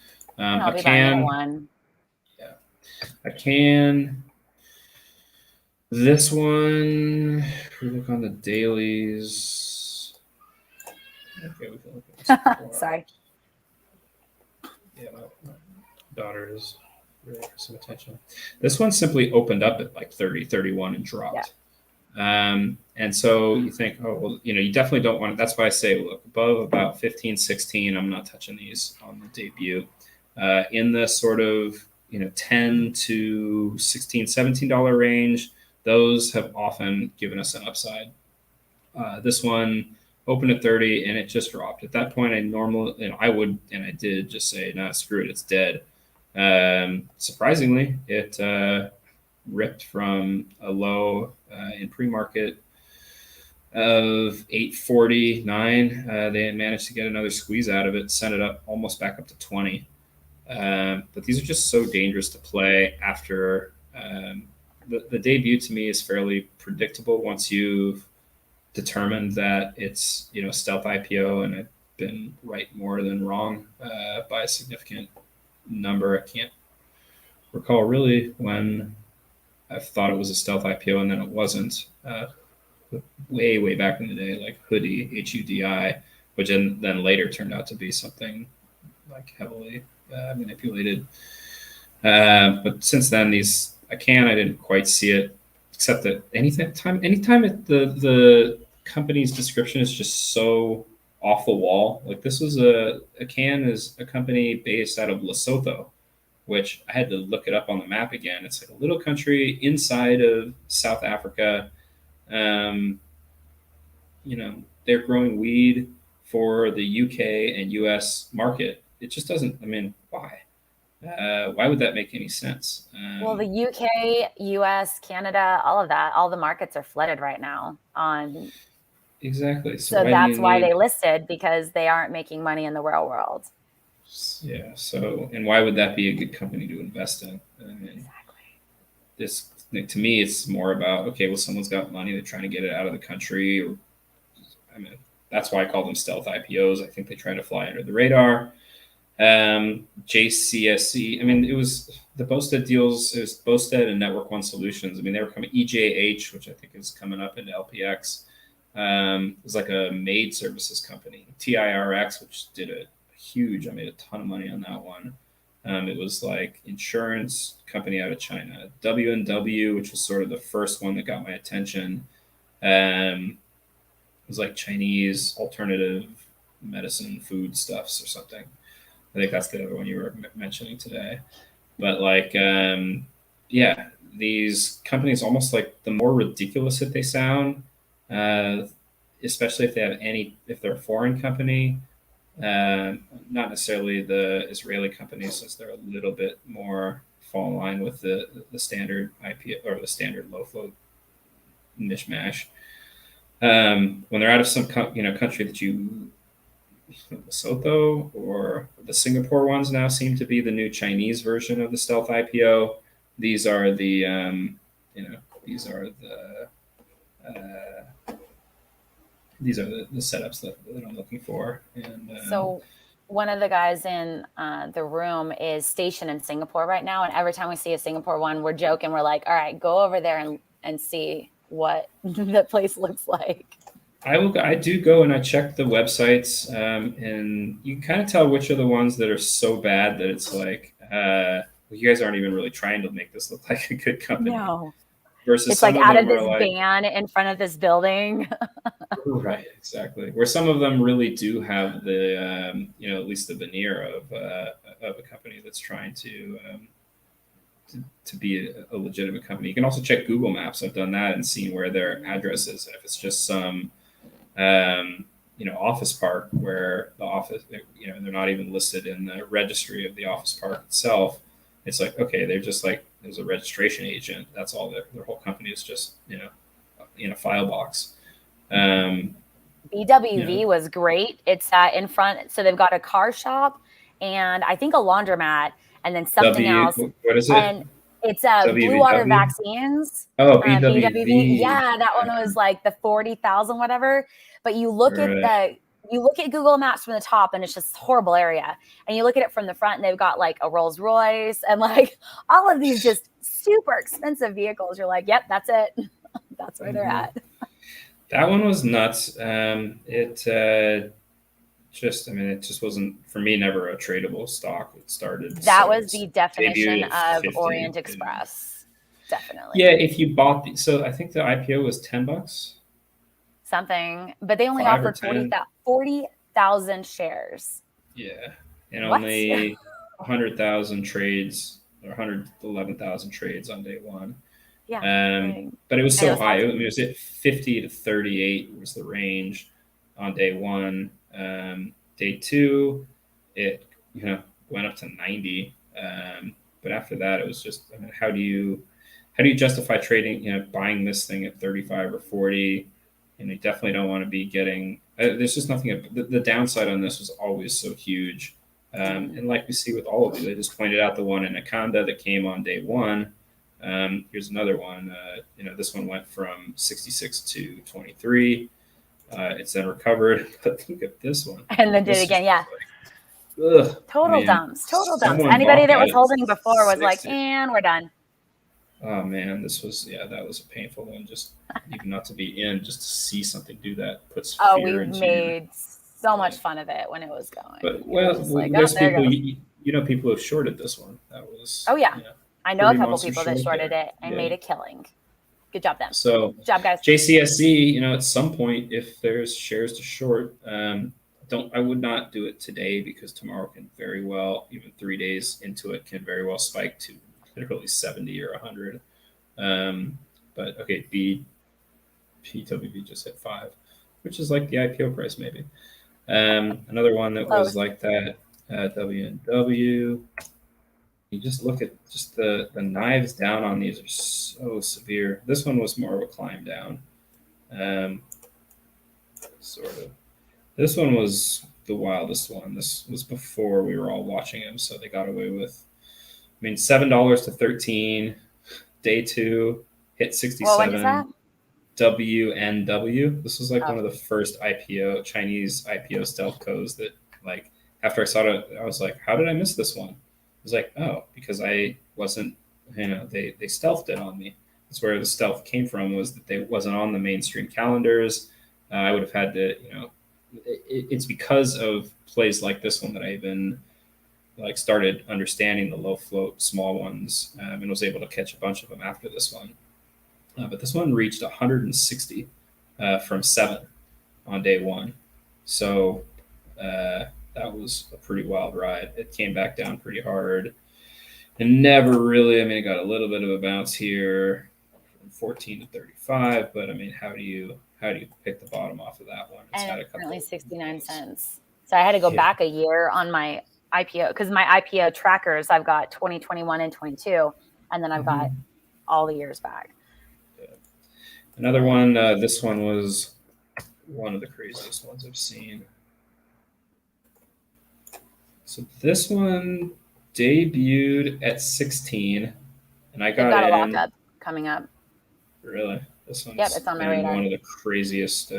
This one, if we look on the dailies. Okay, we can look at this. Sorry. Yeah, my daughter is really for some attention. This one simply opened up at like 30, 31 and dropped. Yeah. And so you think, oh, well, you definitely don't want it. That's why I say, look, above about 15, 16, I'm not touching these on the debut. In the sort of, 10 to 16, $17 range, those have often given us an upside. This one opened at 30 and it just dropped. At that point, I did just say, nah, screw it, it's dead. Surprisingly, it ripped from a low in pre-market of 849. They managed to get another squeeze out of it, sent it up almost back up to 20. But these are just so dangerous to play after the debut. To me is fairly predictable once you've determined that it's stealth IPO, and I've been right more than wrong by a significant number. I can't recall really when I thought it was a stealth IPO and then it wasn't. Way back in the day, like Hoodie, HUDI, which then later turned out to be something like heavily manipulated. But since then, I didn't quite see it, except that anytime the company's description is just so off the wall. Like this was ACON is a company based out of Lesotho, which I had to look it up on the map again. It's like a little country inside of South Africa. They're growing weed for the UK and US market. It just doesn't, I mean, why? Why would that make any sense? Well, the UK, US, Canada, all of that, all the markets are flooded right now on. Exactly. So that's why they listed, because they aren't making money in the real world. Yeah. So, and why would that be a good company to invest in? I mean, exactly. To me, it's more about, okay, well, someone's got money, they're trying to get it out of the country, or I mean, that's why I call them stealth IPOs. I think they try to fly under the radar. JCSE. I mean, it was the Bosted deals. It was Bosted and Network One Solutions. I mean, they were coming. EJH, which I think is coming up into LPX, it was like a maid services company. TIRX, which did a huge. I made a ton of money on that one. It was like insurance company out of China. W&W, which was sort of the first one that got my attention. It was like Chinese alternative medicine food stuffs or something. I think that's the other one you were mentioning today. But like, yeah, these companies, almost like the more ridiculous that they sound, especially if they're a foreign company, not necessarily the Israeli companies, since they're a little bit more fall in line with the standard IPO or the standard low float mishmash. When they're out of some country that Lesotho or the Singapore ones now seem to be the new Chinese version of the stealth IPO. These are the setups that I'm looking for. And so one of the guys in the room is stationed in Singapore right now, and every time we see a Singapore one, we're joking. We're like, all right, go over there and see what the place looks like. I do go and I check the websites, and you can kind of tell which are the ones that are so bad that it's like, you guys aren't even really trying to make this look like a good company. No. Versus it's some like of out them of this like, van in front of this building. Right, exactly. Where some of them really do have the, at least the veneer of a company that's trying to be a legitimate company. You can also check Google Maps. I've done that and seen where their address is. And if it's just some office park where the office, they're not even listed in the registry of the office park itself. It's like, okay, they're just like, there's a registration agent. That's all their whole company is, just, in a file box. BWV was great. It's in front. So they've got a car shop and I think a laundromat and then something else. What is it? And it's Blue Water Vaccines. Oh, BWV. Yeah, that one was like the 40,000, whatever. But you look at Google Maps from the top and it's just a horrible area. And you look at it from the front and they've got like a Rolls Royce and like all of these just super expensive vehicles. You're like, yep, that's it. That's where they're at. That one was nuts. It just wasn't, for me, never a tradable stock. It started. That was the definition of Orient Express. Definitely. Yeah, if you bought so I think the IPO was $10. Something, but they only offered 40,000 shares. Yeah, and only 100,000 trades, or 111,000 trades on day one. Yeah, but it was so high. It was at 50 to 38 was the range on day one. Day two, it went up to 90. But after that, it was just, I mean, how do you justify trading? Buying this thing at 35 or 40? And you definitely don't want to be getting. There's just nothing. The downside on this was always so huge. And like we see with all of you, I just pointed out the one in Anaconda that came on day one. Here's another one. This one went from 66 to 23. It's then recovered, but look at this one. And then did it again, yeah. Total dumps. Anybody that was holding before was like, and we're done. Oh man, that was a painful one. Just even not to be in, just to see something do that puts fear into you. We made so much fun of it when it was going. But well, like, there's there people you know people who have shorted this one. That was I know a couple monster people that shorted there. it and made a killing. Good job, them. So Good job, guys. JCSE, at some point, if there's shares to short, I would not do it today because tomorrow can very well, even 3 days into it, can very well spike to literally 70 or 100. But okay, PWB just hit 5, which is like the IPO price maybe. Another one that was like that, WNW. You just look at just the knives down on these are so severe. This one was more of a climb down, sort of. This one was the wildest one. This was before we were all watching him, so they got away with. I mean, $7 to 13. Day 2 hit 67. Well, when is that? WNW. This was like one of the first Chinese IPO stealth codes that, like, after I saw it, I was like, how did I miss this one? I was like, oh, because I wasn't, they stealthed it on me. That's where the stealth came from, was that they wasn't on the mainstream calendars. I would have had to, it's because of plays like this one that I even like started understanding the low float small ones, and was able to catch a bunch of them after this one. But this one reached 160 from 7 on day 1. So that was a pretty wild ride. It came back down pretty hard and never really, it got a little bit of a bounce here from 14 to 35. But I mean, how do you pick the bottom off of that one? It's and currently 69 cents. So I had to go back a year on my IPO, because my IPO trackers, I've got 2021 and 22, and then I've got all the years back. Another one, this one was one of the craziest ones I've seen. So this one debuted at 16, and I got a lockup coming up. Really? This one's it's on my radar. One of the craziest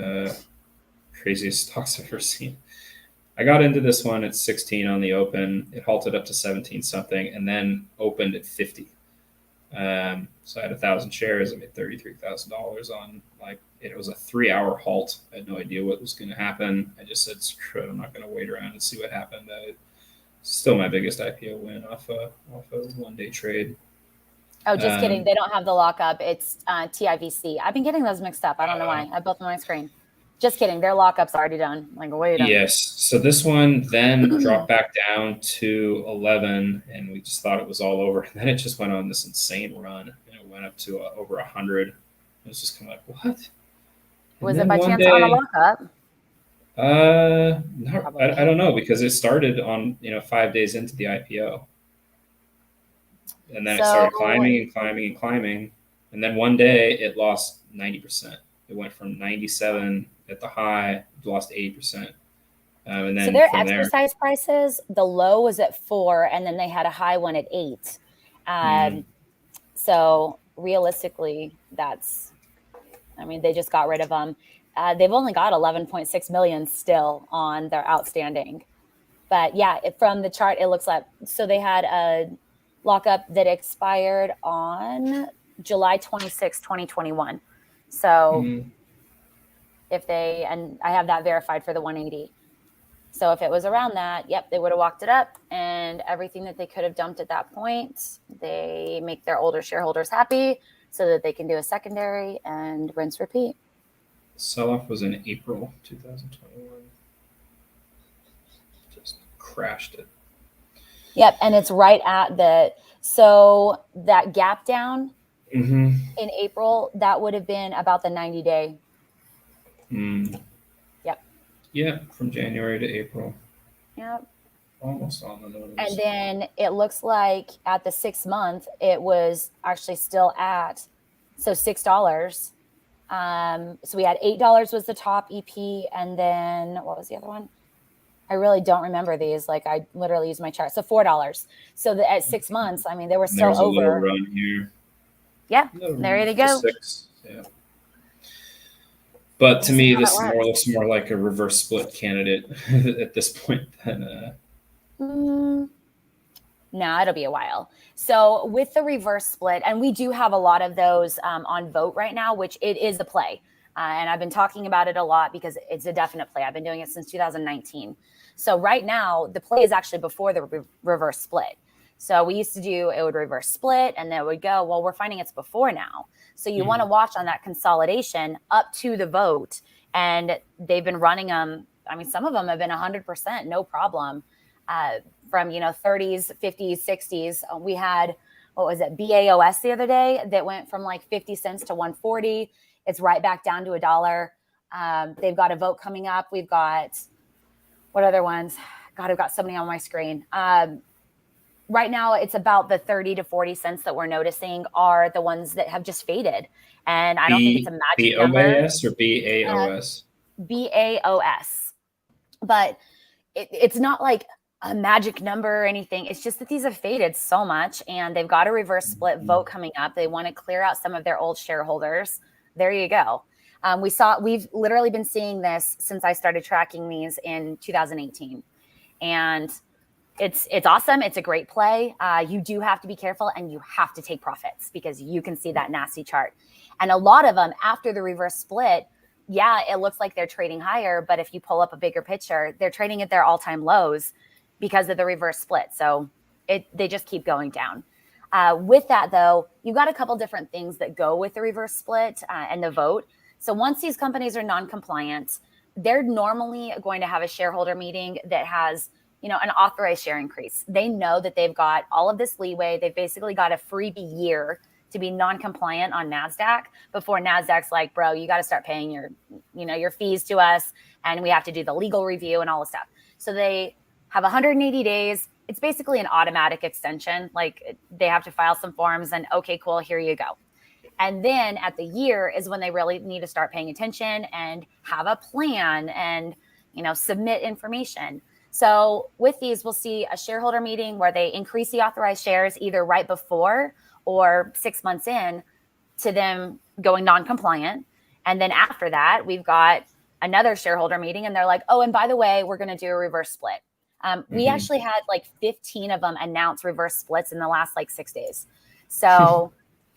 stocks I've ever seen. I got into this one at 16 on the open. It halted up to 17 something, and then opened at 50. So I had 1,000 shares. I made $33,000 on, it was a 3-hour halt. I had no idea what was going to happen. I just said, screw it, I'm not going to wait around and see what happened. Still my biggest IPO win off a 1-day trade. Oh, just kidding. They don't have the lockup. It's TIVC. I've been getting those mixed up. I don't know why. I have both on my screen. Just kidding. Their lockup's already done. Way done. Yes. So this one then dropped back down to 11, and we just thought it was all over. And then it just went on this insane run, and it went up to over 100. It was just kind of like, what? Was it by chance on a lockup? I don't know, because it started on 5 days into the IPO, and then it started climbing and climbing and climbing, and then one day it lost 90%. It went from 97 at the high, lost 80%. And then so their exercise prices, the low was at 4, and then they had a high one at 8. So realistically, they just got rid of them. They've only got 11.6 million still on their outstanding. But yeah, from the chart, it looks like, so they had a lockup that expired on July 26, 2021. So and I have that verified for the 180. So if it was around that, they would have walked it up, and everything that they could have dumped at that point, they make their older shareholders happy so that they can do a secondary and rinse, repeat. Sell-off was in April 2021. Just crashed it. Yep, and it's right at so that gap down in April, that would have been about the 90-day. Yep. Yeah, from January to April. Yep. Almost on the nose. And then it looks like at the 6 month, it was actually still at $6. So we had $8 was the top EP, and then what was the other one? I really don't remember these. I literally used my chart. So $4. So at 6 months, they were still over. There was a little run here. Yeah, there you go. 6, yeah. But to me, this looks more like a reverse split candidate at this point than. No, it'll be a while. So with the reverse split, and we do have a lot of those on Vote right now, which it is a play. And I've been talking about it a lot because it's a definite play. I've been doing it since 2019. So right now, the play is actually before the reverse split. So we used to do, it would reverse split and then it would go, well, we're finding it's before now. So you want to watch on that consolidation up to the vote. And they've been running them. I mean, some of them have been 100%, no problem. From, 30s, 50s, 60s. We had, what was it, BAOS the other day that went from like 50 cents to 140. It's right back down to $1. They've got a vote coming up. We've got, what other ones? God, I've got so many on my screen. Right now, it's about the 30 to 40 cents that we're noticing are the ones that have just faded. And I don't think it's a magic number. BOAS or BAOS? BAOS. But it's not like a magic number or anything. It's just that these have faded so much and they've got a reverse split vote coming up. They want to clear out some of their old shareholders. There you go. We've literally been seeing this since I started tracking these in 2018. And it's awesome. It's a great play. You do have to be careful and you have to take profits because you can see that nasty chart. And a lot of them after the reverse split, yeah, it looks like they're trading higher, but if you pull up a bigger picture, they're trading at their all-time lows because of the reverse split. So they just keep going down. With that, though, you've got a couple different things that go with the reverse split and the vote. So once these companies are non-compliant, they're normally going to have a shareholder meeting that has, an authorized share increase. They know that they've got all of this leeway. They've basically got a freebie year to be non-compliant on NASDAQ before NASDAQ's like, bro, you got to start paying your fees to us. And we have to do the legal review and all this stuff. So they have 180 days. It's basically an automatic extension. Like they have to file some forms and okay, cool, here you go. And then at the year is when they really need to start paying attention and have a plan and, submit information. So with these, we'll see a shareholder meeting where they increase the authorized shares either right before or 6 months in to them going non-compliant. And then after that, we've got another shareholder meeting and they're like, oh, and by the way, we're going to do a reverse split. We actually had like 15 of them announce reverse splits in the last 6 days. So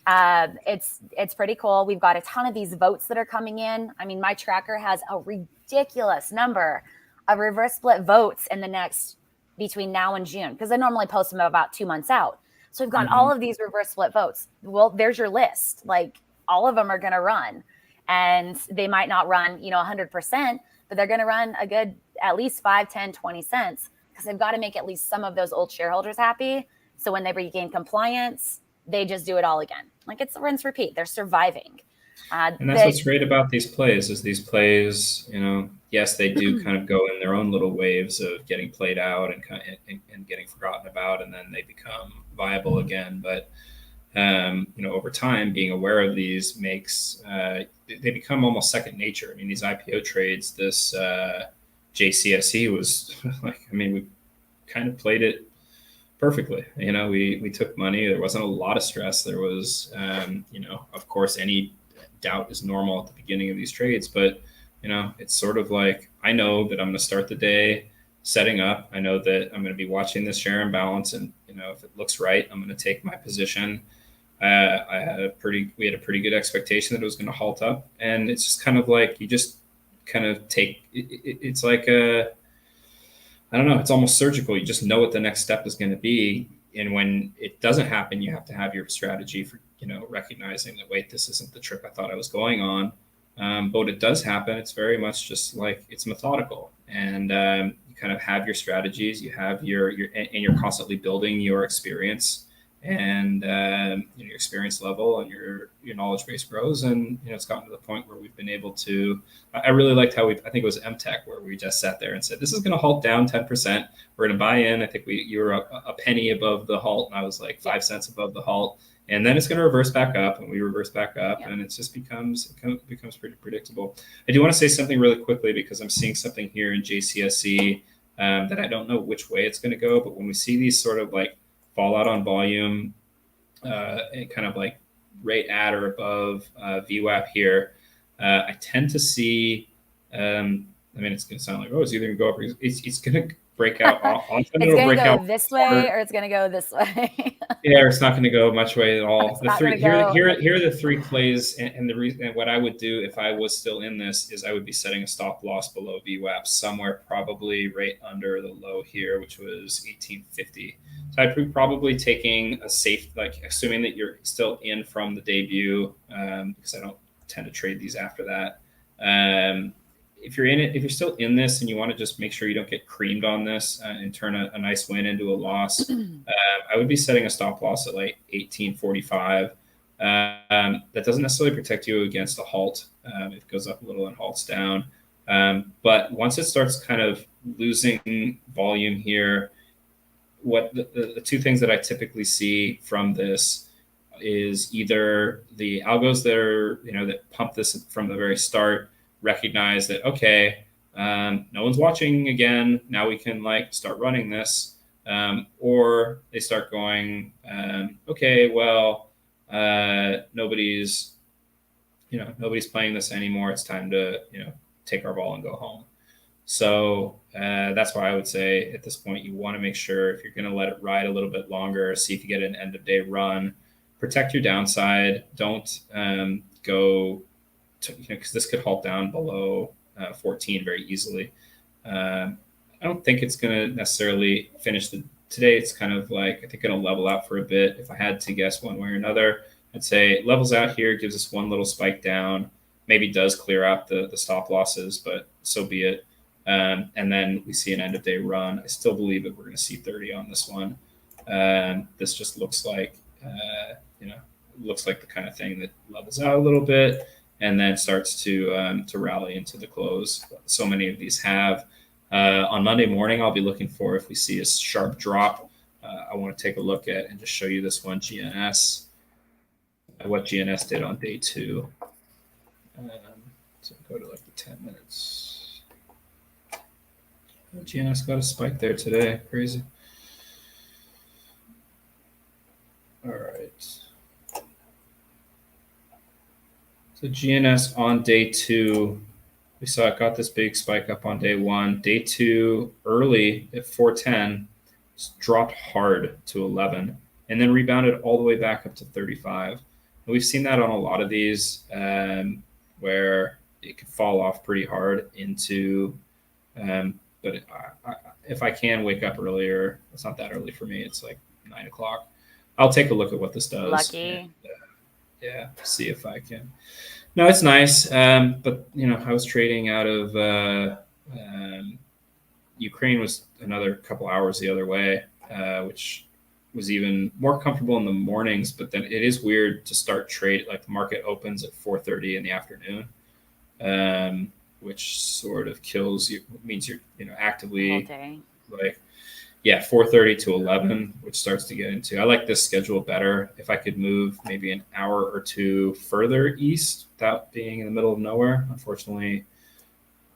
it's pretty cool. We've got a ton of these votes that are coming in. I mean, my tracker has a ridiculous number of reverse split votes in the next between now and June, because I normally post them about 2 months out. So we've got all of these reverse split votes. Well, there's your list. Like all of them are going to run and they might not run, 100%, but they're going to run a good, at least 5, 10, 20 cents because they've got to make at least some of those old shareholders happy. So when they regain compliance, they just do it all again. Like it's rinse, repeat. They're surviving. And that's what's great about these plays is these plays, yes, they do kind of go in their own little waves of getting played out and getting forgotten about, and then they become viable again. But, over time, being aware of these makes, they become almost second nature. I mean, these IPO trades, this JCSE was we kind of played it perfectly. We took money. There wasn't a lot of stress. There was, of course, any doubt is normal at the beginning of these trades, but it's sort of like, I know that I'm going to start the day setting up. I know that I'm going to be watching this share imbalance, and if it looks right, I'm going to take my position. We had a pretty good expectation that it was going to halt up, and it's just kind of like you just kind of take. It's like I don't know. It's almost surgical. You just know what the next step is going to be, and when it doesn't happen, you have to have your strategy for recognizing that, wait, this isn't the trip I thought I was going on. But when it does happen, it's very much just like it's methodical, and you kind of have your strategies, you have and you're constantly building your experience and your experience level, and your knowledge base grows. And it's gotten to the point where we've been able to. I really liked how I think it was MTech where we just sat there and said, this is going to halt down 10%. We're going to buy in. I think you were a penny above the halt, and I was like 5 cents above the halt. And then it's going to reverse back up, and we reverse back up, and it just becomes pretty predictable. I do want to say something really quickly because I'm seeing something here in JCSE that I don't know which way it's going to go. But when we see these sort of like fallout on volume, and kind of like rate at or above VWAP here, I tend to see. It's going to sound like, it's either going to go up or it's going to breakout. It's going to go this way or it's going to go this way. Yeah, it's not going to go much way at all. Here are the three plays, and the reason. And what I would do if I was still in this is I would be setting a stop loss below VWAP somewhere probably right under the low here, which was 1850. So I'd be probably taking a safe, like assuming that you're still in from the debut, because I don't tend to trade these after that. If you're still in this and you want to just make sure you don't get creamed on this and turn a nice win into a loss, I would be setting a stop loss at like 1845. That doesn't necessarily protect you against a halt. It goes up a little and halts down. But once it starts kind of losing volume here, what the two things that I typically see from this is either the algos that are, that pump this from the very start recognize that, okay, no one's watching again. Now we can like start running this. Or they start going, okay, well, nobody's playing this anymore. It's time to, take our ball and go home. So that's why I would say at this point, you want to make sure if you're going to let it ride a little bit longer, see if you get an end of day run, protect your downside. Don't go to, because this could halt down below 14 very easily. I don't think it's going to necessarily finish today. It's kind of like, I think it'll level out for a bit. If I had to guess one way or another, I'd say it levels out here, gives us one little spike down, maybe does clear out the stop losses, but so be it. And then we see an end of day run. I still believe that we're going to see 30 on this one. This just looks like, looks like the kind of thing that levels out a little bit and then starts to rally into the close. So many of these have. On Monday morning, I'll be looking for if we see a sharp drop. I want to take a look at and just show you this one, GNS, what GNS did on day 2. So go to like the 10 minutes. GNS got a spike there today. Crazy. All right. So GNS on day 2, we saw it got this big spike up on day 1. Day 2, early at 410, dropped hard to 11, and then rebounded all the way back up to 35. And we've seen that on a lot of these where it could fall off pretty hard into, but if I can wake up earlier, it's not that early for me. It's like 9 o'clock. I'll take a look at what this does. Lucky. And, see if I can. No, it's nice. But, I was trading out of Ukraine was another couple hours the other way, which was even more comfortable in the mornings. But then it is weird to start trade, like the market opens at 4:30 in the afternoon, which sort of kills you. It means you're, actively like, 4:30 to 11, which starts to get into. I like this schedule better. If I could move maybe an hour or two further east without being in the middle of nowhere. Unfortunately,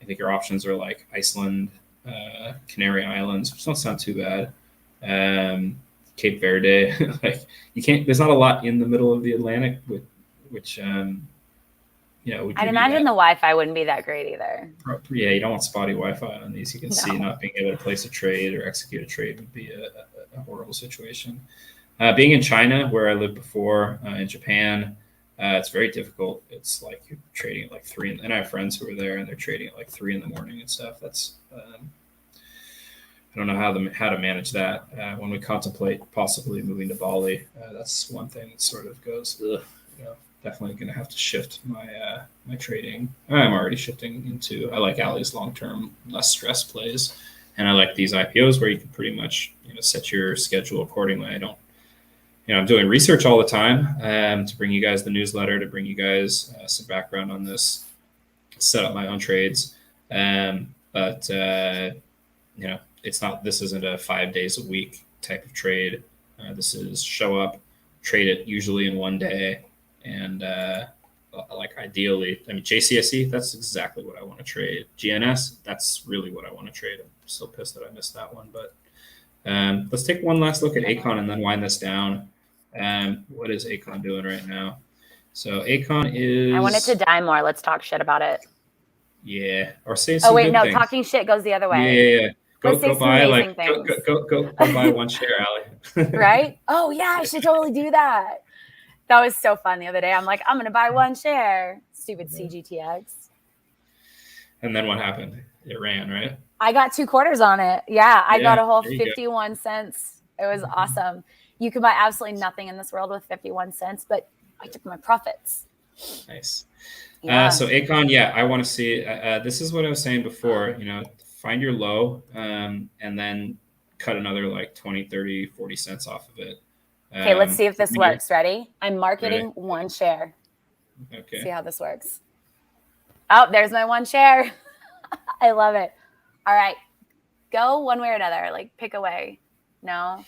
I think your options are like Iceland, Canary Islands, which don't sound too bad. Cape Verde, like you can't. There's not a lot in the middle of the Atlantic, which I'd imagine the Wi-Fi wouldn't be that great either. Yeah, you don't want spotty Wi-Fi on these. You can see not being able to place a trade or execute a trade would be a horrible situation. Being in China, where I lived before, in Japan, it's very difficult. It's like you're trading at like 3, and I have friends who are there, and they're trading at like 3 in the morning and stuff. That's I don't know how to manage that. When we contemplate possibly moving to Bali, that's one thing that sort of goes, definitely going to have to shift my my trading. I'm already shifting into, I like Ali's long-term, less stress plays. And I like these IPOs where you can pretty much, set your schedule accordingly. I'm doing research all the time to bring you guys the newsletter, to bring you guys some background on this, set up my own trades. But it's not, this isn't a 5 days a week type of trade. This is show up, trade it usually in one day. And like ideally, JCSE, that's exactly what I want to trade. GNS, that's really what I want to trade. I'm still pissed that I missed that one, but let's take one last look at ACON and then wind this down. What is ACON doing right now? So ACON is... I want it to die more. Let's talk shit about it. Yeah. Or say some good things. Talking shit goes the other way. Yeah. Let's say Go some buy amazing like things. go buy one share, Allie. Right? Oh yeah, I should totally do that. That was so fun the other day. I'm like, I'm gonna buy one share. Stupid CGTX. And then what happened? It ran, right? I got 2 quarters on it. Yeah, I got Yeah, a whole there you go. 51 cents. It was awesome. You can buy absolutely nothing in this world with 51 cents, but I took my profits. Nice. Yeah. So ACON, yeah, I want to see. This is what I was saying before. Find your low, and then cut another like 20, 30, 40 cents off of it. Okay, let's see if this When you're works. Ready? I'm marketing ready. one share. Okay. See how this works. Oh, there's my one share. I love it. All right. Go one way or another. Like pick a way. No.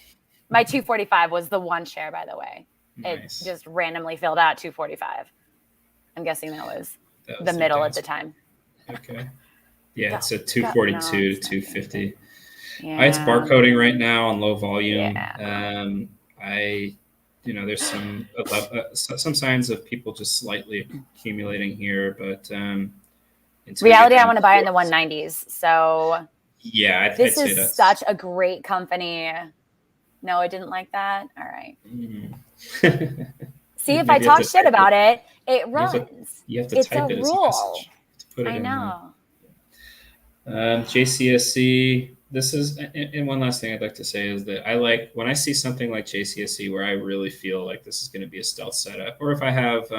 My 245 was the one share, by the way. Nice. It just randomly filled out 245. I'm guessing that was the the middle at the downside. time. Okay. Yeah, it's a No, 242 it's to 250. Yeah. It's barcoding right now on low volume. Yeah. There's some signs of people just slightly accumulating here, but Reality, I want to buy in the 190s. So yeah, I'd this say is that's such a great company. No, I didn't like that. All right. See, if I talk shit about it, it runs. You have to It's type a it as a rule. message to put it I in. know. JCSE. This is, and one last thing I'd like to say is that I like when I see something like JCSE where I really feel like this is going to be a stealth setup, or if I have,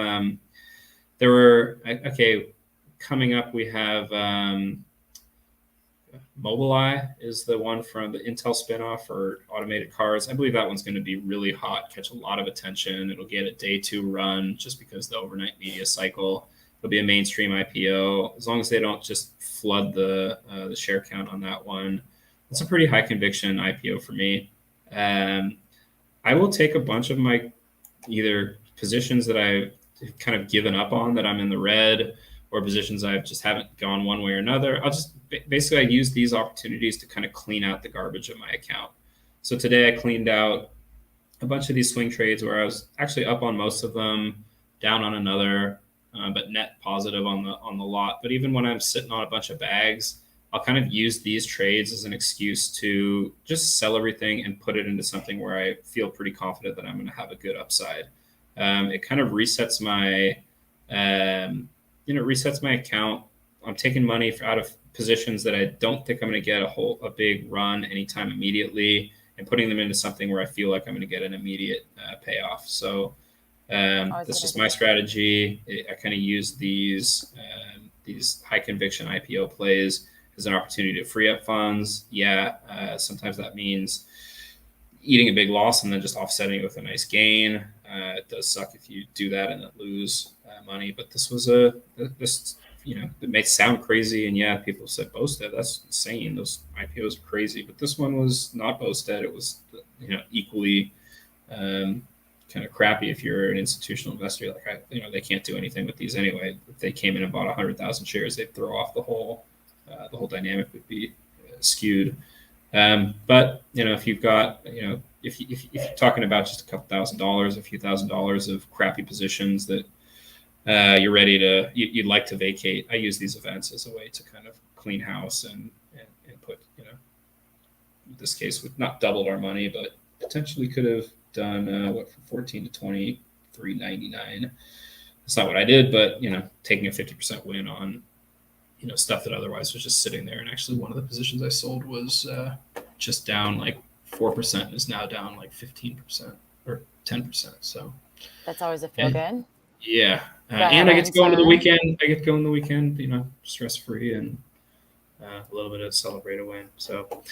coming up we have Mobileye is the one from the Intel spinoff for automated cars. I believe that one's going to be really hot, catch a lot of attention. It'll get a day 2 run just because the overnight media cycle. It'll be a mainstream IPO as long as they don't just flood the share count on that one. It's a pretty high conviction IPO for me. I will take a bunch of my either positions that I've kind of given up on that I'm in the red, or positions I just haven't gone one way or another. I'll just basically I use these opportunities to kind of clean out the garbage of my account. So today I cleaned out a bunch of these swing trades where I was actually up on most of them, down on another, but net positive on the lot. But even when I'm sitting on a bunch of bags, I'll kind of use these trades as an excuse to just sell everything and put it into something where I feel pretty confident that I'm going to have a good upside. It kind of resets my resets my account. I'm taking money out of positions that I don't think I'm going to get a big run anytime immediately, and putting them into something where I feel like I'm going to get an immediate payoff. So that's just my strategy. I kind of use these high conviction IPO plays as an opportunity to free up funds. Sometimes that means eating a big loss and then just offsetting it with a nice gain. It does suck if you do that and then lose money, but this was it may sound crazy, and people said boasted. That's insane. Those IPOs are crazy, but this one was not boasted. It was equally kind of crappy if you're an institutional investor. Like they can't do anything with these anyway. If they came in and bought 100,000 shares, they'd throw off the whole dynamic would be skewed. But if you've got if you're talking about just a couple $1,000s, a few $1,000s of crappy positions that you're ready to you'd like to vacate, I use these events as a way to kind of clean house and put in this case we've not doubled our money, but potentially could have done from 14 to 23.99. That's not what I did, but taking a 50% win on stuff that otherwise was just sitting there. And actually one of the positions I sold was just down like 4% and is now down like 15% or 10%. So that's always a feel good. Yeah. And I get to go into the weekend. Stress free and a little bit of celebrate a win. So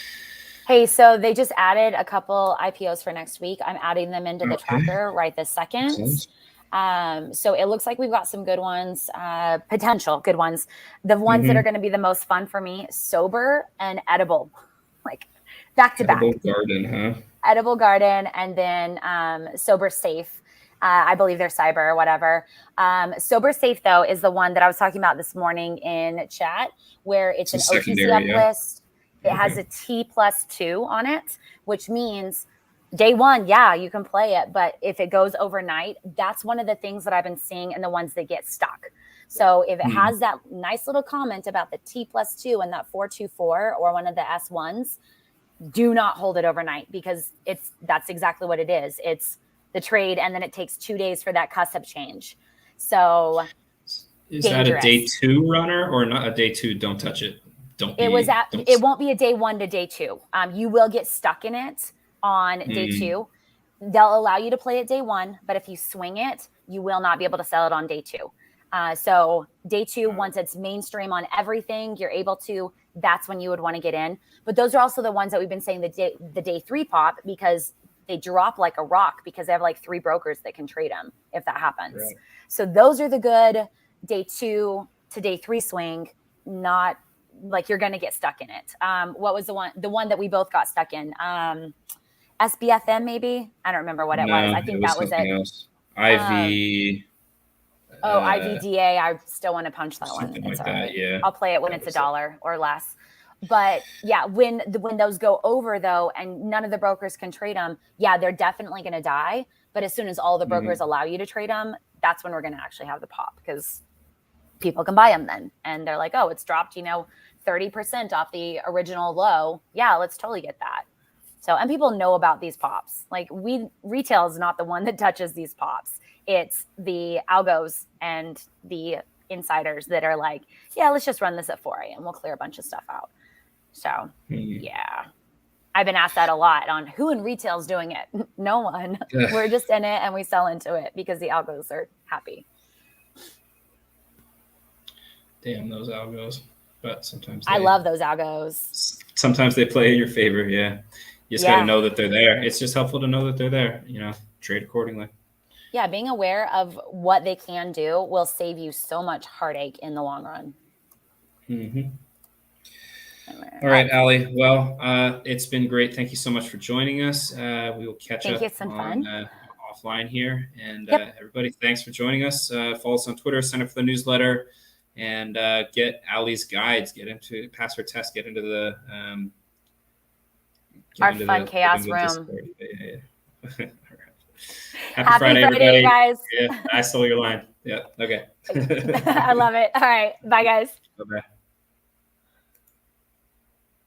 hey, so they just added a couple IPOs for next week. I'm adding them into the tracker right this second. Excellent. So it looks like we've got some good ones, potential good ones. The ones that are going to be the most fun for me, Sober and Edible, like back to back. Edible Garden, huh? Edible Garden, and then Sober Safe. I believe they're cyber or whatever. Sober Safe, though, is the one that I was talking about this morning in chat, where it's an OTC uplist. It has a T+2 on it, which means day one, you can play it. But if it goes overnight, that's one of the things that I've been seeing in the ones that get stuck. So if it has that nice little comment about the T+2 and that 424 or one of the S1s, do not hold it overnight, because that's exactly what it is. It's the trade, and then it takes 2 days for that cusp change. So is that a day 2 runner or not a day 2? Don't touch it. It won't be a day 1 to day 2. You will get stuck in it on day 2. They'll allow you to play it day 1, but if you swing it, you will not be able to sell it on day 2. So day 2, once it's mainstream on everything, you're able to, that's when you would want to get in. But those are also the ones that we've been saying the day 3 pop, because they drop like a rock, because they have like 3 brokers that can trade them if that happens. Right. So those are the good day 2 to day 3 swing, not like you're going to get stuck in it. What was the one that we both got stuck in? SBFM maybe? I don't remember what it was. I think that was it. Else. IV. IVDA. I still want to punch that one. Something like that, yeah. I'll play it when it's $1 or less. But yeah, when those go over though, and none of the brokers can trade them, yeah, they're definitely going to die. But as soon as all the brokers allow you to trade them, that's when we're going to actually have the pop, because people can buy them then. And they're like, oh, it's dropped, 30% off the original low. Yeah, let's totally get that. So, and people know about these pops. Like retail is not the one that touches these pops. It's the algos and the insiders that are like, yeah, let's just run this at 4 a.m. We'll clear a bunch of stuff out. So yeah, I've been asked that a lot on who in retail is doing it. No one. We're just in it and we sell into it because the algos are happy. Damn those algos. But sometimes I love those algos. Sometimes they play in your favor. Yeah. You just got to know that they're there. It's just helpful to know that they're there, trade accordingly. Yeah. Being aware of what they can do will save you so much heartache in the long run. All right, Allie. Well, it's been great. Thank you so much for joining us. We will catch up on offline here. And everybody, thanks for joining us. Follow us on Twitter, sign up for the newsletter, and get Allie's guides, pass her test, get into the our fun chaos room. All right. Happy Friday, everybody. Guys. Yeah, I stole your line. Yeah. Okay. I love it. All right. Bye, guys. Bye-bye.